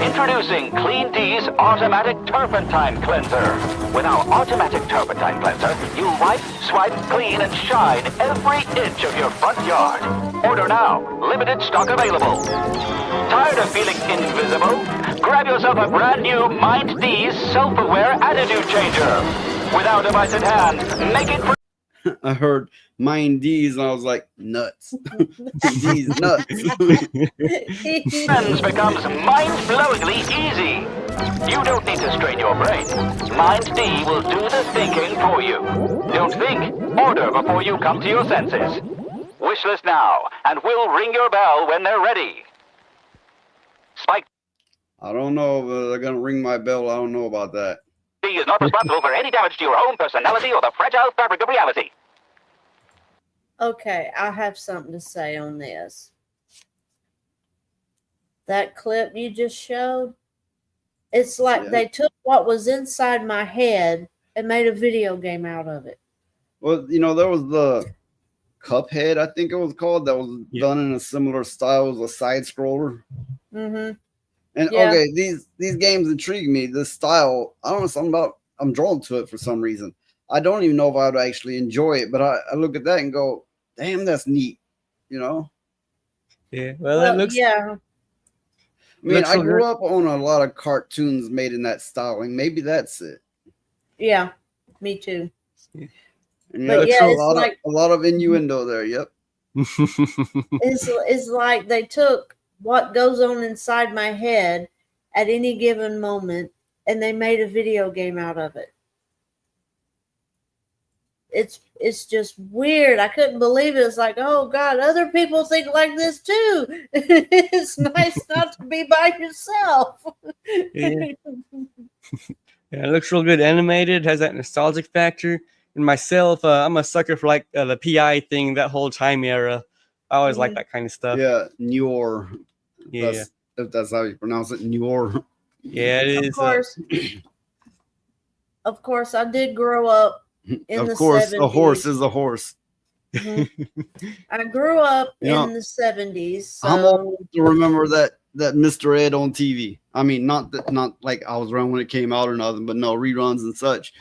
Introducing Clean D's Automatic Turpentine Cleanser. With our Automatic Turpentine Cleanser, you'll wipe, swipe, clean, and shine every inch of your front yard. Order now. Limited stock available. Tired of feeling invisible? Grab yourself a brand new Mind D's Self-Aware Attitude Changer. Without a device at hand, make it... I heard Mind D's and I was like, nuts. D's nuts. Friends becomes mind-blowingly easy. You don't need to strain your brain. Mind D will do the thinking for you. Don't think. Order before you come to your senses. Wishlist now, and we'll ring your bell when they're ready. Spike I don't know if they're going to ring my bell. I don't know about that. D is not responsible for any damage to your own personality or the fragile fabric of reality. Okay, I have something to say on this. That clip you just showed, it's like they took what was inside my head and made a video game out of it. Well, you know, there was the Cuphead, I think it was called, that was done in a similar style as a side scroller. Mm-hmm. And okay, these games intrigue me. This style, I don't know, something about, I'm drawn to it for some reason. I don't even know if I would actually enjoy it, but I look at that and go, damn, that's neat, you know? Yeah, well, it looks... Yeah. I mean, I grew up on a lot of cartoons made in that styling. Maybe that's it. Yeah, me too. And but yeah, a lot of innuendo there. Yep. It's like they took what goes on inside my head at any given moment and they made a video game out of it. It's just weird. I couldn't believe it. It's like, oh God, other people think like this too. It's nice not to be by yourself. Yeah. Yeah, it looks real good animated, has that nostalgic factor. And myself, I'm a sucker for like the PI thing, that whole time era. I always like that kind of stuff. Yeah, Newer. Yeah. If that's how you pronounce it, Newer. Yeah, it is. Of course, I did grow up in the 70s. A horse is a horse. Mm-hmm. I grew up in the 70s. So... I'm old to remember that Mr. Ed on TV. I mean, not like I was around when it came out or nothing, but no, reruns and such.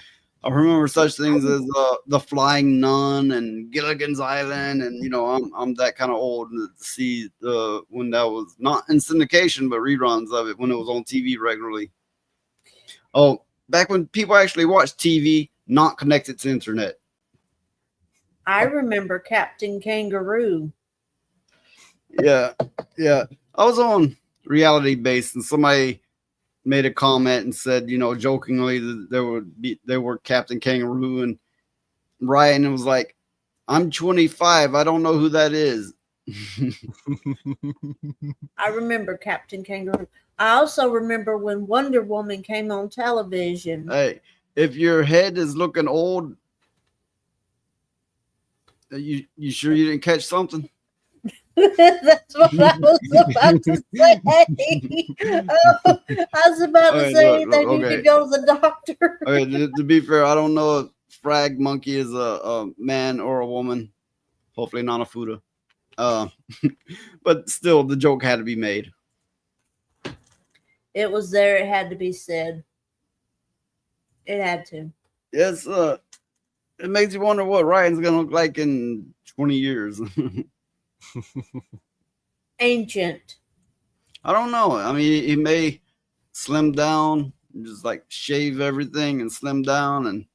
I remember such things as The Flying Nun and Gilligan's Island, and you know, I'm that kind of old to see when that was not in syndication, but reruns of it when it was on TV regularly. Oh, back when people actually watched TV, not connected to internet. I remember Captain Kangaroo. Yeah, yeah. I was on Reality Base, and somebody made a comment and said, you know, jokingly that they were Captain Kangaroo, and Ryan was like, "I'm 25. I don't know who that is." I remember Captain Kangaroo. I also remember when Wonder Woman came on television. Hey, if your head is looking old, you sure you didn't catch something? That's what I was about to say. Oh, I was about to say they need to go to the doctor. Okay, to be fair, I don't know if Frag Monkey is a man or a woman. Hopefully not a Fuda. But still, the joke had to be made. It was there. It had to be said. It had to. Yes, it makes you wonder what Ryan's gonna look like in 20 years. Ancient. I don't know. I mean, he may slim down, just like shave everything and slim down, and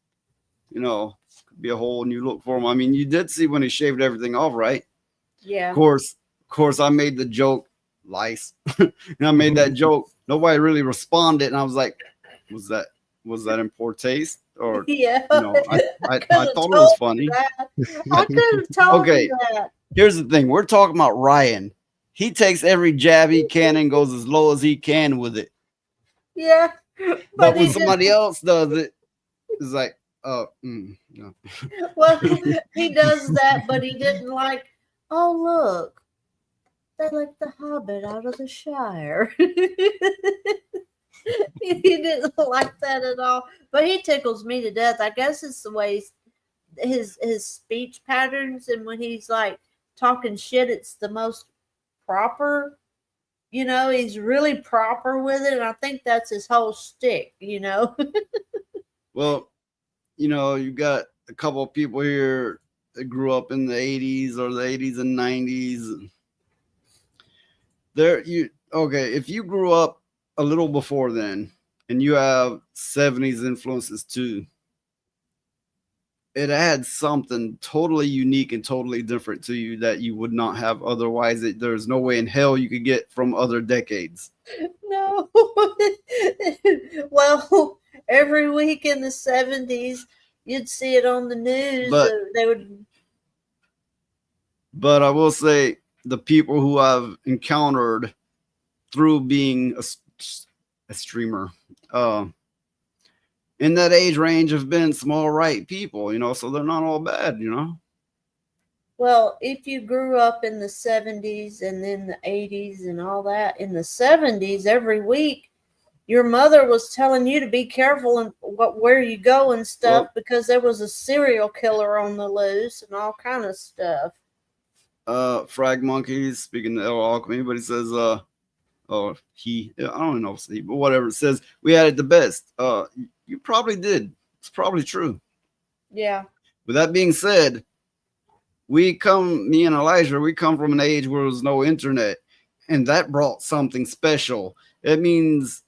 you know, could be a whole new look for him. I mean, you did see when he shaved everything off, right? Yeah. Of course, I made the joke, lice, and I made that joke. Nobody really responded, and I was like, "Was that in poor taste?" Or yeah, you know, I thought it was funny. I could have told Okay, you that. Here's the thing: we're talking about Ryan. He takes every jab he can and goes as low as he can with it. Yeah, but when somebody else does it, it's like, no. Well, he does that, but he didn't like. Oh, look, they like the Hobbit out of the Shire. He didn't like that at all, but he tickles me to death. I guess it's the way his speech patterns, and when he's like talking shit, it's the most proper. You know, he's really proper with it, and I think that's his whole shtick. You know. Well, you know, you got a couple of people here that grew up in the 80s or the 80s and 90s. If you grew up a little before then and you have 70s influences too, it adds something totally unique and totally different to you that you would not have otherwise. There's no way in hell you could get from other decades. No. Well, every week in the 70s, you'd see it on the news. They would. But I will say the people who I've encountered through being a streamer in that age range have been some all right people, you know, so they're not all bad, you know. Well, if you grew up in the 70s and then the 80s and all that, in the 70s, every week, your mother was telling you to be careful and where you go and stuff, because there was a serial killer on the loose and all kind of stuff. Frag Monkeys, speaking to El Alchemy, but he says, I don't know if it's he, but whatever. It says, we had it the best. You probably did. It's probably true. Yeah. With that being said, me and Elijah, we come from an age where there was no internet, and that brought something special. It means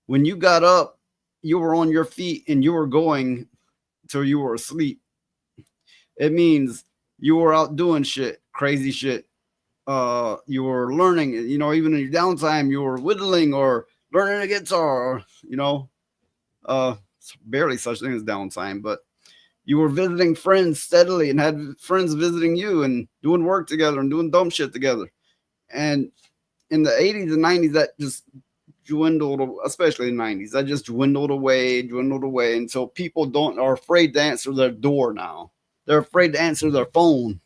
when you got up, you were on your feet and you were going till you were asleep. It means you were out doing shit, crazy shit. You were learning, you know, even in your downtime, you were whittling or learning a guitar, you know. Barely such thing as downtime, but you were visiting friends steadily and had friends visiting you and doing work together and doing dumb shit together. And in the 80s and 90s, that just dwindled, especially in the 90s, that just dwindled away until people are afraid to answer their door now. They're afraid to answer their phone.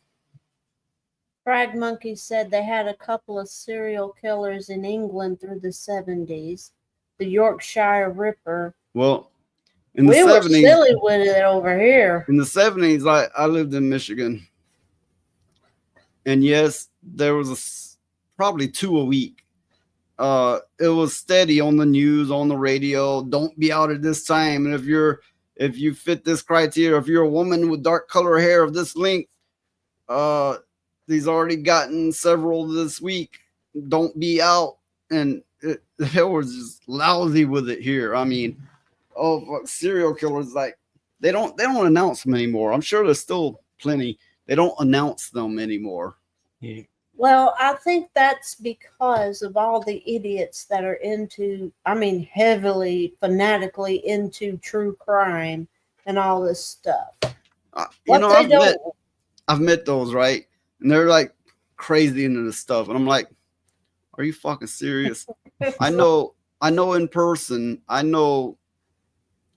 Frag Monkey said they had a couple of serial killers in England through the 70s. The Yorkshire Ripper. Well, in the 70s, were silly with it over here. In the 70s, I lived in Michigan. And yes, there was probably 2 a week. It was steady on the news, on the radio. Don't be out at this time. And if you fit this criteria, if you're a woman with dark color hair of this length, he's already gotten several this week. Don't be out. And it was just lousy with it here. I mean, serial killers, like They don't announce them anymore. I'm sure there's still plenty. They don't announce them anymore. Yeah. Well, I think that's because of all the idiots that are into, I mean, heavily, fanatically into true crime and all this stuff. You know, I've met those, right? And they're like crazy into this stuff. And I'm like, are you fucking serious? I know in person, I know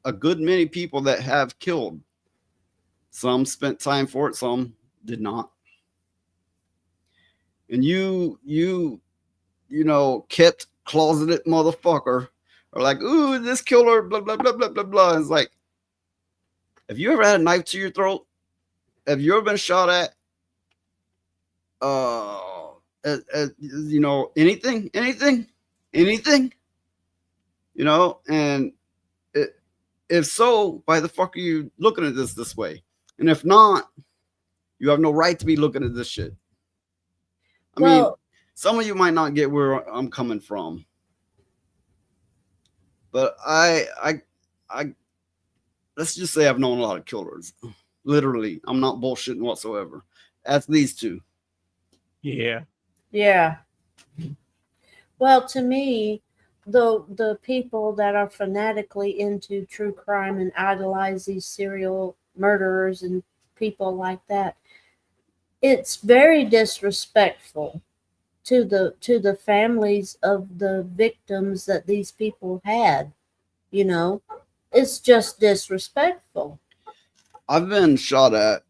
a good many people that have killed. Some spent time for it, some did not. And you know, kept closeted motherfucker or like, ooh, this killer, blah, blah, blah, blah, blah, blah. It's like, have you ever had a knife to your throat? Have you ever been shot at? You know, anything, you know, and if so, why the fuck are you looking at this way? And if not, you have no right to be looking at this shit. I mean, some of you might not get where I'm coming from, but I let's just say I've known a lot of killers. Literally, I'm not bullshitting whatsoever. That's these two. Yeah. Yeah. Well, to me, the people that are fanatically into true crime and idolize these serial murderers and people like that, it's very disrespectful to the families of the victims that these people had. You know, it's just disrespectful. I've been shot at.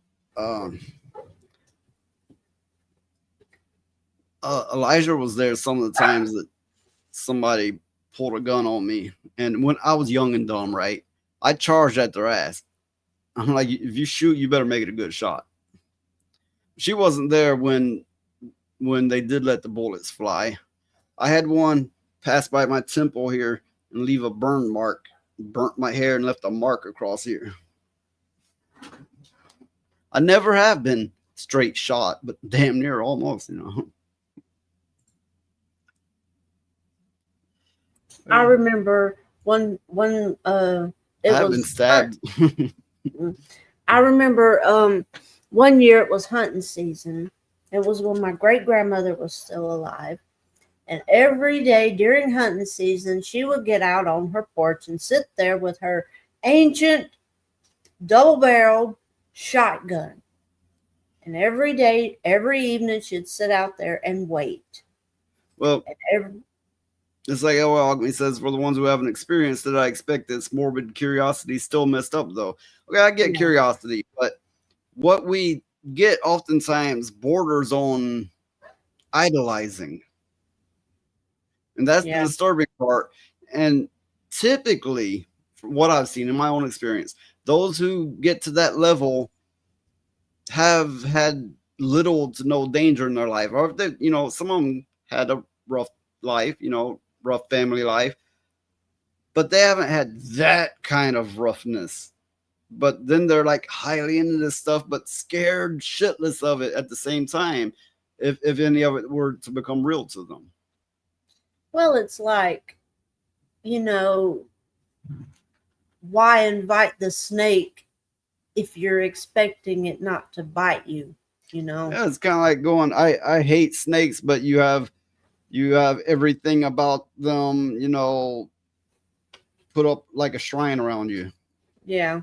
Elijah was there some of the times that somebody pulled a gun on me, and when I was young and dumb, right, I charged at their ass. I'm like, if you shoot, you better make it a good shot. She wasn't there when they did let the bullets fly. I had one pass by my temple here and leave a burn mark, burnt my hair and left a mark across here. I never have been straight shot, but damn near almost, you know. I remember one I've been stabbed. I remember one year it was hunting season. It was when my great grandmother was still alive. And every day during hunting season, she would get out on her porch and sit there with her ancient double-barreled shotgun. And every day, every evening, she'd sit out there and wait. Well, it's like L. Ogden says, for the ones who haven't experienced it, I expect this morbid curiosity still messed up, though. Okay, I get curiosity, but what we get oftentimes borders on idolizing. And that's the disturbing part. And typically, from what I've seen in my own experience, those who get to that level have had little to no danger in their life. Or if they, you know, some of them had a rough life, you know, rough family life, but they haven't had that kind of roughness. But then they're like highly into this stuff, but scared shitless of it at the same time, if any of it were to become real to them. Well, it's like, you know, why invite the snake if you're expecting it not to bite you, you know? Yeah, it's kind of like going, I hate snakes, but you have everything about them, you know, put up like a shrine around you. Yeah.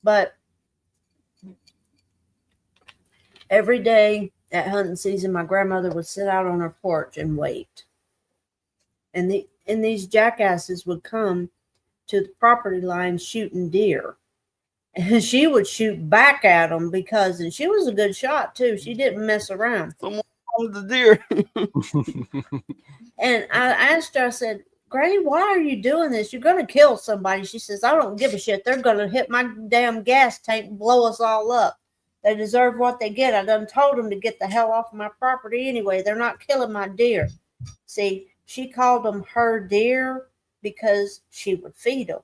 But every day at hunting season, my grandmother would sit out on her porch and wait. And these jackasses would come to the property line shooting deer. And she would shoot back at them and she was a good shot too. She didn't mess around. Someone called the deer. And I asked her, I said, Granny, why are you doing this? You're going to kill somebody. She says, I don't give a shit. They're going to hit my damn gas tank and blow us all up. They deserve what they get. I done told them to get the hell off of my property anyway. They're not killing my deer. See, she called them her deer because she would feed them.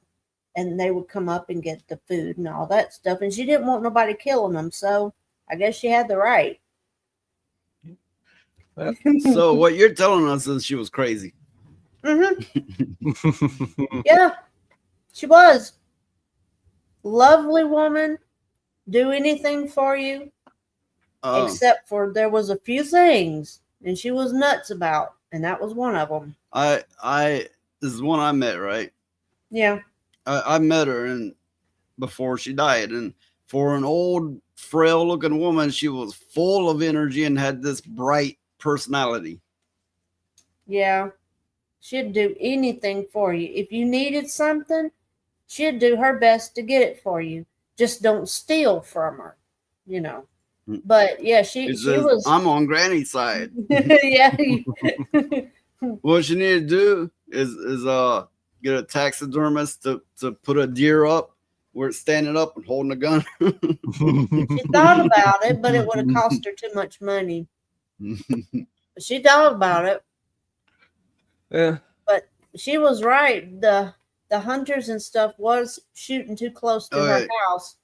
And they would come up and get the food and all that stuff. And she didn't want nobody killing them. So I guess she had the right. So what you're telling us is she was crazy. Mm-hmm. Yeah, she was. lovely woman, do anything for you, except for there was a few things, and she was nuts about, and that was one of them. This is one I met, right? Yeah. I met her and before she died, and for an old, frail-looking woman, she was full of energy and had this bright personality. Yeah. She'd do anything for you. If you needed something, she'd do her best to get it for you. Just don't steal from her, you know. But yeah, she says, was. I'm on Granny's side. Yeah. What you need to do is get a taxidermist to put a deer up where it's standing up and holding a gun. She thought about it, but it would have cost her too much money. She thought about it. Yeah. But she was right. The hunters and stuff was shooting too close to her house.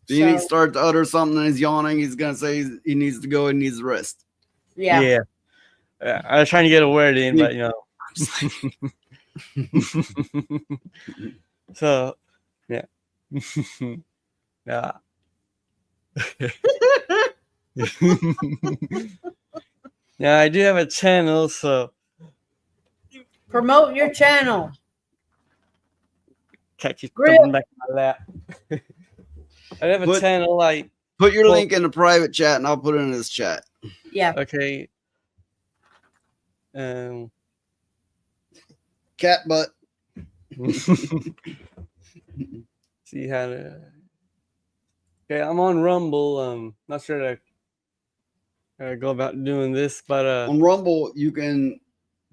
If he starts to utter something and he's yawning, he's gonna say he needs to go and needs rest. Yeah. Yeah. I was trying to get a word in, but you know. So yeah. Yeah. Yeah, I do have a channel, so promote your channel. Catch you jumping back in my lap. I have a channel like put your link in the private chat and I'll put it in this chat. Yeah. Okay. Cat butt. See how to. Okay, I'm on Rumble. Not sure to go about doing this, but on Rumble you can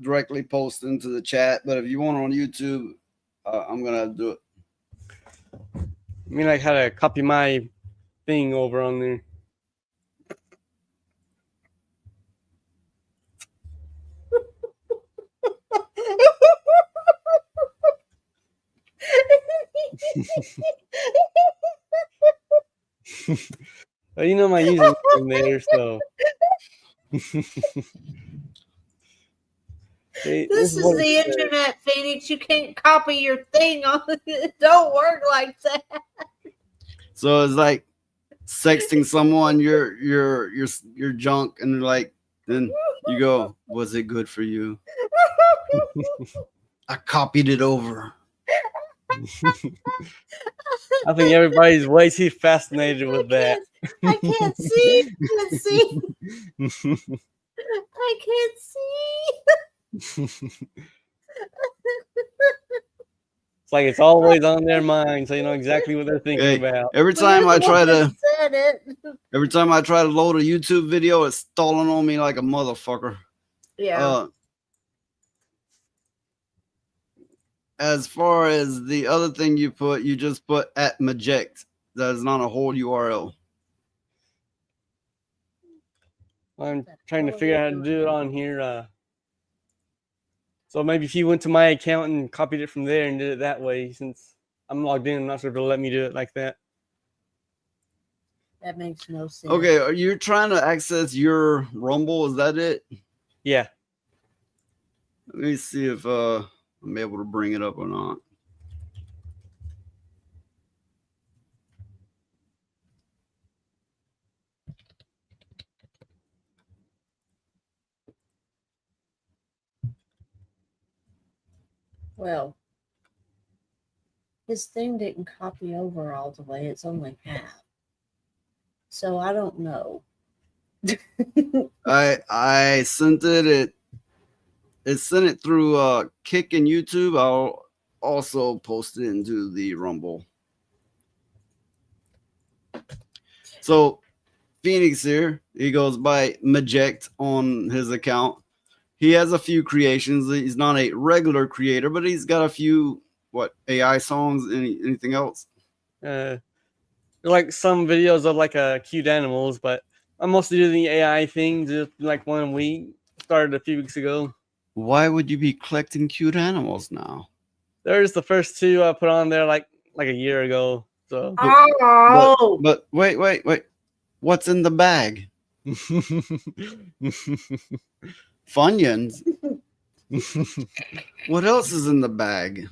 directly post into the chat, but if you want on YouTube, I'm gonna do it. I mean, like how to copy my thing over on there. Well, you know my username in there, so. Hey, this is the internet, Phoenix. You can't copy your thing on it. It don't work like that. So it's like sexting someone your junk, and like then you go, was it good for you? I copied it over. I think everybody's way too fascinated with that. I can't see. I can't see. It's like it's always on their mind, so you know exactly what they're thinking about. Every time I try to load a YouTube video, it's stalling on me like a motherfucker. Yeah. As far as the other thing you just put at Maject. That is not a whole URL. I'm trying to figure out how to do it on here. So maybe if you went to my account and copied it from there and did it that way, since I'm logged in, I'm not sure if it'll let me do it like that. That makes no sense. Okay, are you trying to access your Rumble? Is that it? Yeah. Let me see if I'm able to bring it up or not. Well, his thing didn't copy over all the way. It's only half. So I don't know. I sent it. It sent it through Kick and YouTube. I'll also post it into the Rumble. So Phoenix here, he goes by Maject on his account. He has a few creations. He's not a regular creator, but he's got a few AI songs. Anything else? Like some videos of like cute animals, but I'm mostly doing the AI thing. Just like one we started a few weeks ago. Why would you be collecting cute animals now? There's the first two I put on there like a year ago. So. But wait. What's in the bag? Funyuns. What else is in the bag?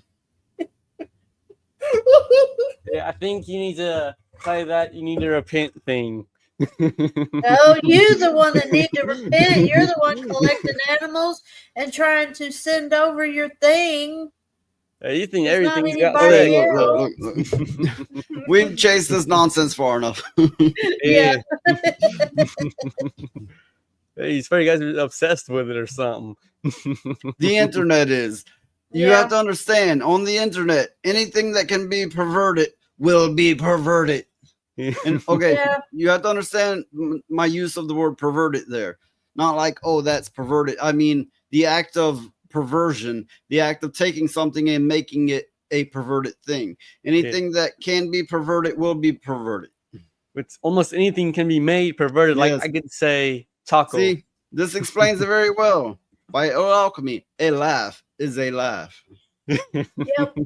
Yeah, I think you need to play that. You need to repent thing. Oh, you're the one that need to repent. You're the one collecting animals and trying to send over your thing. Hey, you think It's not everything's got anybody sex, look, though. look. We've chased this nonsense far enough. Yeah. Hey, you swear you guys are obsessed with it or something. The internet is. You have to understand, on the internet, anything that can be perverted will be perverted. And okay, you have to understand my use of the word perverted there. Not like, oh, that's perverted. I mean, the act of perversion, the act of taking something and making it a perverted thing. Anything that can be perverted will be perverted. It's almost anything can be made perverted. Yes. Like I could say taco. See, this explains it very well. By alchemy, a laugh is a laugh. Yep.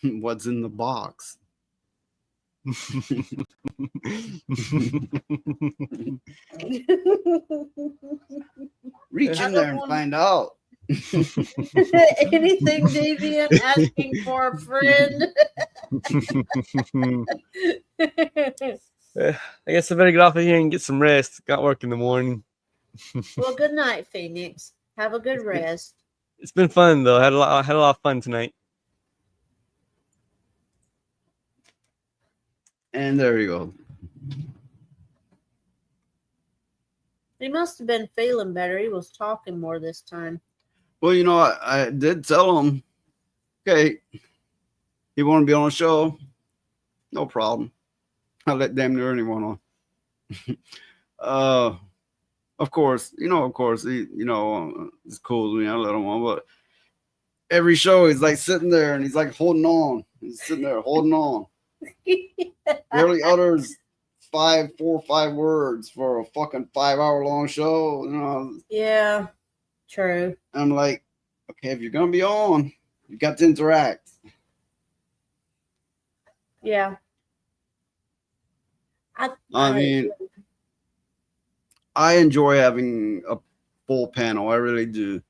What's in the box? Reach in there and find out. Anything deviant, asking for a friend. I guess I better get off of here and get some rest. Got work in the morning. Well, good night, Phoenix. Have a good rest. It's been fun though. I had a lot of fun tonight. And there you go. He must have been feeling better. He was talking more this time. Well, you know, I did tell him, okay, he want to be on a show, no problem. I let damn near anyone on. Of course, he, it's cool with me. I let him on, but every show he's like sitting there and he's like holding on. He's sitting there holding on. Barely utters 4 or 5 words for a fucking 5-hour long show. You know. Yeah, true. I'm like, okay, if you're gonna be on, you got to interact. Yeah. I mean, I enjoy having a full panel. I really do.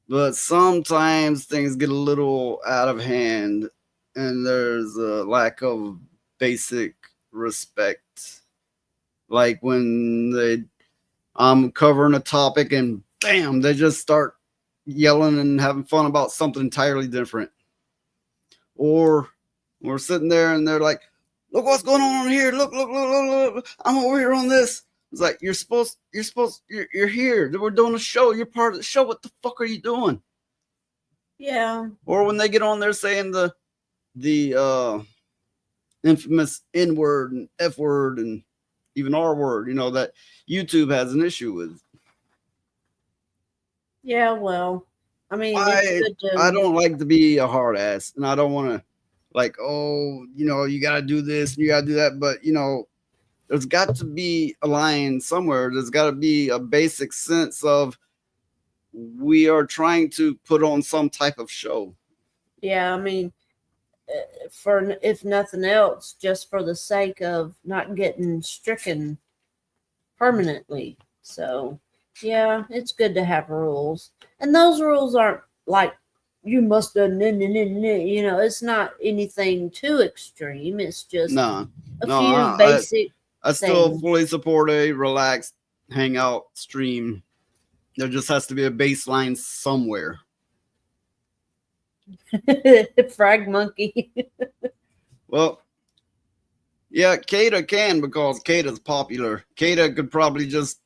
But sometimes things get a little out of hand and there's a lack of basic respect. Like when I'm covering a topic and bam, they just start yelling and having fun about something entirely different. Or we're sitting there and they're like, look what's going on here. Look. I'm over here on this. It's like, you're here. We're doing a show. You're part of the show. What the fuck are you doing? Yeah. Or when they get on there saying the infamous N word and F word and even R word, that YouTube has an issue with. Yeah, well, I mean, I don't like to be a hard ass, and I don't want to like, oh, you got to do this and you got to do that. But, there's got to be a line somewhere. There's got to be a basic sense of we are trying to put on some type of show. Yeah, I mean, for if nothing else, just for the sake of not getting stricken permanently. So, yeah, it's good to have rules. And those rules aren't like you must have, it's not anything too extreme. It's just a few basic I still fully support a relaxed hangout stream. There just has to be a baseline somewhere. Frag monkey. Well, yeah, Kata can because Kata's popular. Kata could probably just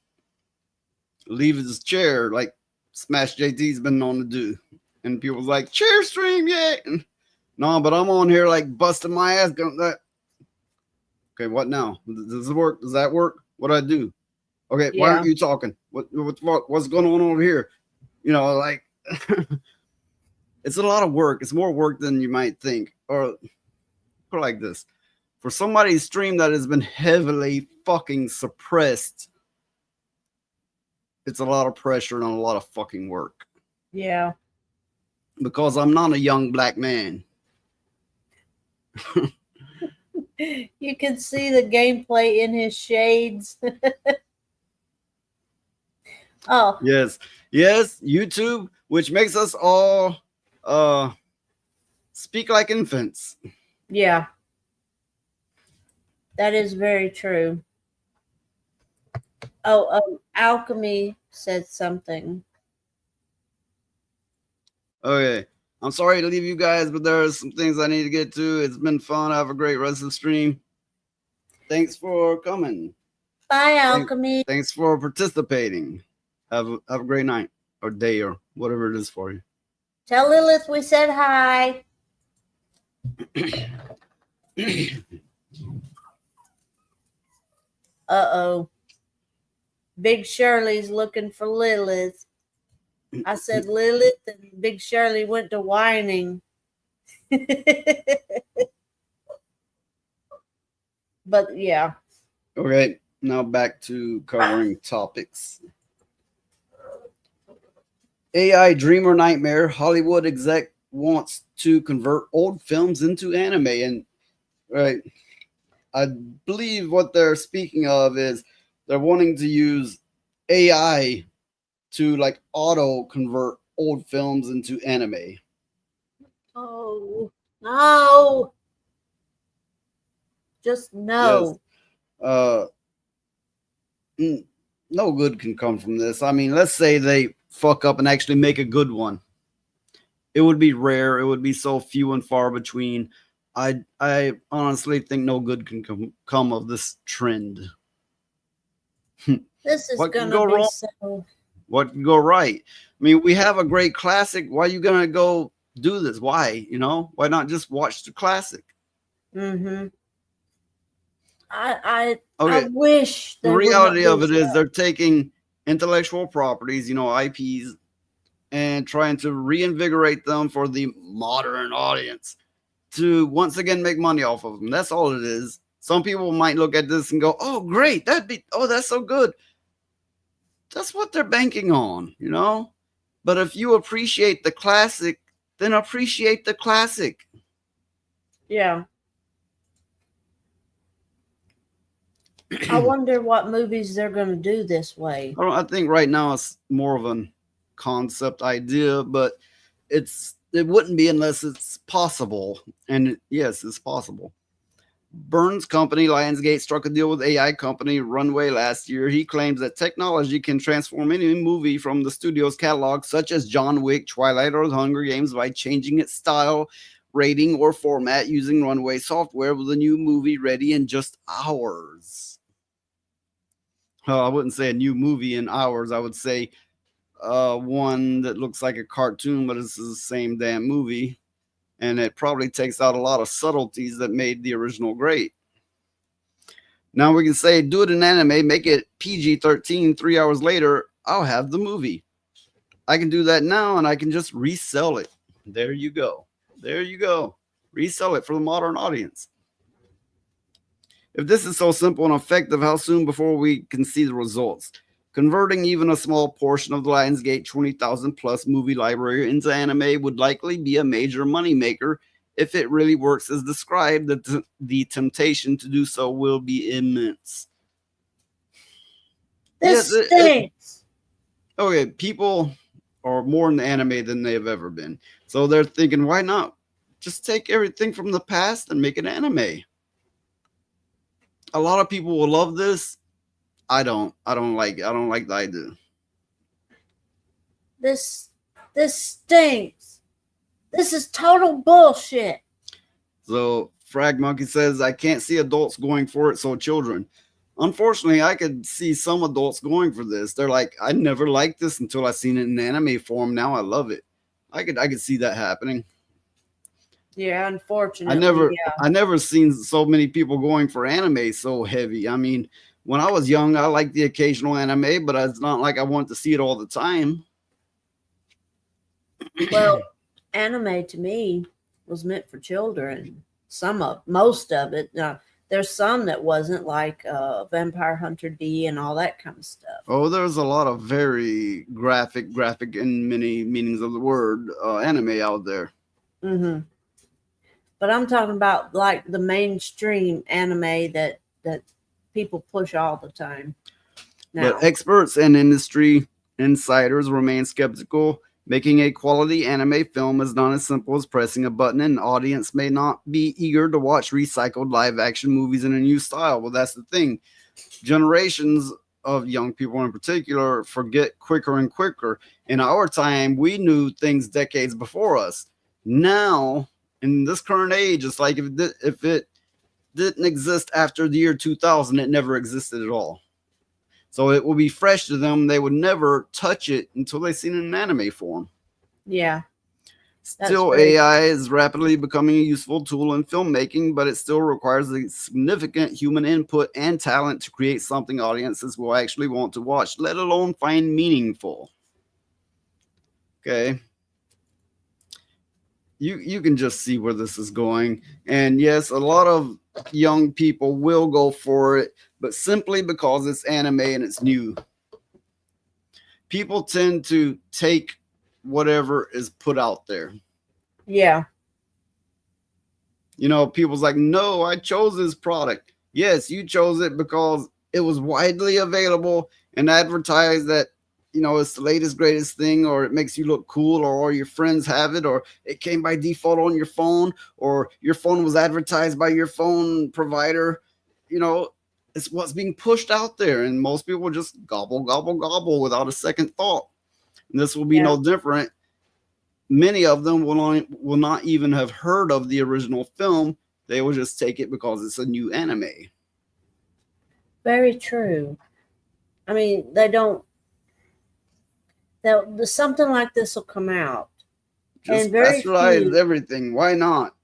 leave his chair like Smash JT's been known to do. And people's like, chair stream, yeah. No, but I'm on here like busting my ass. Okay, what now? Does it work? Does that work? What do I do? Okay, why aren't you talking? What's going on over here? Like it's a lot of work. It's more work than you might think. Or put it like this. For somebody's stream that has been heavily fucking suppressed, it's a lot of pressure and a lot of fucking work. Yeah. Because I'm not a young black man. You can see the gameplay in his shades. Oh. Yes, YouTube, which makes us all speak like infants. Yeah. That is very true. Oh, Alchemy said something. Okay. I'm sorry to leave you guys, but there are some things I need to get to. It's been fun. Have a great rest of the stream. Thanks for coming. Bye, Alchemy. Thanks for participating. Have a great night or day or whatever it is for you. Tell Lilith we said hi. Uh-oh. Big Shirley's looking for Lilith. I said Lilith, and Big Shirley went to whining. But yeah. Okay, now back to covering topics. AI dream or nightmare. Hollywood exec wants to convert old films into anime. And right, I believe what they're speaking of is they're wanting to use AI to like auto convert old films into anime. Oh, no. Just no. Yes. No good can come from this. I mean, let's say they fuck up and actually make a good one. It would be rare. It would be so few and far between. I honestly think no good can come of this trend. This is What going can to go be wrong? so... What can go right? I mean, we have a great classic. Why are you going to go do this? Why? You know, why not just watch the classic? Mm-hmm. I Okay. wish the reality of it is they're taking intellectual properties, you know, IPs, and trying to reinvigorate them for the modern audience to once again make money off of them. That's all it is. Some people might look at this and go, oh, great. That's so good. That's what they're banking on, you know? But if you appreciate the classic, then appreciate the classic. Yeah. I wonder what movies they're going to do this way. I think right now it's more of a concept idea, but it wouldn't be unless it's possible. And yes, it's possible. Burns' company, Lionsgate, struck a deal with AI company Runway last year. He claims that technology can transform any movie from the studio's catalog, such as John Wick, Twilight, or The Hunger Games, by changing its style, rating, or format using Runway software, with a new movie ready in just hours. I wouldn't say a new movie in hours. I would say one that looks like a cartoon, but it's the same damn movie. And it probably takes out a lot of subtleties that made the original great. Now we can say, do it in anime, make it PG-13, 3 hours later, I'll have the movie. I can do that now, and I can just resell it. There you go. There you go. Resell it for the modern audience. If this is so simple and effective, how soon before we can see the results? Converting even a small portion of the Lionsgate 20,000 plus movie library into anime would likely be a major moneymaker. If it really works as described, the temptation to do so will be immense. This stinks. Okay, people are more in the anime than they've ever been. So they're thinking, why not just take everything from the past and make an anime? A lot of people will love this. I don't like the idea. This stinks. This is total bullshit. So Frag Monkey says, I can't see adults going for it, so children. Unfortunately, I could see some adults going for this. They're like, I never liked this until I seen it in anime form. Now I love it. I could see that happening. Yeah, unfortunately. I never seen so many people going for anime so heavy. I mean, when I was young, I liked the occasional anime, but it's not like I want to see it all the time. Well, anime to me was meant for children. Most of it. There's some that wasn't, like Vampire Hunter D and all that kind of stuff. Oh, there's a lot of very graphic in many meanings of the word anime out there. Mm-hmm. But I'm talking about like the mainstream anime that people push all the time now. But experts and industry insiders remain skeptical. Making a quality anime film is not as simple as pressing a button, and an audience may not be eager to watch recycled live action movies in a new style. Well, that's the thing. Generations of young people in particular forget quicker and quicker. In our time, we knew things decades before us. Now, in this current age, it's like if it didn't exist after the year 2000, it never existed at all. So it will be fresh to them. They would never touch it until they seen it in anime form. Yeah. Still, AI is rapidly becoming a useful tool in filmmaking, but it still requires a significant human input and talent to create something audiences will actually want to watch, let alone find meaningful. Okay. You can just see where this is going. And yes, a lot of young people will go for it, but simply because it's anime and it's new. People tend to take whatever is put out there. Yeah. You know, people's like, no, I chose this product. Yes, you chose it because it was widely available and advertised that, you know, it's the latest, greatest thing, or it makes you look cool, or your friends have it, or it came by default on your phone, or your phone was advertised by your phone provider. You know, it's what's being pushed out there, and most people just gobble, gobble, gobble without a second thought. And this will be no different. Many of them will not even have heard of the original film. They will just take it because it's a new anime. Very true. I mean, something like this will come out. Just and very bastardize everything. Why not?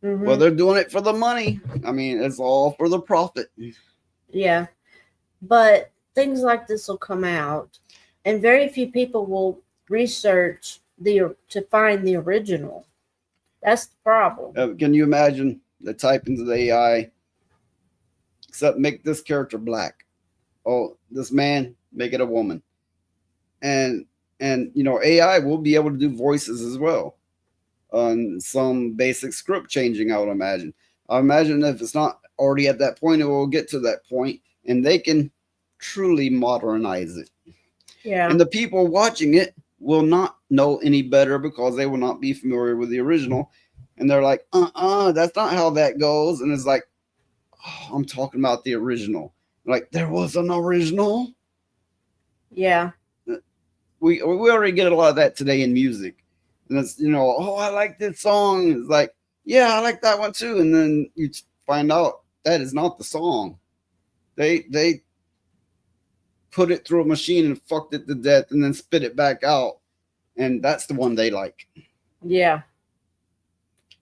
Mm-hmm. Well, they're doing it for the money. I mean, it's all for the profit. Yeah. But things like this will come out, and very few people will research to find the original. That's the problem. Can you imagine the type into the AI, except make this character black? Oh, this man, make it a woman. And you know, AI will be able to do voices as well. On some basic script changing, I would imagine. I imagine if it's not already at that point, it will get to that point, and they can truly modernize it. Yeah. And the people watching it will not know any better because they will not be familiar with the original. And they're like, that's not how that goes. And it's like, oh, I'm talking about the original. Like, there was an original. Yeah. We already get a lot of that today in music. And it's, you know, oh, I like this song. It's like, yeah, I like that one too. And then you find out that is not the song. They put it through a machine and fucked it to death and then spit it back out. And that's the one they like. Yeah.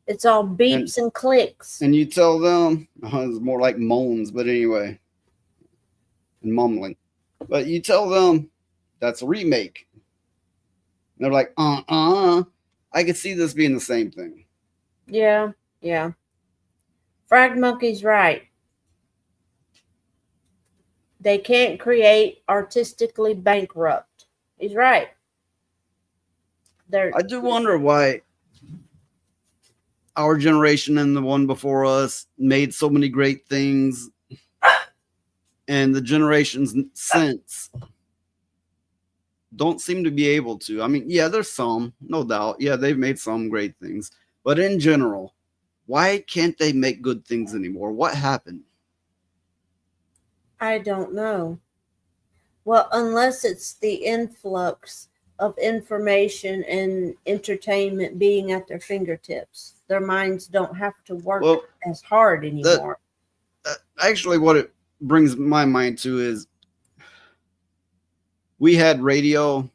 It's all beeps and clicks. And you tell them, it's more like moans, but anyway, and mumbling. But you tell them that's a remake. And they're like, I could see this being the same thing. Yeah, yeah. Frag Monkey's right. They can't create artistically bankrupt. He's right. I do wonder why our generation and the one before us made so many great things, and the generations since don't seem to be able to. I mean, yeah, there's some, no doubt. Yeah, they've made some great things. But in general, why can't they make good things anymore? What happened? I don't know. Well, unless it's the influx of information and entertainment being at their fingertips. Their minds don't have to work as hard anymore. Actually, what it brings my mind to is we had radio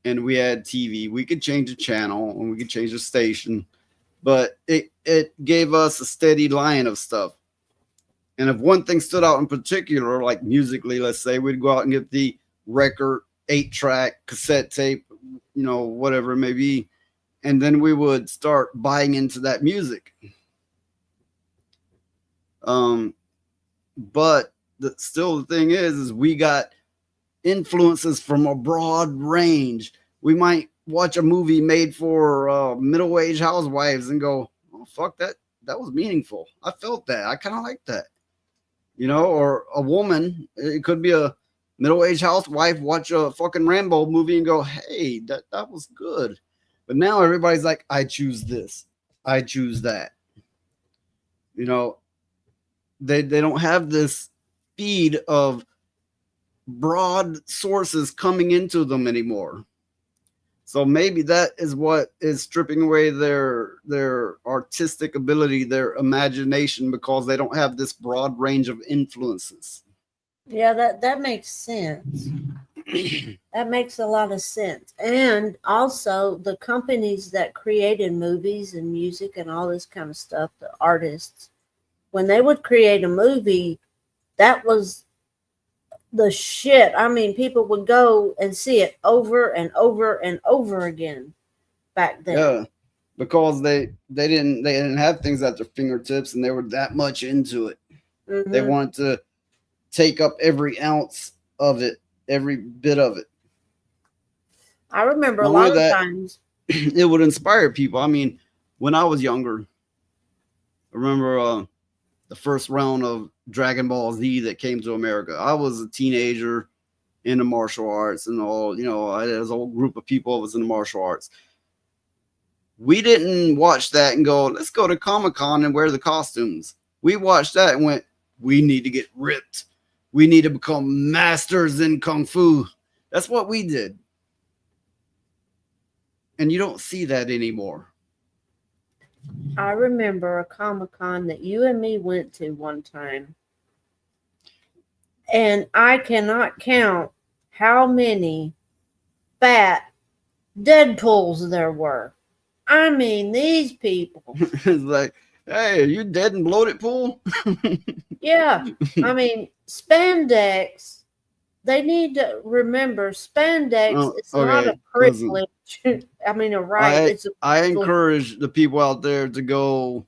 and we had TV. We could change the channel and we could change the station, but it gave us a steady line of stuff. And if one thing stood out in particular, like musically, let's say, we'd go out and get the record, 8-track, cassette tape, you know, whatever it may be. And then we would start buying into that music. But still the thing is we got influences from a broad range. We might watch a movie made for middle-aged housewives and go, oh, fuck, that was meaningful. I felt that. I kind of like that. You know, or a woman, it could be a middle-aged housewife watch a fucking Rambo movie and go, hey, that was good. But now everybody's like, I choose this. I choose that. You know, they don't have this feed of broad sources coming into them anymore. So maybe that is what is stripping away their artistic ability, their imagination, because they don't have this broad range of influences. Yeah, that makes sense. That makes a lot of sense. And also the companies that created movies and music and all this kind of stuff, the artists, when they would create a movie, that was the shit. I mean, people would go and see it over and over and over again back then. Yeah, because they didn't have things at their fingertips, and they were that much into it. Mm-hmm. They wanted to take up every ounce of it, every bit of it. I remember a lot of times it would inspire people. I mean, when I was younger, I remember the first round of Dragon Ball Z that came to America. I was a teenager in the martial arts and all, you know, there's a whole group of people that was in the martial arts. We didn't watch that and go, let's go to Comic-Con and wear the costumes. We watched that and went, we need to get ripped. We need to become masters in Kung Fu. That's what we did. And you don't see that anymore. I remember a Comic-Con that you and me went to one time. And I cannot count how many fat Deadpools there were. I mean, these people. It's like, hey, are you dead and bloated, pool? Yeah. I mean, spandex. They need to remember spandex is not a privilege. I mean, a right. I encourage the people out there to go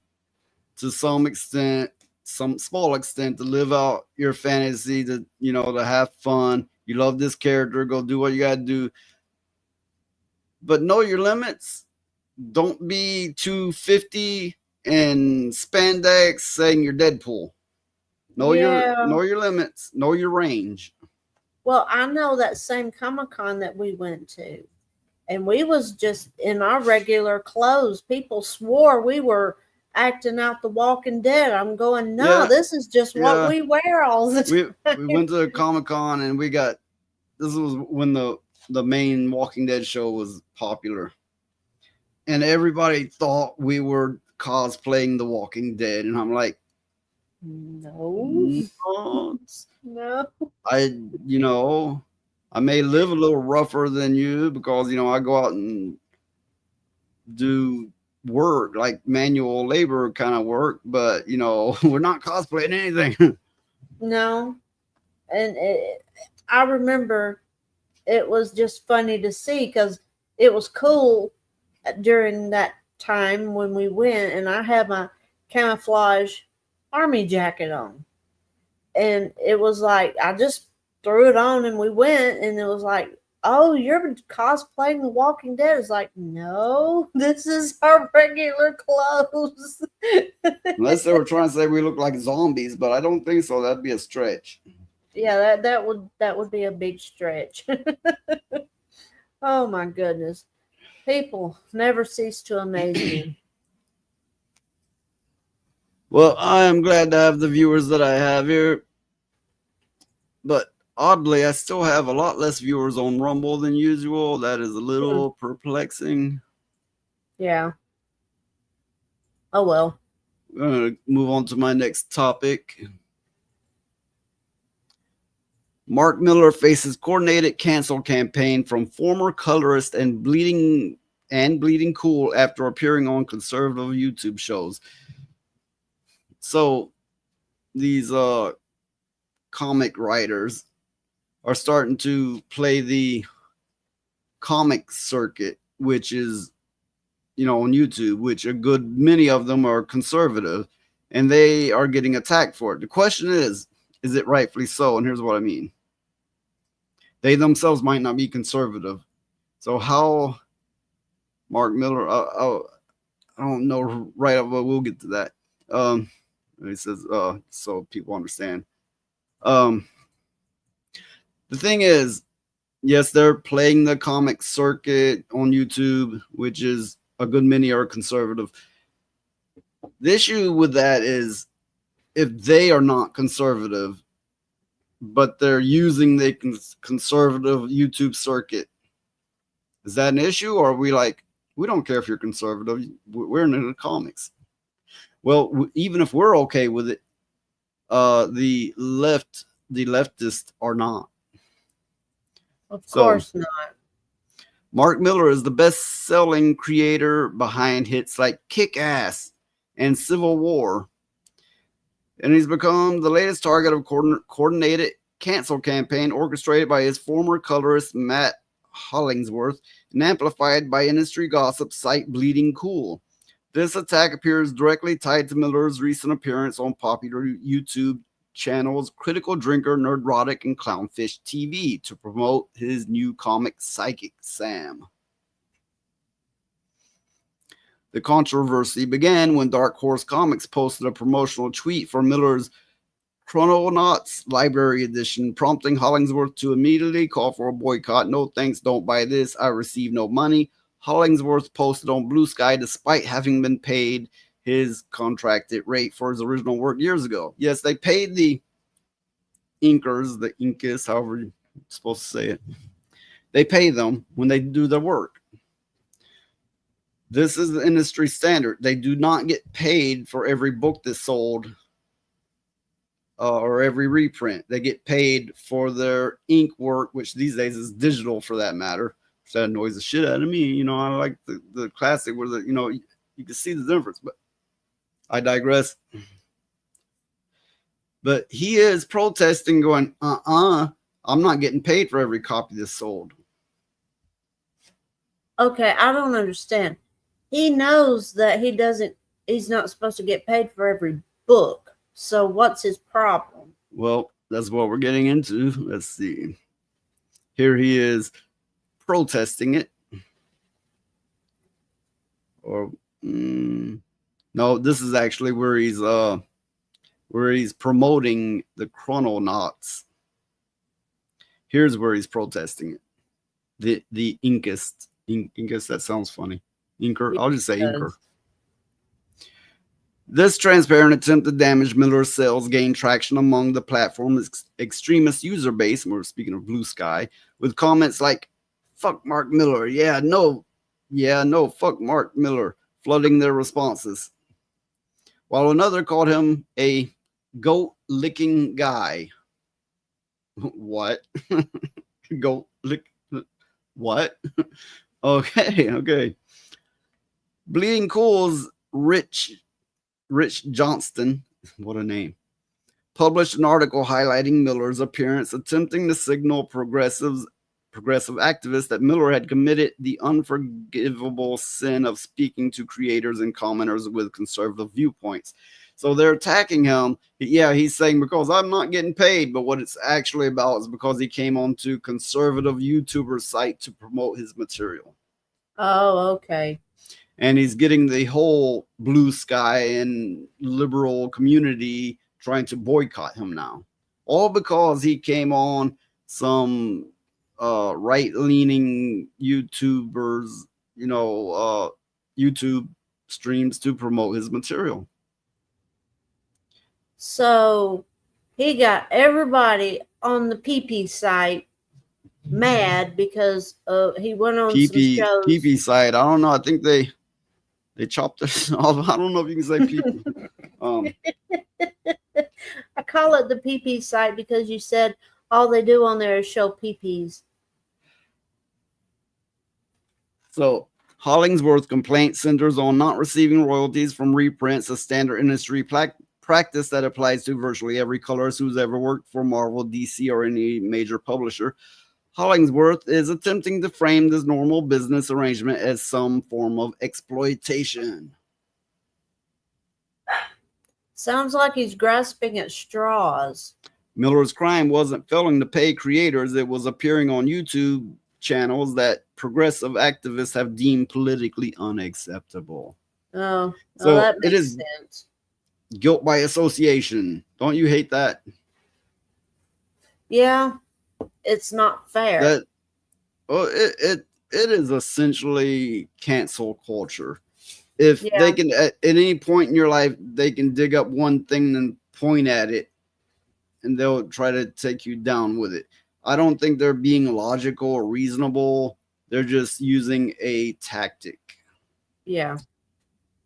to some extent, some small extent, to live out your fantasy, to, you know, to have fun. You love this character, go do what you got to do. But know your limits. Don't be 250 and spandex saying you're Deadpool. Know your limits. Know your range. Well, I know that same Comic-Con that we went to, and we was just in our regular clothes. People swore we were acting out The Walking Dead. I'm going, no, this is just what we wear all the time. We went to Comic-Con and this was when the main Walking Dead show was popular. And everybody thought we were cosplaying The Walking Dead. And I'm like, no. I may live a little rougher than you because, you know, I go out and do work, like manual labor kind of work, but, you know, we're not cosplaying anything. No. And I remember it was just funny to see because it was cool during that time when we went, and I had my camouflage army jacket on. And it was like, I just threw it on and we went, and it was like, oh, you're cosplaying The Walking Dead. It's like, no, this is our regular clothes. Unless they were trying to say we look like zombies, but I don't think so. That'd be a stretch. Yeah, that would be a big stretch. Oh my goodness. People never cease to amaze me. Well, I am glad to have the viewers that I have here. But oddly, I still have a lot less viewers on Rumble than usual. That is a little perplexing. Yeah. Oh, well. I'm going to move on to my next topic. Mark Miller faces coordinated cancel campaign from former colorist and Bleeding Cool after appearing on conservative YouTube shows. So these comic writers are starting to play the comic circuit, which is, you know, on YouTube, which a good many of them are conservative, and they are getting attacked for it. The question is it rightfully so? And here's what I mean. They themselves might not be conservative. So how Mark Miller, I don't know right up, but we'll get to that. It says, so people understand. The thing is, yes, they're playing the comic circuit on YouTube, which is a good many are conservative. The issue with that is if they are not conservative, but they're using the conservative YouTube circuit, is that an issue? Or are we like, we don't care if you're conservative, we're into the comics? Well, even if we're okay with it, the leftists are not. Of course not. Mark Miller is the best-selling creator behind hits like Kick-Ass and Civil War. And he's become the latest target of coordinated cancel campaign orchestrated by his former colorist Matt Hollingsworth and amplified by industry gossip site Bleeding Cool. This attack appears directly tied to Miller's recent appearance on popular YouTube channels Critical Drinker, Nerdrotic, and Clownfish TV to promote his new comic Psychic Sam. The controversy began when Dark Horse Comics posted a promotional tweet for Miller's Chrononauts Library Edition, prompting Hollingsworth to immediately call for a boycott. No thanks, don't buy this, I receive no money. Hollingsworth posted on Blue Sky despite having been paid his contracted rate for his original work years ago. Yes, they paid the inkers, the inkus, however you're supposed to say it. They pay them when they do their work. This is the industry standard. They do not get paid for every book that's sold or every reprint. They get paid for their ink work, which these days is digital for that matter. That annoys the shit out of me. You know, I like the classic where the, you know, you can see the difference, but I digress. But he is protesting, going, I'm not getting paid for every copy that's sold. Okay, I don't understand. He knows that he's not supposed to get paid for every book. So what's his problem? Well, that's what we're getting into. Let's see. Here he is protesting it. Or no, this is actually where he's promoting the Chrononauts. Here's where he's protesting it. The Inkist. Inkist, that sounds funny. Inker. I'll just say Inker. This transparent attempt to damage Miller's sales gained traction among the platform's extremist user base, and we're speaking of Blue Sky, with comments like, fuck Mark Miller, yeah, no, fuck Mark Miller, flooding their responses. While another called him a goat-licking guy. What? Goat lick? What? Okay. Bleeding Cool's Rich Johnston, what a name, published an article highlighting Miller's appearance, attempting to signal progressive activists that Miller had committed the unforgivable sin of speaking to creators and commenters with conservative viewpoints. So they're attacking him. Yeah, he's saying because I'm not getting paid, but what it's actually about is because he came onto conservative YouTuber site to promote his material. Oh, okay. And he's getting the whole Blue Sky and liberal community trying to boycott him now. All because he came on some right-leaning YouTubers, YouTube streams to promote his material. So he got everybody on the PP site mad because he went on some shows. PP site, I don't know. I think they chopped us off. I don't know if you can say PP. I call it the PP site because you said all they do on there is show PPs. So Hollingsworth complaint centers on not receiving royalties from reprints, a standard industry practice that applies to virtually every colorist who's ever worked for Marvel, DC, or any major publisher. Hollingsworth is attempting to frame this normal business arrangement as some form of exploitation. Sounds like he's grasping at straws. Miller's crime wasn't failing to pay creators. It was appearing on YouTube channels that progressive activists have deemed politically unacceptable. Oh, so that makes it is sense. Guilt by association. Don't you hate that? Yeah. it's not fair. That it is essentially cancel culture. If they can at any point in your life, they can dig up one thing and point at it, and they'll try to take you down with it. I don't think they're being logical or reasonable. They're just using a tactic. Yeah.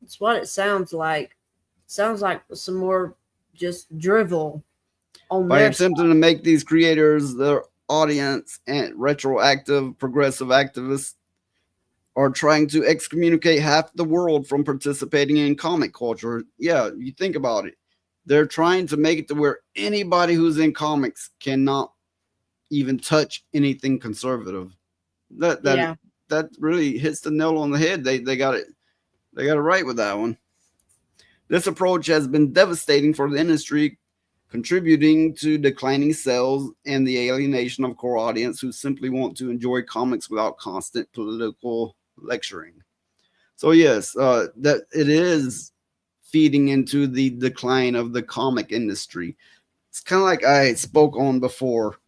It's what it sounds like. Sounds like some more just drivel on By their attempting to make these creators, their audience, and retroactive progressive activists are trying to excommunicate half the world from participating in comic culture. Yeah, you think about it. They're trying to make it to where anybody who's in comics cannot even touch anything conservative. That really hits the nail on the head. They got it right with that one. This approach has been devastating for the industry, contributing to declining sales and the alienation of core audience who simply want to enjoy comics without constant political lecturing. So yes, that it is feeding into the decline of the comic industry. It's kind of like I spoke on before.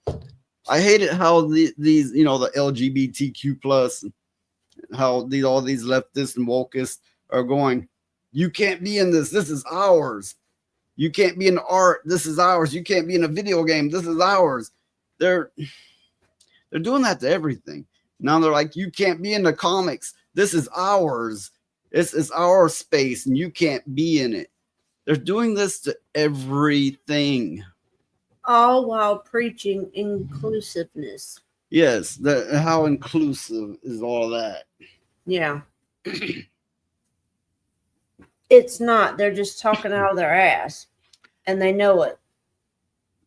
I hate it how these the LGBTQ plus, how all these leftists and wokeists are going. You can't be in this. This is ours. You can't be in art. This is ours. You can't be in a video game. This is ours. They're doing that to everything. Now they're like, you can't be in the comics. This is ours. It's our space, and you can't be in it. They're doing this to everything. All while preaching inclusiveness. Yes, how inclusive is all that? Yeah. It's not. They're just talking out of their ass, and they know it.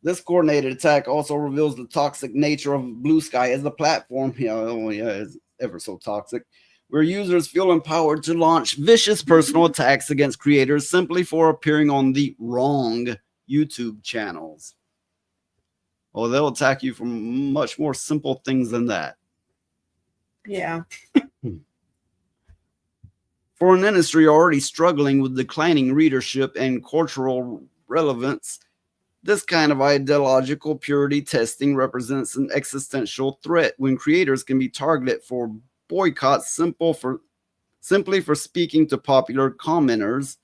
This coordinated attack also reveals the toxic nature of Blue Sky as a platform. It's ever so toxic, where users feel empowered to launch vicious personal attacks against creators simply for appearing on the wrong YouTube channels. Well, they'll attack you for much more simple things than that. Yeah. For an industry already struggling with declining readership and cultural relevance, this kind of ideological purity testing represents an existential threat when creators can be targeted for boycotts simply for speaking to popular commentators.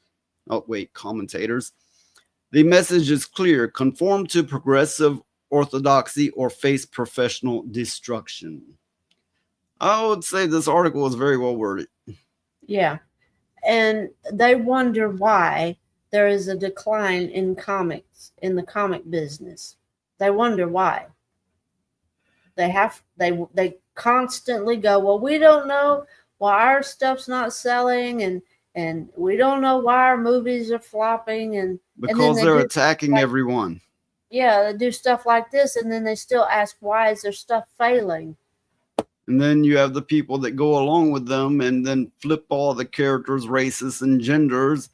The message is clear: conform to progressive orthodoxy or face professional destruction. I would say this article is very well worded. Yeah. And they wonder why there is a decline in comics, in the comic business. They wonder why. They constantly go, well, we don't know why our stuff's not selling, and we don't know why our movies are flopping, and because they're attacking everyone. Yeah, they do stuff like this, and then they still ask, why is their stuff failing? And then you have the people that go along with them and then flip all the characters, races, and genders,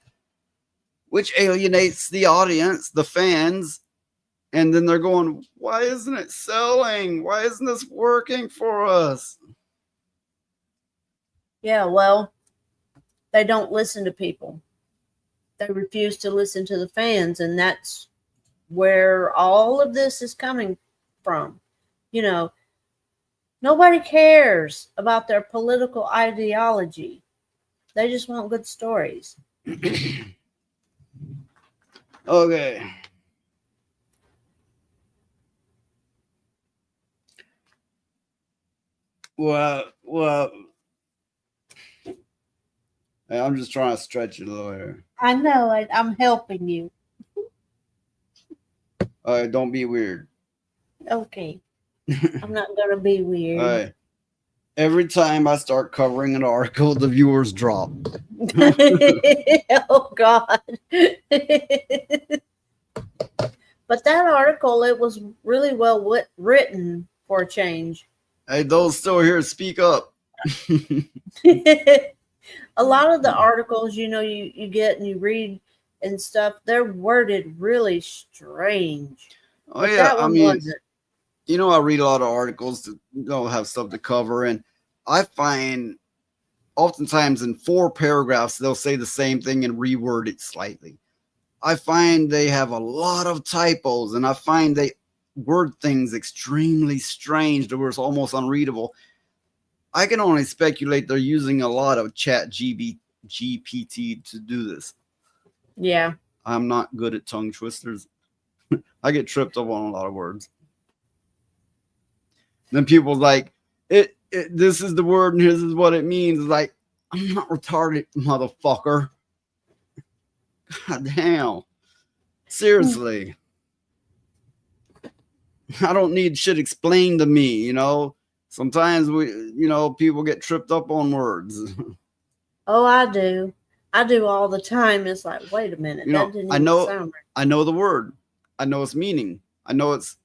which alienates the audience, the fans. And then they're going, why isn't it selling? Why isn't this working for us? Yeah, well, they don't listen to people. They refuse to listen to the fans, and that's where all of this is coming from. You know, nobody cares about their political ideology. They just want good stories. Okay. Well, I'm just trying to stretch it a little here. I know. I'm helping you. Don't be weird. Okay. I'm not going to be weird. All right. Every time I start covering an article, the viewers drop. Oh, God. But that article, it was really well written for a change. Hey, those still here, speak up. A lot of the articles, you get and you read and stuff, they're worded really strange. Oh, but yeah. I mean, I read a lot of articles to have stuff to cover, and I find oftentimes in 4 paragraphs, they'll say the same thing and reword it slightly. I find they have a lot of typos, and I find they word things extremely strange to where it's almost unreadable. I can only speculate they're using a lot of GPT to do this. Yeah. I'm not good at tongue twisters. I get tripped up on a lot of words. Then people like, this is the word and this is what it means. It's like, I'm not retarded, motherfucker. God damn. Seriously. I don't need shit explained to me, you know. Sometimes people get tripped up on words. Oh, I do. I do all the time. It's like, wait a minute, that didn't even sound right. I know the word. I know its meaning. I know its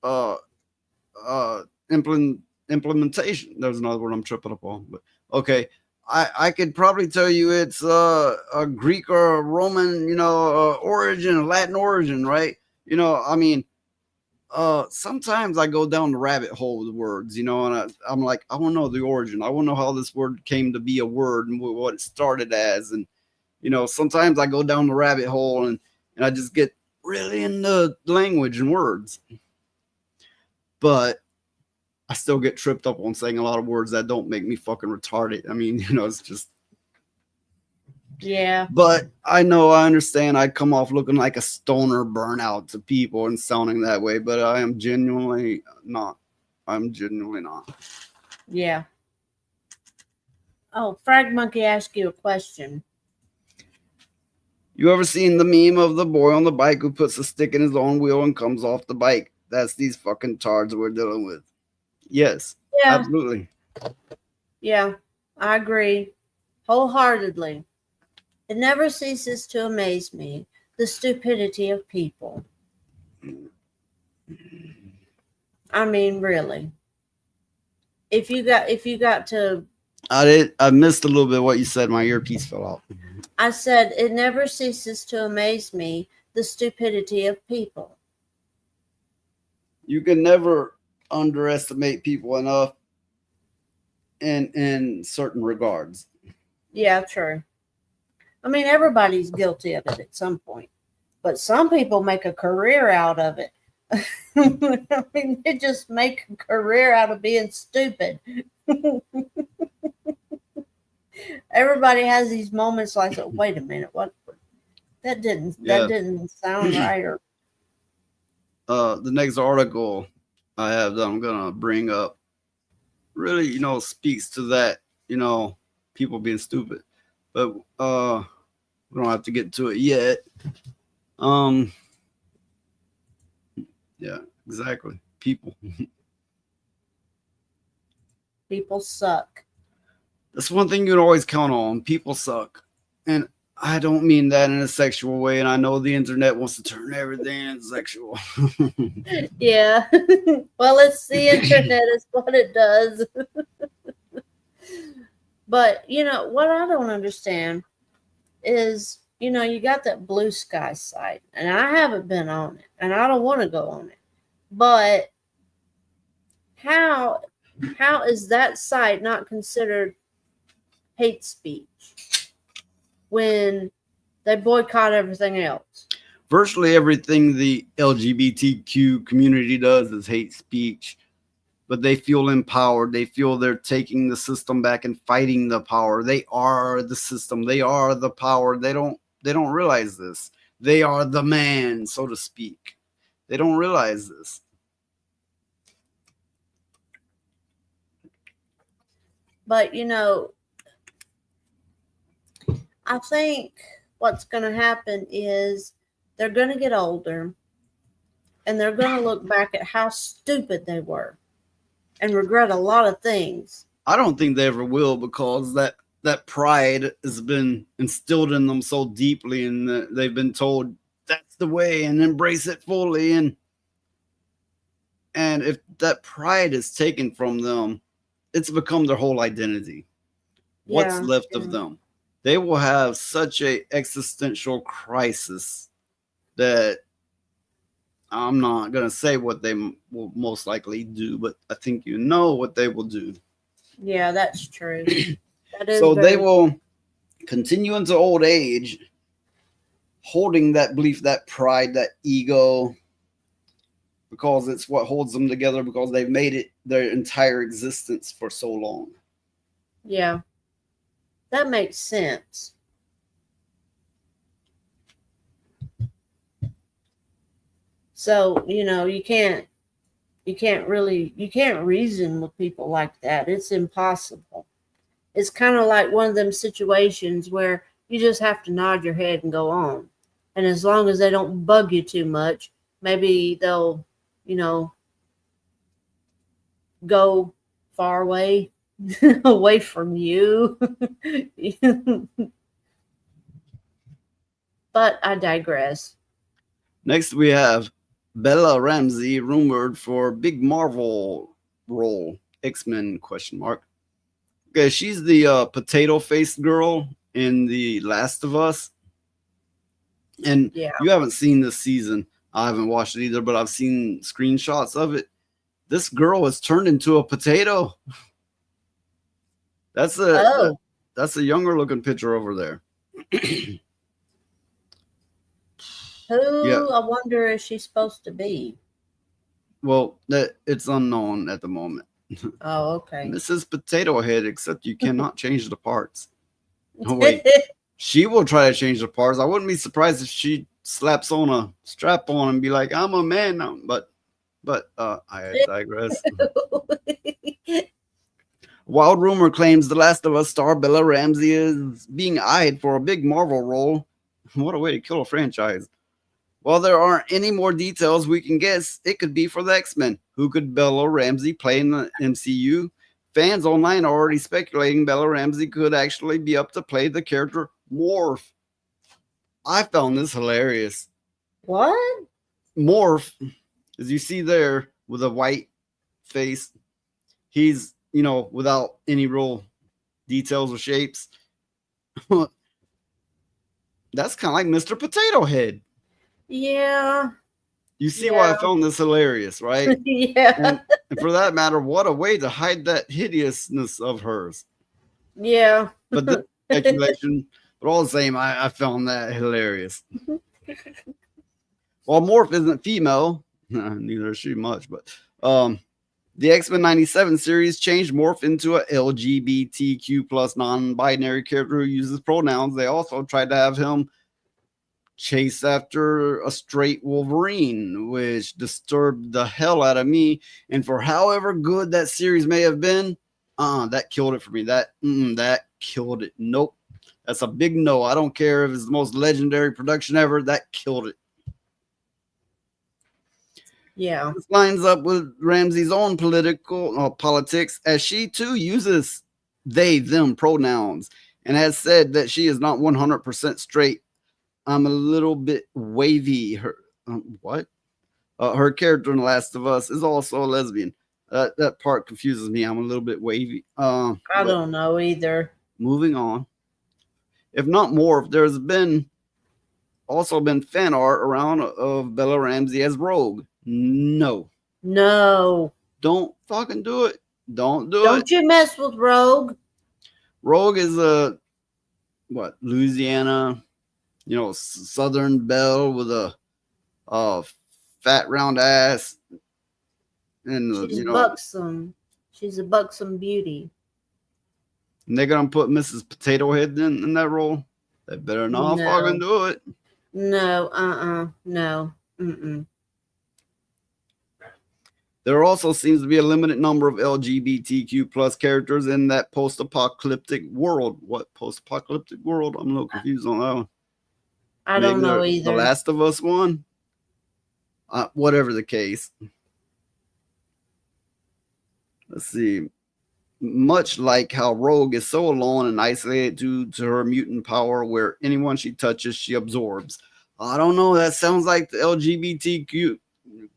implementation. There's another word I'm tripping up on, but okay. I could probably tell you it's a Greek or a Roman, origin, a Latin origin, right? I mean, sometimes I go down the rabbit hole with words, and I'm like, I want to know the origin. I want to know how this word came to be a word and what it started as. And, sometimes I go down the rabbit hole and I just get really into language and words. But I still get tripped up on saying a lot of words that don't make me fucking retarded. I mean, it's just. Yeah. But I understand I'd come off looking like a stoner burnout to people and sounding that way, but I am genuinely not. I'm genuinely not. Yeah. Oh, Frag Monkey asked you a question. You ever seen the meme of the boy on the bike who puts a stick in his own wheel and comes off the bike? That's these fucking tards we're dealing with. Yes. Yeah. Absolutely. Yeah, I agree wholeheartedly. It never ceases to amaze me, the stupidity of people. I mean, really. If you got to, I missed a little bit what you said. My earpiece fell out. I said it never ceases to amaze me, the stupidity of people. You can never underestimate people enough in certain regards. Yeah, true. I mean, everybody's guilty of it at some point, but some people make a career out of it. I mean, they just make a career out of being stupid. Everybody has these moments like, wait a minute, what? That didn't sound right. Or the next article I have that I'm gonna bring up really, speaks to that, people being stupid. But we don't have to get to it yet. Yeah, exactly. People suck. That's one thing you can always count on. People suck. And I don't mean that in a sexual way. And I know the internet wants to turn everything sexual. Yeah. Well, it's the internet is what it does. But, what I don't understand is, you got that Blue Sky site, and I haven't been on it, and I don't want to go on it. But how is that site not considered hate speech when they boycott everything else? Virtually everything the LGBTQ community does is hate speech. But they feel empowered. They feel they're taking the system back and fighting the power. They are the system. They are the power. They don't realize this. They are the man, so to speak. They don't realize this. But, I think what's going to happen is they're going to get older and they're going to look back at how stupid they were and regret a lot of things. I don't think they ever will, because that pride has been instilled in them so deeply, and they've been told that's the way and embrace it fully. And if that pride is taken from them, it's become their whole identity. What's left of them? They will have such a existential crisis that I'm not going to say what they will most likely do, but I think what they will do. Yeah, that's true. That is so they will continue into old age holding that belief, that pride, that ego, because it's what holds them together because they've made it their entire existence for so long. Yeah. That makes sense. So, you can't reason with people like that. It's impossible. It's kind of like one of them situations where you just have to nod your head and go on. And as long as they don't bug you too much, maybe they'll, go far away, away from you. But I digress. Next, we have Bella Ramsey rumored for big Marvel role. X-Men ? Okay, she's the potato-faced girl in The Last of Us. And you haven't seen this season. I haven't watched it either, but I've seen screenshots of it. This girl has turned into a potato. That's a younger looking picture over there. Who I wonder is she supposed to be? Well, it's unknown at the moment. Oh, okay. Mrs. Potato Head, except you cannot change the parts. Oh, wait. She will try to change the parts. I wouldn't be surprised if she slaps on a strap on and be like, I'm a man now. But I digress. Wild rumor claims The Last of Us star Bella Ramsey is being eyed for a big Marvel role. What a way to kill a franchise. While there aren't any more details we can guess, it could be for the X-Men. Who could Bella Ramsey play in the MCU? Fans online are already speculating Bella Ramsey could actually be up to play the character Morph. I found this hilarious. What? Morph, as you see there, with a white face, he's, without any real details or shapes. That's kind of like Mr. Potato Head. Yeah. You see why I found this hilarious, right? Yeah. And for that matter, what a way to hide that hideousness of hers. Yeah. But the speculation, but all the same, I found that hilarious. While Morph isn't female, neither is she much, but the X-Men 97 series changed Morph into a LGBTQ plus non-binary character who uses pronouns. They also tried to have him chase after a straight Wolverine, which disturbed the hell out of me. And for however good that series may have been, that killed it for me. That killed it. Nope. That's a big no. I don't care if it's the most legendary production ever. That killed it. Yeah. This lines up with Ramsey's own politics, as she too uses they, them pronouns and has said that she is not 100% straight. I'm a little bit wavy. Her her character in The Last of Us is also a lesbian. That part confuses me. I'm a little bit wavy. I don't know either. Moving on. If not more, there's also been fan art around of Bella Ramsey as Rogue. No. Don't fucking do it. Don't do it. Don't you mess with Rogue. Rogue is a Louisiana, Southern belle with a fat round ass, and she's buxom. She's a buxom beauty. And they're gonna put Mrs. Potato Head in that role. They better not fucking do it. No, no. There also seems to be a limited number of LGBTQ plus characters in that post-apocalyptic world. What post-apocalyptic world? I'm a little confused on that one. I don't know either. The Last of Us one? Whatever the case. Let's see. Much like how Rogue is so alone and isolated due to her mutant power, where anyone she touches, she absorbs. I don't know. That sounds like the LGBTQ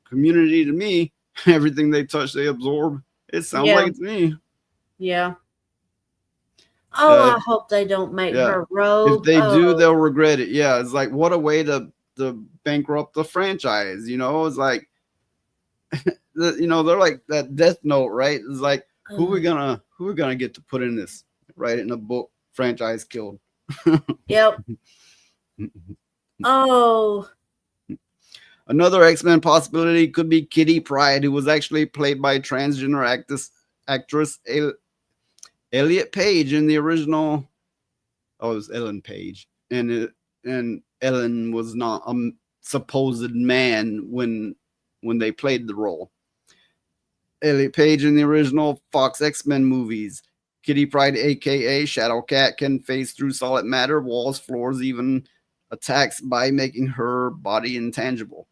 community to me. Everything they touch, they absorb. It sounds like it to me. Yeah. Oh, I hope they don't make her Rogue. If they do, they'll regret it. Yeah, it's like, what a way to bankrupt the franchise. It's like, they're like that Death Note, right? It's like, who we gonna get to put in this? Write it in a book. Franchise killed. Yep. Oh. Another X-Men possibility could be Kitty Pryde, who was actually played by transgender actress Elliot Page in the original. Oh, it was Ellen Page, and Ellen was not a supposed man when they played the role. Elliot Page in the original Fox X-Men movies. Kitty Pryde, aka Shadowcat, can phase through solid matter, walls, floors, even attacks by making her body intangible.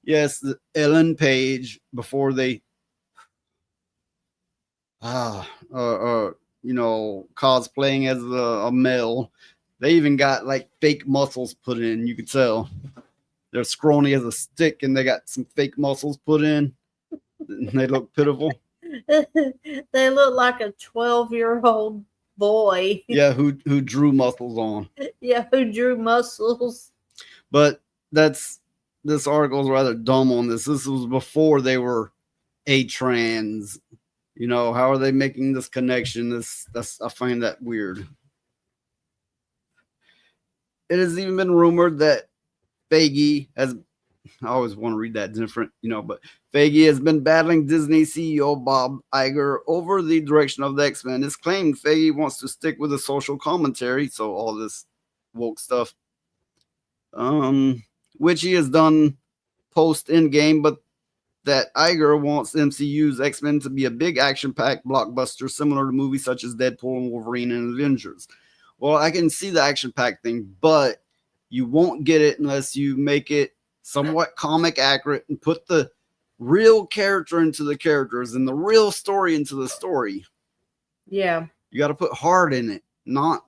Yes, Ellen Page, before they cosplaying as a male, they even got like fake muscles put in. You could tell they're scrawny as a stick, and they got some fake muscles put in. They look pitiful. They look like a 12-year-old boy. Yeah, who drew muscles on. Yeah, who drew muscles. But this article is rather dumb on this. This was before they were a trans. How are they making this connection? I find that weird. It has even been rumored that Feige has. I always want to read that different, but Feige has been battling Disney CEO Bob Iger over the direction of the X-Men. It's claimed Feige wants to stick with the social commentary, so all this woke stuff, which he has done post Endgame, but that Iger wants MCU's X-Men to be a big action-packed blockbuster similar to movies such as Deadpool and Wolverine and Avengers. Well, I can see the action-packed thing, but you won't get it unless you make it somewhat comic accurate and put the real character into the characters and the real story into the story. Yeah. You got to put heart in it, not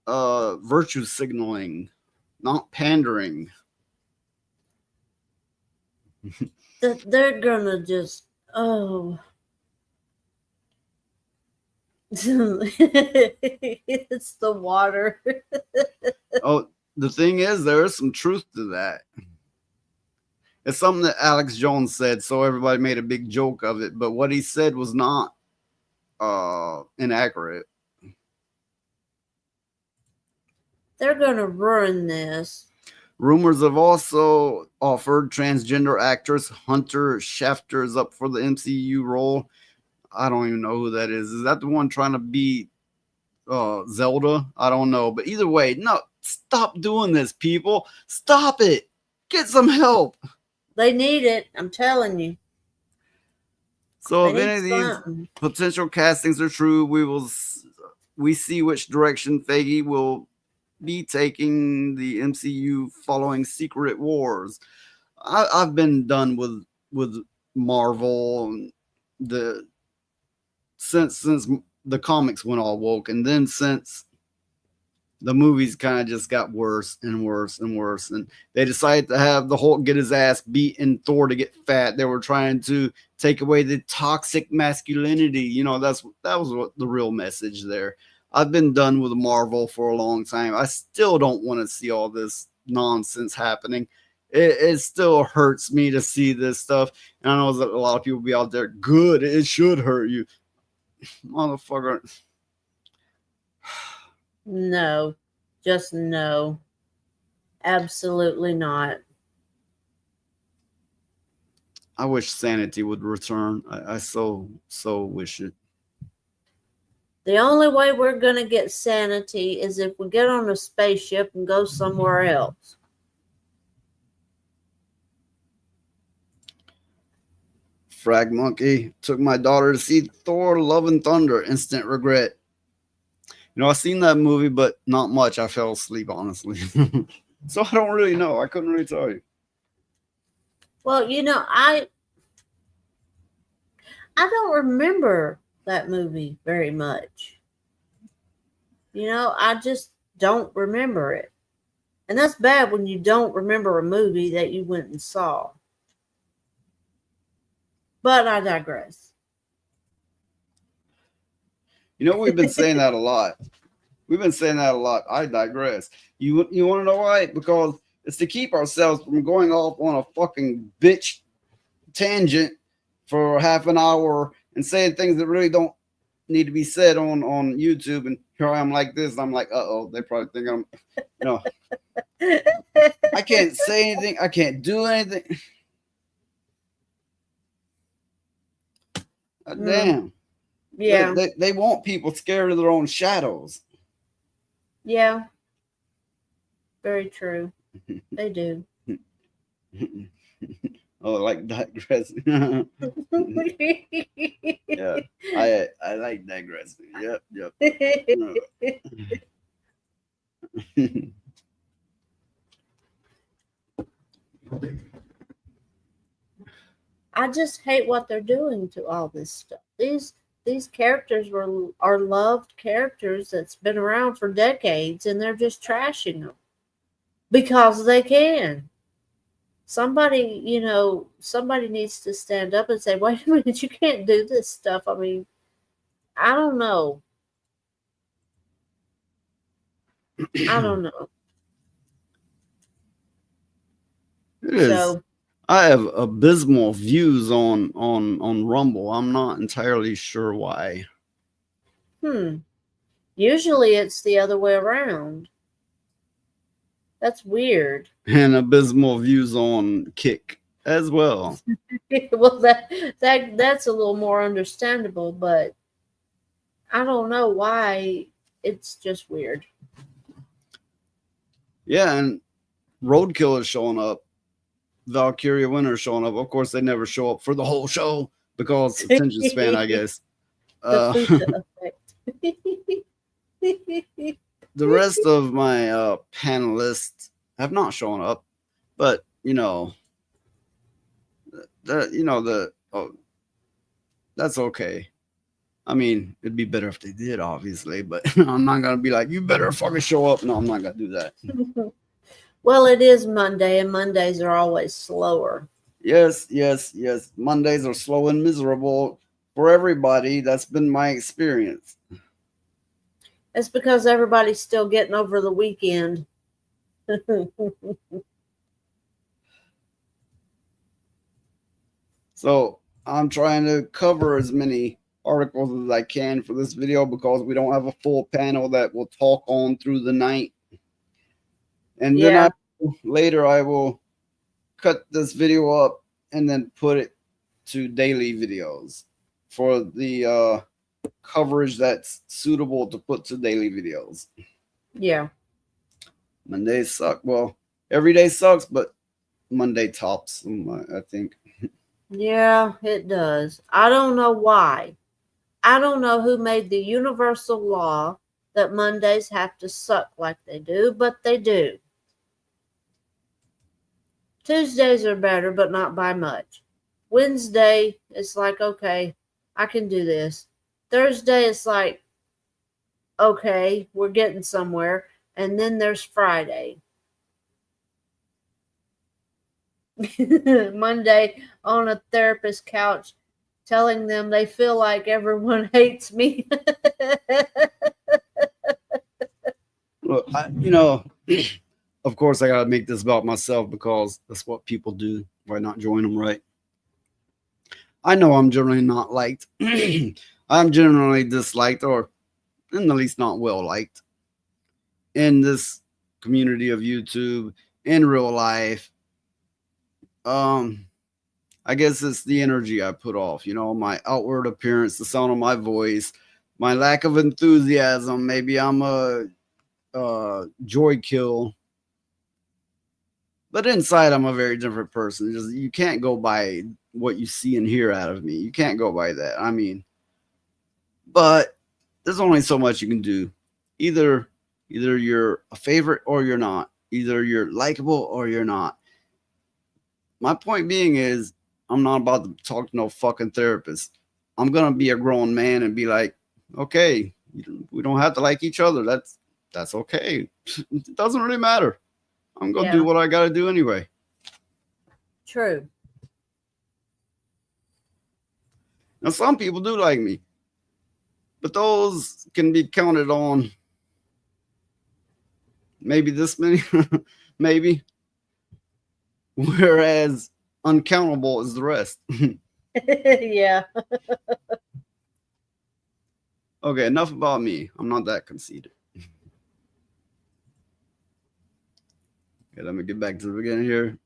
virtue signaling, not pandering. They're gonna just it's the water. Oh, the thing is, there is some truth to that. It's something that Alex Jones said, so everybody made a big joke of it. But what he said was not inaccurate. They're gonna ruin this. Rumors have also offered transgender actress Hunter Schafter is up for the MCU role. I don't even know who that is. Is that the one trying to be Zelda? I don't know. But either way, no, stop doing this, people. Stop it. Get some help. They need it. I'm telling you. So if any of these potential castings are true, we see which direction Feige will be taking the MCU following Secret Wars. I've been done with Marvel since the comics went all woke, and then since the movies kind of just got worse and worse and worse, and they decided to have the Hulk get his ass beat and Thor to get fat. They were trying to take away the toxic masculinity. That was what the real message there. I've been done with Marvel for a long time. I still don't want to see all this nonsense happening. It still hurts me to see this stuff. And I know that a lot of people be out there, good, it should hurt you. Motherfucker. No. Just no. Absolutely not. I wish sanity would return. I so wish it. The only way we're going to get sanity is if we get on a spaceship and go somewhere else. Frag Monkey took my daughter to see Thor Love and Thunder. Instant regret. I've seen that movie, but not much. I fell asleep, honestly. So I don't really know. I couldn't really tell you. Well, I don't remember that movie very much. I just don't remember it. And that's bad when you don't remember a movie that you went and saw. But I digress. We've been saying that a lot. I digress. You want to know why? Because it's to keep ourselves from going off on a fucking bitch tangent for half an hour and saying things that really don't need to be said on YouTube, and here I am like this. I'm like, uh-oh, they probably think I'm, I can't say anything. I can't do anything. Damn. Yeah. They want people scared of their own shadows. Yeah. Very true. They do. Oh, like digressing. Yeah, I like digressing. Yep. I just hate what they're doing to all this stuff. These characters are loved characters that's been around for decades, and they're just trashing them because they can. Somebody needs to stand up and say, "Wait a minute, you can't do this stuff." I mean, I don't know. I don't know. It is. So, I have abysmal views on Rumble. I'm not entirely sure why. Usually it's the other way around. That's weird. And abysmal views on Kick as well. Well, that's a little more understandable, but I don't know why. It's just weird. Yeah, and Roadkill is showing up. Valkyria Winter is showing up. Of course, they never show up for the whole show because attention span, I guess. The rest of my panelists have not shown up, but that's okay. I mean, it'd be better if they did, obviously, but I'm not gonna be like, you better fucking show up. No, I'm not gonna do that. Well, it is Monday, and Mondays are always slower. Yes. Mondays are slow and miserable for everybody. That's been my experience. It's because everybody's still getting over the weekend. So I'm trying to cover as many articles as I can for this video because we don't have a full panel that will talk on through the night. And then later I will cut this video up and then put it to daily videos for the coverage that's suitable to put to daily videos. Yeah. Mondays suck. Well, every day sucks, but Monday tops, I think. Yeah, it does. I don't know why. I don't know who made the universal law that Mondays have to suck like they do, but they do. Tuesdays are better, but not by much. Wednesday, it's like, okay, I can do this. Thursday, it's like, okay, we're getting somewhere. And then there's Friday. Monday, on a therapist couch, telling them they feel like everyone hates me. Look, of course, I gotta make this about myself because that's what people do. Why not join them, right? I know I'm generally not liked. I'm generally disliked, or in the least not well liked in this community of YouTube, in real life. I guess it's the energy I put off, my outward appearance, the sound of my voice, my lack of enthusiasm. Maybe I'm a joy kill. But inside, I'm a very different person. You can't go by what you see and hear out of me. You can't go by that. I mean, but there's only so much you can do. Either you're a favorite or you're not. Either you're likable or you're not. My point being is, I'm not about to talk to no fucking therapist. I'm going to be a grown man and be like, okay, we don't have to like each other. That's okay. It doesn't really matter. I'm going to do what I got to do anyway. True. Now, some people do like me, but those can be counted on maybe this many, maybe. Whereas uncountable is the rest. Yeah. Okay, enough about me. I'm not that conceited. Okay, let me get back to the beginning here.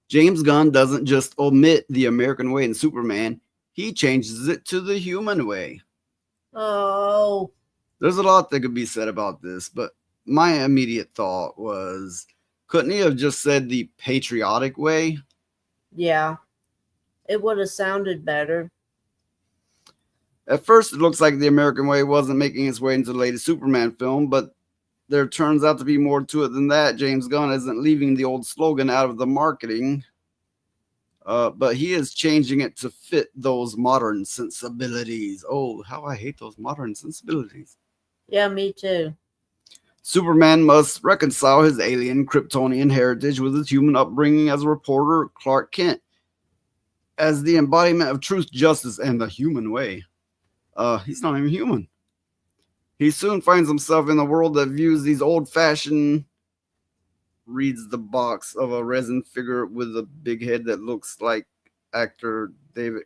James Gunn doesn't just omit the American way in Superman, he changes it to the human way. Oh. There's a lot that could be said about this, but my immediate thought was, couldn't he have just said the patriotic way? Yeah. It would have sounded better. At first, it looks like the American way wasn't making its way into the latest Superman film, but there turns out to be more to it than that. James Gunn isn't leaving the old slogan out of the marketing, but he is changing it to fit those modern sensibilities. Oh, how I hate those modern sensibilities. Yeah, me too. Superman must reconcile his alien Kryptonian heritage with his human upbringing as a reporter, Clark Kent, as the embodiment of truth, justice, and the human way. He's not even human. He soon finds himself in a world that views these old-fashioned, reads the box of a resin figure with a big head that looks like actor David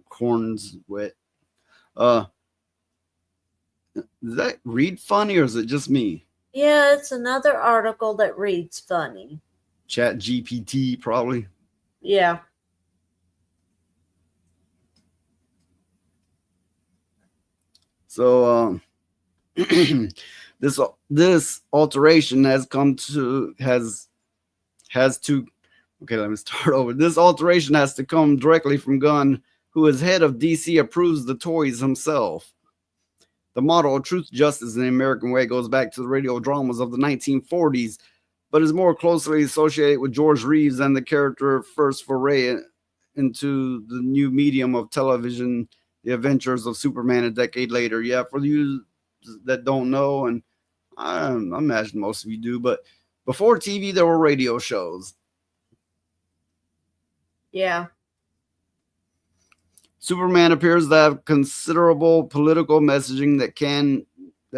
Cornswet. Does that read funny or is it just me? Yeah, it's another article that reads funny. Chat GPT, probably. Yeah. So, this alteration has to okay, let me start over. This alteration has to come directly from Gunn, who as head of DC approves the toys himself. The model of truth, justice, and the American way goes back to the radio dramas of the 1940s, but is more closely associated with George Reeves and the character first foray into the new medium of television, The Adventures of Superman a decade later. Yeah, for you that don't know, and I imagine most of you do, but before TV, there were radio shows. Yeah. Superman appears to have considerable political messaging that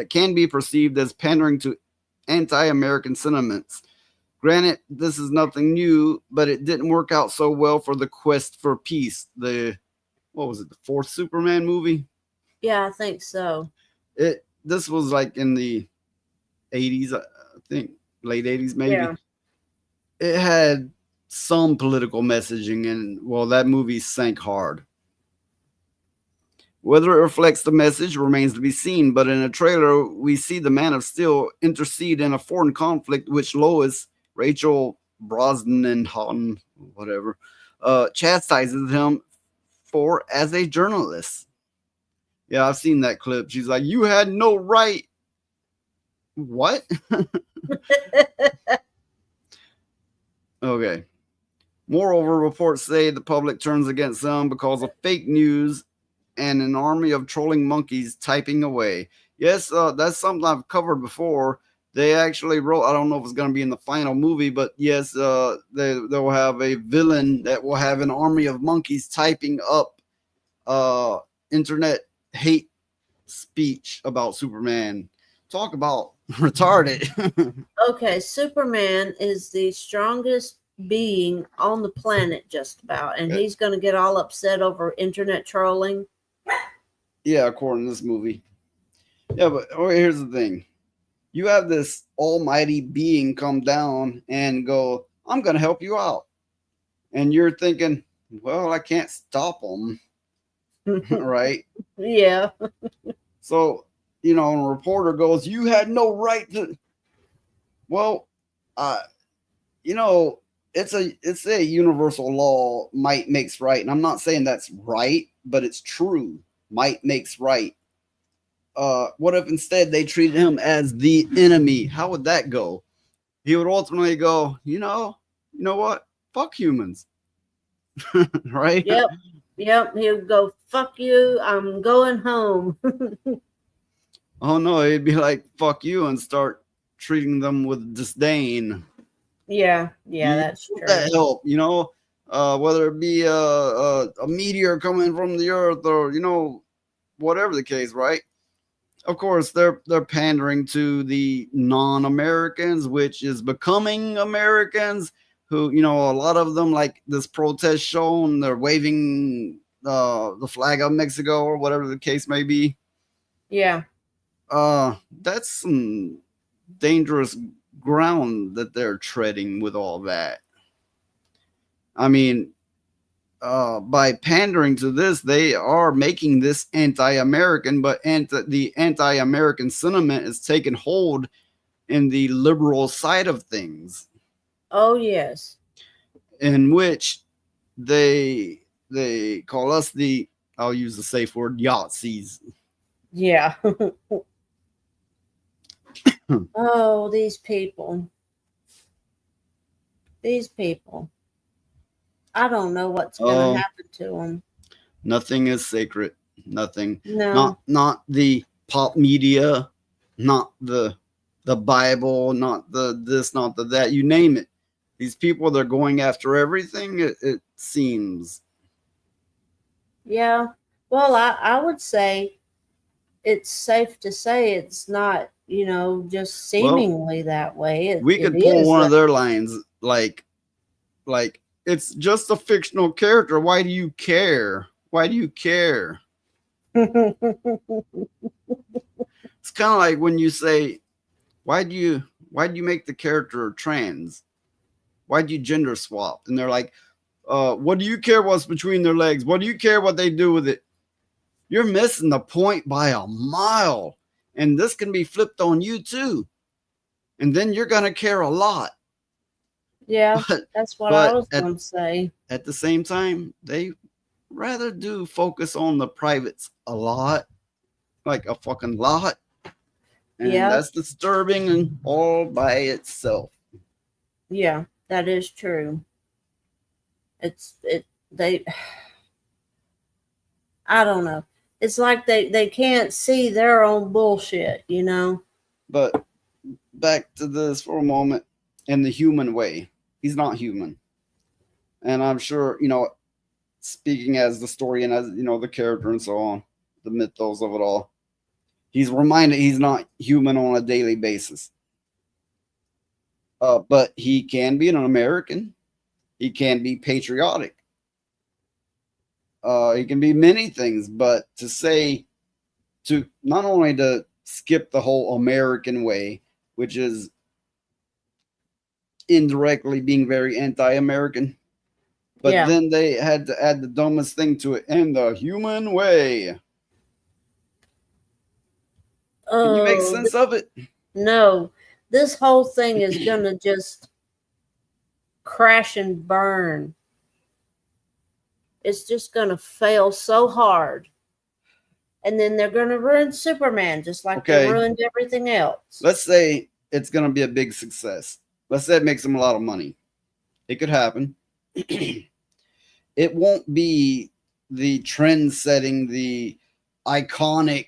can be perceived as pandering to anti-American sentiments. Granted, this is nothing new, but it didn't work out so well for the quest for peace. The fourth Superman movie? Yeah, I think so. This was like in the 80s, I think, late 80s maybe. Yeah. It had some political messaging, and well, that movie sank hard. Whether it reflects the message remains to be seen, but in a trailer, we see the Man of Steel intercede in a foreign conflict, which Lois, Rachel Brosnahan, whatever, chastises him for as a journalist. Yeah, I've seen that clip. She's like, "You had no right." What? Okay. Moreover, reports say the public turns against them because of fake news and an army of trolling monkeys typing away. Yes, that's something I've covered before. They actually wrote, I don't know if it's going to be in the final movie, but yes, they'll have a villain that will have an army of monkeys typing up internet hate speech about Superman. Talk about retarded. Okay, Superman is the strongest being on the planet just about, and he's going to get all upset over internet trolling. Yeah, according to this movie. Yeah, but here's the thing. You have this almighty being come down and go, "I'm going to help you out." And you're thinking, well, I can't stop him. Right? Yeah. So, you know, and a reporter goes, "You had no right to." Well, you know, it's a universal law. Might makes right. And I'm not saying that's right, but it's true. Might makes right. What if instead they treated him as the enemy? How would that go? He would ultimately go, you know what? Fuck humans. Right? Yep. He would go, "Fuck you. I'm going home." Oh no, he'd be like, "Fuck you," and start treating them with disdain. Yeah, that's true. That help, you know, whether it be a meteor coming from the earth or, you know, whatever the case, right? Of course, they're pandering to the non-Americans, which is becoming Americans who, you know, a lot of them, like this protest show, and they're waving the flag of Mexico or whatever the case may be. Yeah. That's some dangerous ground that they're treading with all that. I mean, by pandering to this, they are making this anti-American, but the anti-American sentiment is taking hold in the liberal side of things. Oh yes. In which they call us the, I'll use the safe word, Yahtzees. Yeah. Oh, these people. These people. I don't know what's going to happen to them. Nothing is sacred. Nothing. No. Not the pop media, not the Bible, not the this, not the that. You name it. These people, they're going after everything. It seems. Yeah. Well, I would say it's safe to say it's not, just seemingly that way. We could pull one of their lines like it's just a fictional character. Why do you care? Why do you care? It's kind of like when you say, why do you make the character trans? Why do you gender swap? And they're like, what do you care what's between their legs? What do you care what they do with it? You're missing the point by a mile. And this can be flipped on you too. And then you're going to care a lot. Yeah, that's what I was going to say. At the same time, they rather do focus on the privates a lot, like a fucking lot. And that's disturbing and all by itself. Yeah, that is true. I don't know. It's like they can't see their own bullshit, But back to this for a moment, in the human way. He's not human. And I'm sure, speaking as the story and as, the character and so on, the mythos of it all, he's reminded he's not human on a daily basis. But he can be an American. He can be patriotic. He can be many things, but to not only to skip the whole American way, which is indirectly being very anti-American, but then they had to add the dumbest thing to it, and the human way. Can you make sense of it? No, this whole thing is gonna just crash and burn. It's just gonna fail so hard, and then they're gonna ruin Superman just like they ruined everything else. Let's say it's gonna be a big success. Let's say it makes them a lot of money. It could happen. It won't be the trend-setting, the iconic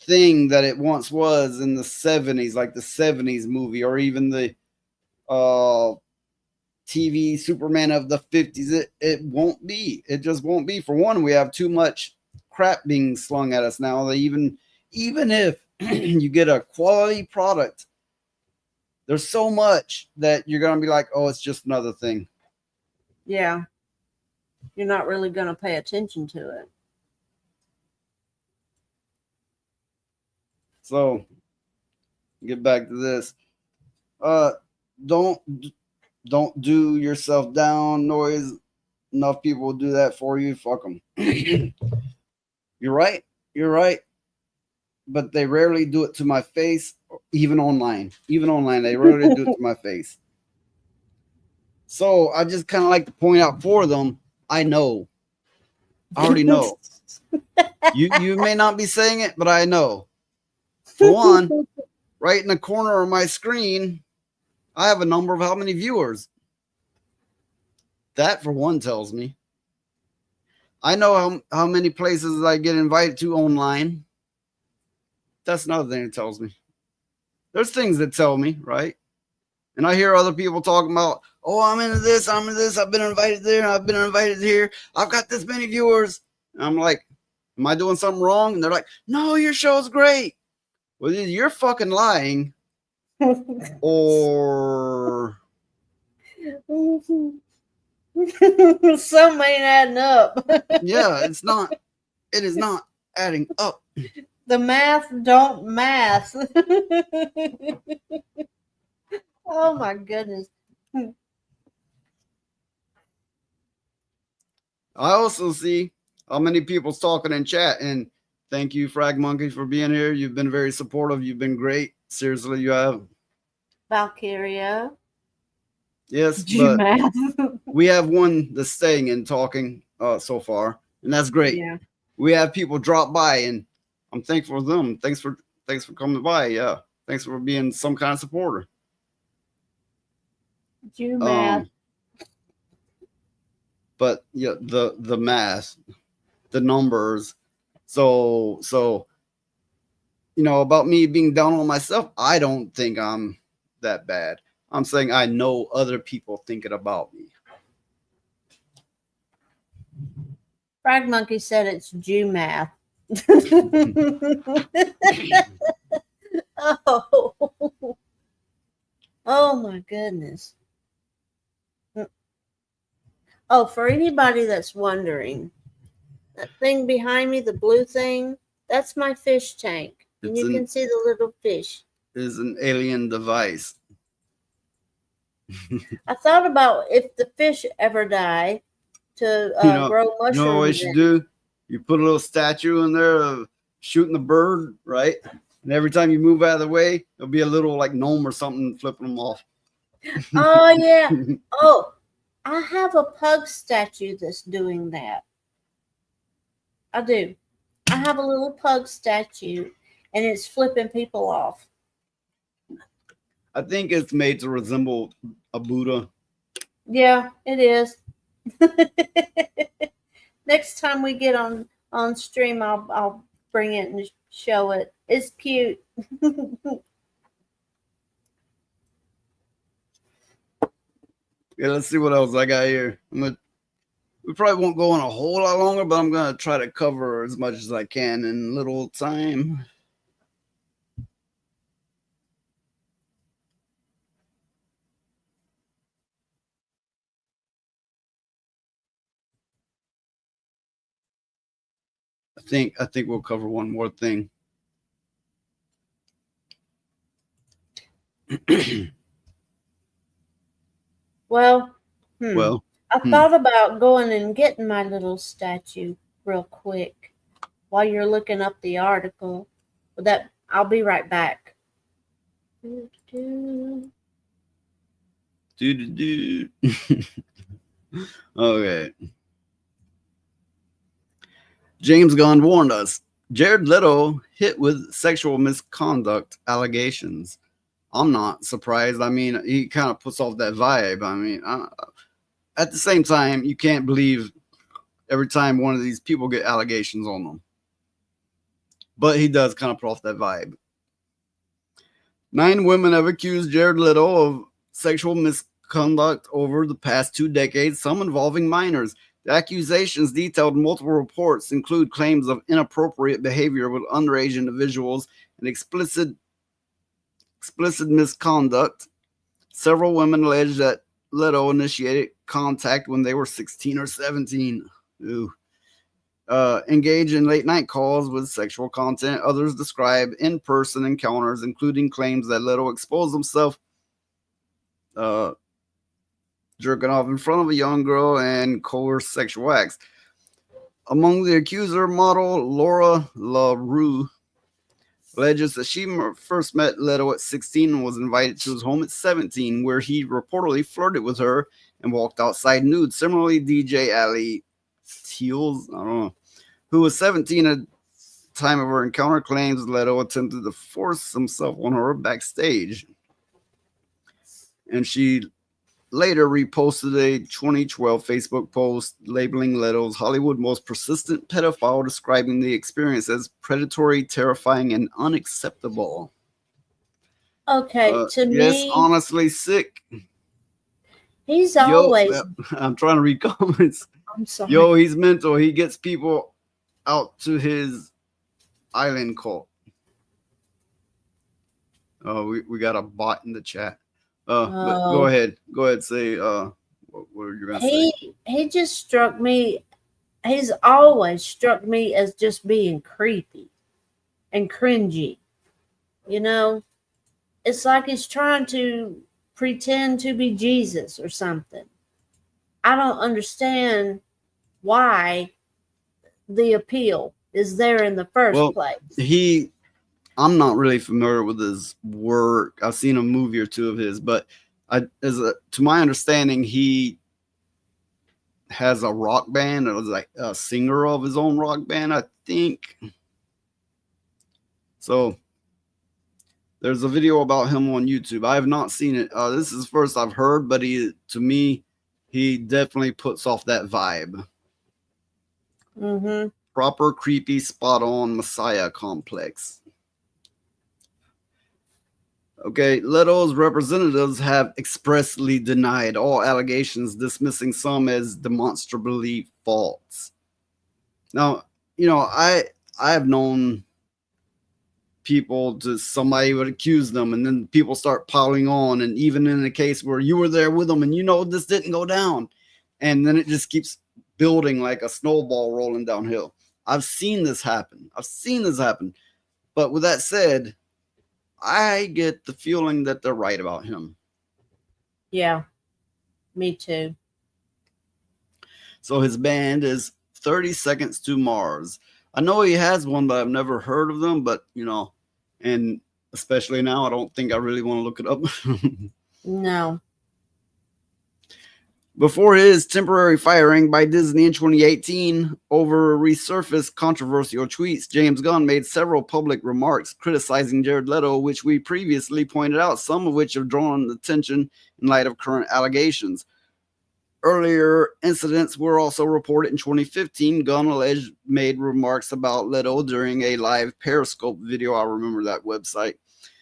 thing that it once was in the 70s, like the 70s movie, or even the TV Superman of the 50s. It won't be. It just won't be. For one, we have too much crap being slung at us now. That even if you get a quality product, there's so much that you're going to be like, oh, it's just another thing. Yeah. You're not really going to pay attention to it. So, get back to this. Don't do yourself down, noise. Enough people will do that for you. Fuck them. You're right. You're right. But they rarely do it to my face, even online. Even online, they rarely do it to my face. So I just kind of like to point out for them, I know. I already know. You may not be saying it, but I know. For one, right in the corner of my screen, I have a number of how many viewers. That, for one, tells me. I know how many places I get invited to online. That's another thing it tells me. There's things that tell me, right? And I hear other people talking about, oh, I'm into this, I've been invited there, I've been invited here, I've got this many viewers. And I'm like, am I doing something wrong? And they're like, no, your show's great. Well, either you're fucking lying, or Some ain't adding up. Yeah, it's not. It is not adding up. The math don't math. Oh my goodness. I also see how many people's talking in chat, and thank you, Frag Monkey, for being here. You've been very supportive. You've been great. Seriously, you have. Valkyria. Yes, but G-math. we have one that's staying and talking so far, and that's great. Yeah. We have people drop by, and I'm thankful for them. Thanks for coming by. Yeah, thanks for being some kind of supporter. G-math. But yeah, the math, the numbers. So you know, about me being down on myself, I don't think I'm that bad. I'm saying I know other people thinking about me. Frag Monkey said it's Jew-math. Oh my goodness. Oh, for anybody that's wondering, that thing behind me, the blue thing, that's my fish tank. And you can see the little fish. Is an alien device. I thought about if the fish ever die to grow mushrooms. You know what you should do? You put a little statue in there of shooting the bird, right? And every time you move out of the way, there'll be a little like gnome or something flipping them off. Oh yeah. Oh, I have a pug statue that's doing that. I do. I have a little pug statue, and it's flipping people off. I think it's made to resemble a Buddha. Yeah, it is. Next time we get on stream, I'll bring it and show it. It's cute. Yeah, let's see what else I got here. We probably won't go on a whole lot longer, but I'm gonna try to cover as much as I can in little time. I think we'll cover one more thing. Well, I thought about going and getting my little statue real quick while you're looking up the article. But I'll be right back. Okay. James Gunn warned us. Jared Leto hit with sexual misconduct allegations. I'm not surprised. I mean, he kind of puts off that vibe. I mean, at the same time, you can't believe every time one of these people get allegations on them. But he does kind of put off that vibe. 9 women have accused Jared Leto of sexual misconduct over the past 2 decades, some involving minors. The accusations, detailed in multiple reports, include claims of inappropriate behavior with underage individuals and explicit misconduct. Several women allege that Leto initiated contact when they were 16 or 17. Engage in late-night calls with sexual content. Others describe in-person encounters, including claims that Leto exposed himself jerking off in front of a young girl and coerced sexual acts. Among the accuser, model Laura LaRue alleges that she first met Leto at 16 and was invited to his home at 17, where he reportedly flirted with her and walked outside nude. Similarly, DJ Ali Teals, who was 17 at the time of her encounter, claims Leto attempted to force himself on her backstage. And she later reposted a 2012 Facebook post labeling Leto's Hollywood most persistent pedophile, describing the experience as predatory, terrifying, and unacceptable. Okay, to me, honestly sick. He's always. I'm trying to read comments. I'm sorry. He's mental. He gets people out to his island cult. Oh, we got a bot in the chat. But go ahead. Say what What were you gonna say? He just struck me. He's always struck me as just being creepy and cringy. You know, it's like he's trying to pretend to be Jesus or something. I don't understand why the appeal is there in the first place. I'm not really familiar with his work. I've seen a movie or two of his, but to my understanding, he has a rock band, or like a singer of his own rock band, I think. So there's a video about him on YouTube. I have not seen it. This is the first I've heard, but to me, he definitely puts off that vibe. Mm-hmm. Proper, creepy, spot on Messiah complex. Okay, Leto's representatives have expressly denied all allegations, dismissing some as demonstrably false. Now, I have known people somebody would accuse them, and then people start piling on, and even in a case where you were there with them and this didn't go down, and then it just keeps building like a snowball rolling downhill. I've seen this happen. But with that said, I get the feeling that they're right about him. Yeah, me too. So his band is 30 Seconds to Mars. I know he has one, but I've never heard of them. But, and especially now, I don't think I really want to look it up. No. Before his temporary firing by Disney in 2018 over resurfaced controversial tweets, James Gunn made several public remarks criticizing Jared Leto, which we previously pointed out, some of which have drawn attention in light of current allegations. Earlier incidents were also reported in 2015. Gunn alleged made remarks about Leto during a live Periscope video. I remember that website,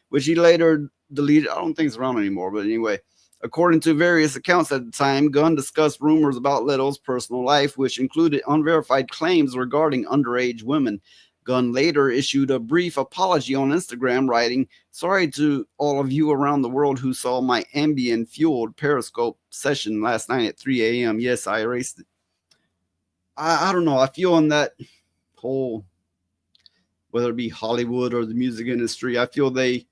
which he later deleted. I don't think it's around anymore, but anyway. According to various accounts at the time, Gunn discussed rumors about Leto's personal life, which included unverified claims regarding underage women. Gunn later issued a brief apology on Instagram, writing, "Sorry to all of you around the world who saw my Ambien-fueled Periscope session last night at 3 a.m. Yes, I erased it." I don't know. I feel in that whole, whether it be Hollywood or the music industry, I feel they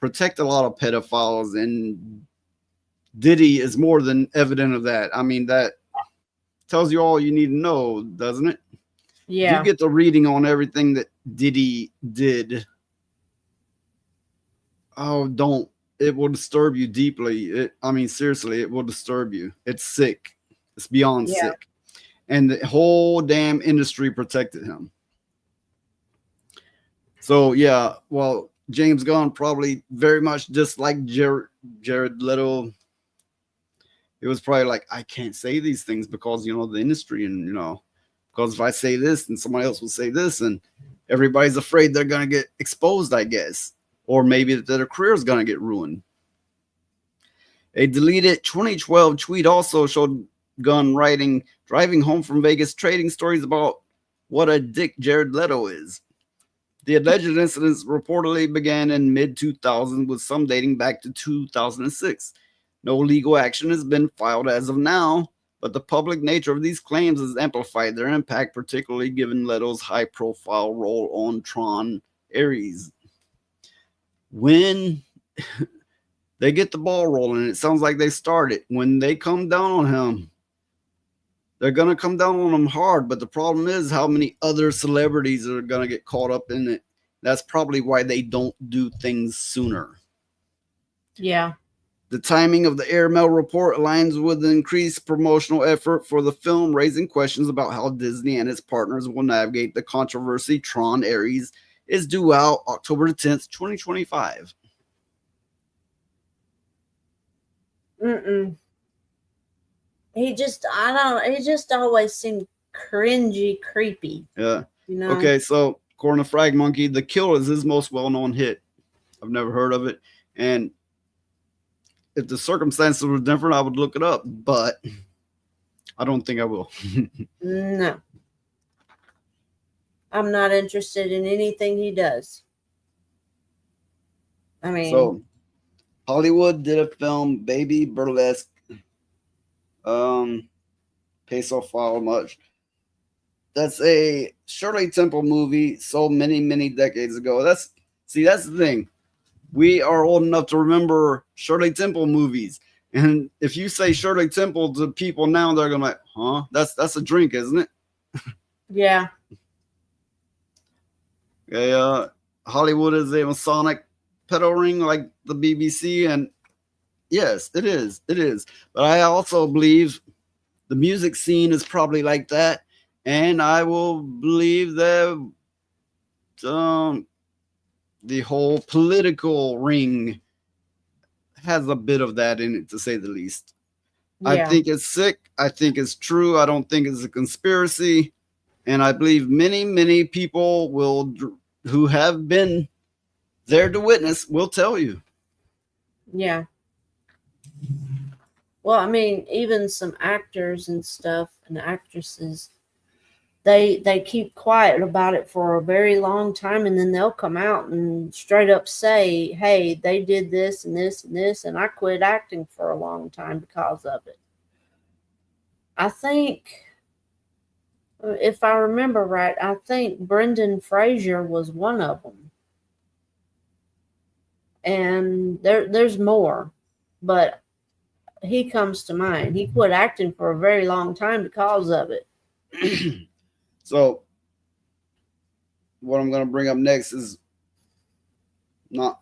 protect a lot of pedophiles, and Diddy is more than evident of that. I mean, that tells you all you need to know, doesn't it? Yeah. You get the reading on everything that Diddy did. Oh, don't. It will disturb you deeply. Seriously, it will disturb you. It's sick. It's beyond sick. And the whole damn industry protected him. So, yeah, well, James Gunn probably very much disliked Jared Leto. It was probably like, I can't say these things because, the industry, and, because if I say this, then somebody else will say this, and everybody's afraid they're going to get exposed, I guess. Or maybe that their career is going to get ruined. A deleted 2012 tweet also showed Gunn driving home from Vegas, trading stories about what a dick Jared Leto is. The alleged incidents reportedly began in mid-2000s, with some dating back to 2006. No legal action has been filed as of now, but the public nature of these claims has amplified their impact, particularly given Leto's high-profile role on Tron Ares. When they get the ball rolling, it sounds like they started. When they come down on him, they're going to come down on him hard, but the problem is how many other celebrities are going to get caught up in it. That's probably why they don't do things sooner. Yeah. The timing of the airmail report aligns with the increased promotional effort for the film, raising questions about how Disney and its partners will navigate the controversy. Tron Ares is due out October 10th, 2025. He just always seemed cringy, creepy. Yeah. Okay, so according to Frag Monkey, The Kill is his most well-known hit. I've never heard of it. And if the circumstances were different, I would look it up, but I don't think I will. No. I'm not interested in anything he does. So Hollywood did a film, Baby Burlesque. Peso Fall much. That's a Shirley Temple movie so many decades ago. That's the thing. We are old enough to remember Shirley Temple movies. And if you say Shirley Temple to people now, they're gonna be like, huh? That's a drink, isn't it? Yeah. Okay, Hollywood is a Masonic pedo ring like the BBC, and yes, it is. It is. But I also believe the music scene is probably like that, and I will believe that the whole political ring has a bit of that in it, to say the least. Yeah. I think it's sick. I think it's true. I don't think it's a conspiracy. And I believe many people who have been there to witness will tell you. Yeah. Well, I mean, even some actors and stuff and actresses, they keep quiet about it for a very long time, and then they'll come out and straight up say, hey, they did this and this and this, and I quit acting for a long time because of it. I think, if I remember right, I think Brendan Fraser was one of them. And there's more, but he comes to mind. He quit acting for a very long time because of it. So what I'm going to bring up next is not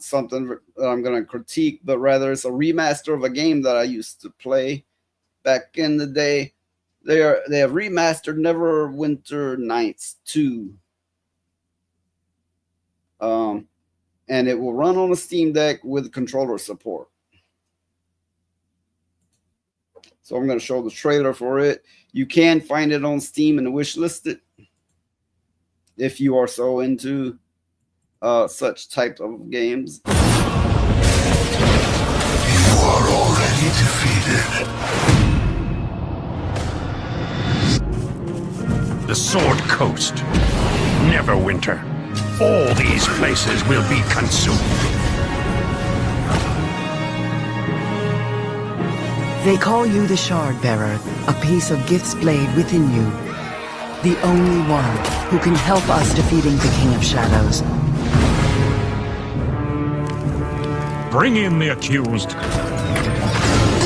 something that I'm going to critique, but rather it's a remaster of a game that I used to play back in the day. They have remastered Neverwinter Nights 2. And it will run on a Steam Deck with controller support. So I'm going to show the trailer for it. You can find it on Steam and wishlist it if you are so into such type of games. You are already defeated. The Sword Coast. Neverwinter. All these places will be consumed. They call you the Shard Bearer, a piece of Gith's blade within you. The only one who can help us defeating the King of Shadows. Bring in the accused.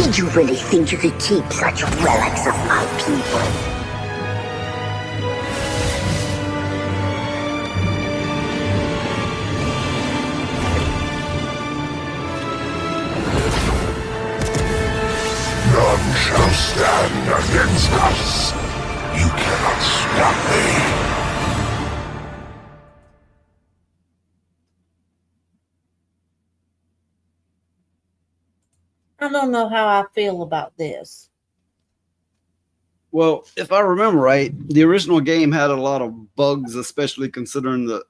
Did you really think you could keep such relics of my people? None shall stand against us. You cannot stop me. I don't know how I feel about this. Well, if I remember right, the original game had a lot of bugs, especially concerning the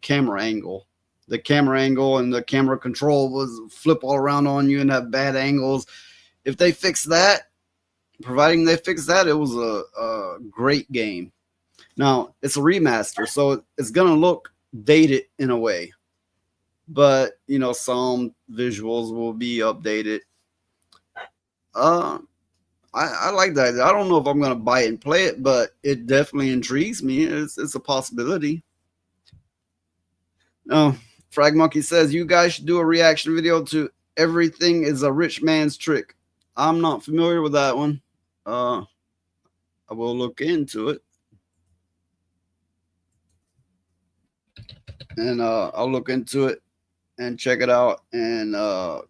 camera angle. The camera angle and the camera control was flip all around on you and have bad angles. If they fix that, providing they fix that, it was a great game. Now, it's a remaster, so it's going to look dated in a way. But, some visuals will be updated. I like that. I don't know if I'm going to buy it and play it, but it definitely intrigues me. It's a possibility. Now, Frag Monkey says, you guys should do a reaction video to Everything is a Rich Man's Trick. I'm not familiar with that one. I will look into it. And I'll look into it and check it out and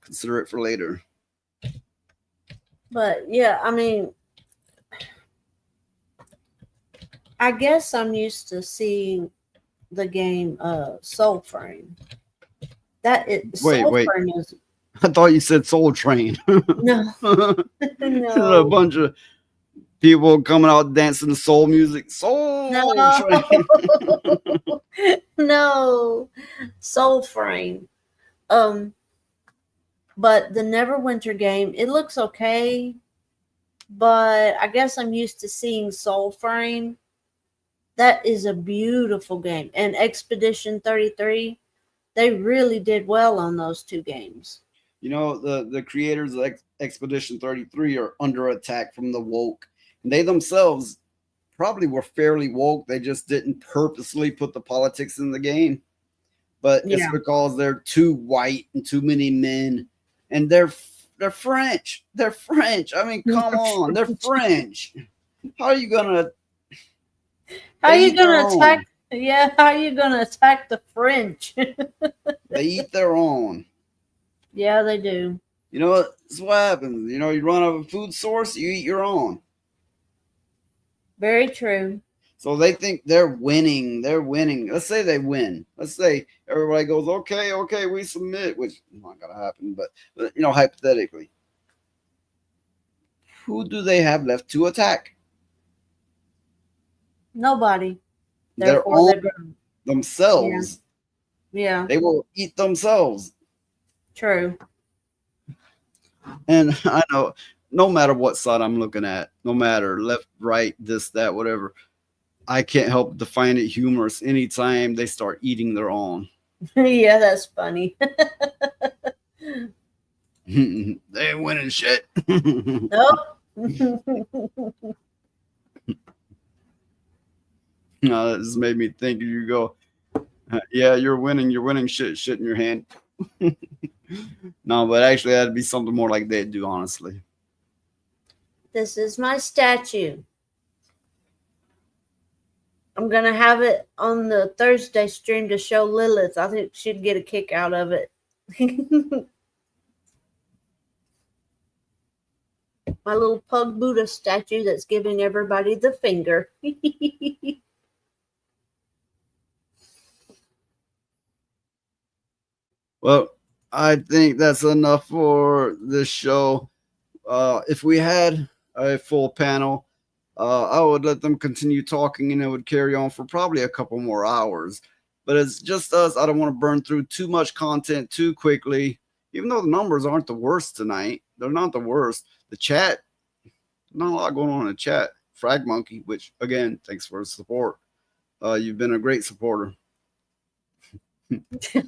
consider it for later. But yeah, I mean, I guess I'm used to seeing the game Soul Frame. Wait. Frame is. I thought you said Soul Train. No. No. A bunch of people coming out dancing to soul music. Soul Train. No. Soul Frame. But the Neverwinter game, it looks okay, but I guess I'm used to seeing Soul Frame. That is a beautiful game. And Expedition 33, they really did well on those two games. The creators of Expedition 33 are under attack from the woke. And they themselves probably were fairly woke. They just didn't purposely put the politics in the game. But it's because they're too white and too many men. And they're French. They're French. I mean, come on. They're French. How are you gonna attack? Yeah, how are you gonna attack the French? They eat their own. Yeah, they do. You know, that's what happens. You know, you run out of a food source, you eat your own. Very true. So they think they're winning. They're winning. Let's say they win. Let's say everybody goes, okay, we submit, which is not gonna happen, but you know, hypothetically. Who do they have left to attack? Nobody. Their own themselves. Yeah. They will eat themselves. True. And I know no matter what side I'm looking at, no matter left, right, this, that, whatever, I can't help but find it humorous anytime they start eating their own. Yeah, that's funny. They ain't winning shit. Nope. No, this made me think. You go, yeah, you're winning shit in your hand. No, but actually that'd be something more like they do, honestly. This is my statue. I'm gonna have it on the Thursday stream to show Lilith. I think she'd get a kick out of it. My little pug Buddha statue that's giving everybody the finger. Well, I think that's enough for this show. If we had a full panel, I would let them continue talking and it would carry on for probably a couple more hours. But it's just us. I don't want to burn through too much content too quickly, even though the numbers aren't the worst tonight. They're not the worst. The chat, not a lot going on in the chat. Frag Monkey, which again, thanks for the support. You've been a great supporter.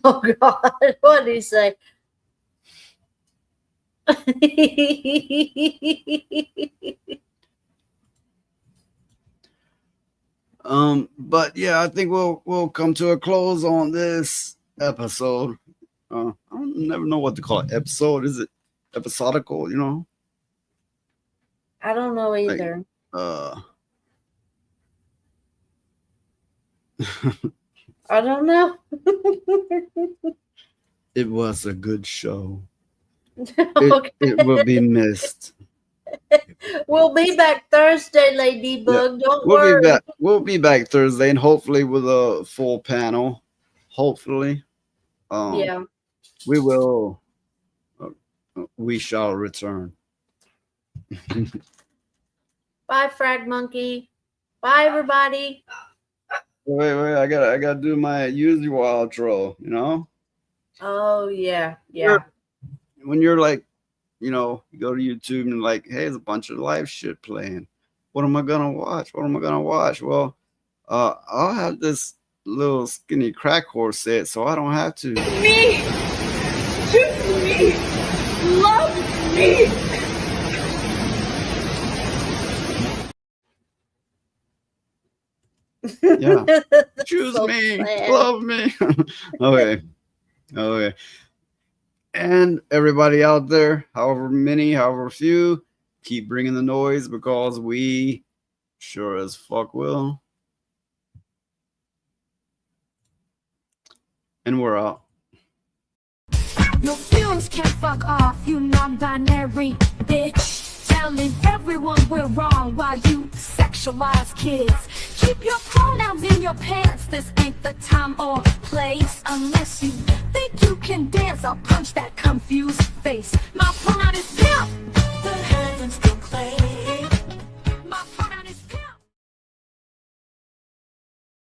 Oh God, what did he say? But yeah, I think we'll come to a close on this episode. I never know what to call it. Episode, is it episodical? You know, I don't know either. I don't know. It was a good show. Okay. It will be missed. We'll be back Thursday, Ladybug. Yeah. Don't worry. We'll be back Thursday, and hopefully with a full panel. Hopefully, yeah, we will. We shall return. Bye, Frag Monkey. Bye, everybody. Wait! I gotta do my usual outro. You know. Oh yeah. When you're like, you know, you go to YouTube and like, hey, there's a bunch of live shit playing. What am I gonna watch? Well, I'll have this little skinny crack horse set, so I don't have to. Me! Choose me! Love me! Yeah. Choose So me. sad. Love me. Okay. And everybody out there, however many, however few, keep bringing the noise because we sure as fuck will. And we're out. Your feelings can fuck off, you non-binary bitch. Telling everyone we're wrong while you sexualize kids. Keep your pronouns in your pants, this ain't the time or place. Unless you think you can dance, I'll punch that confused face. My pronoun is pimp. The heavens proclaim.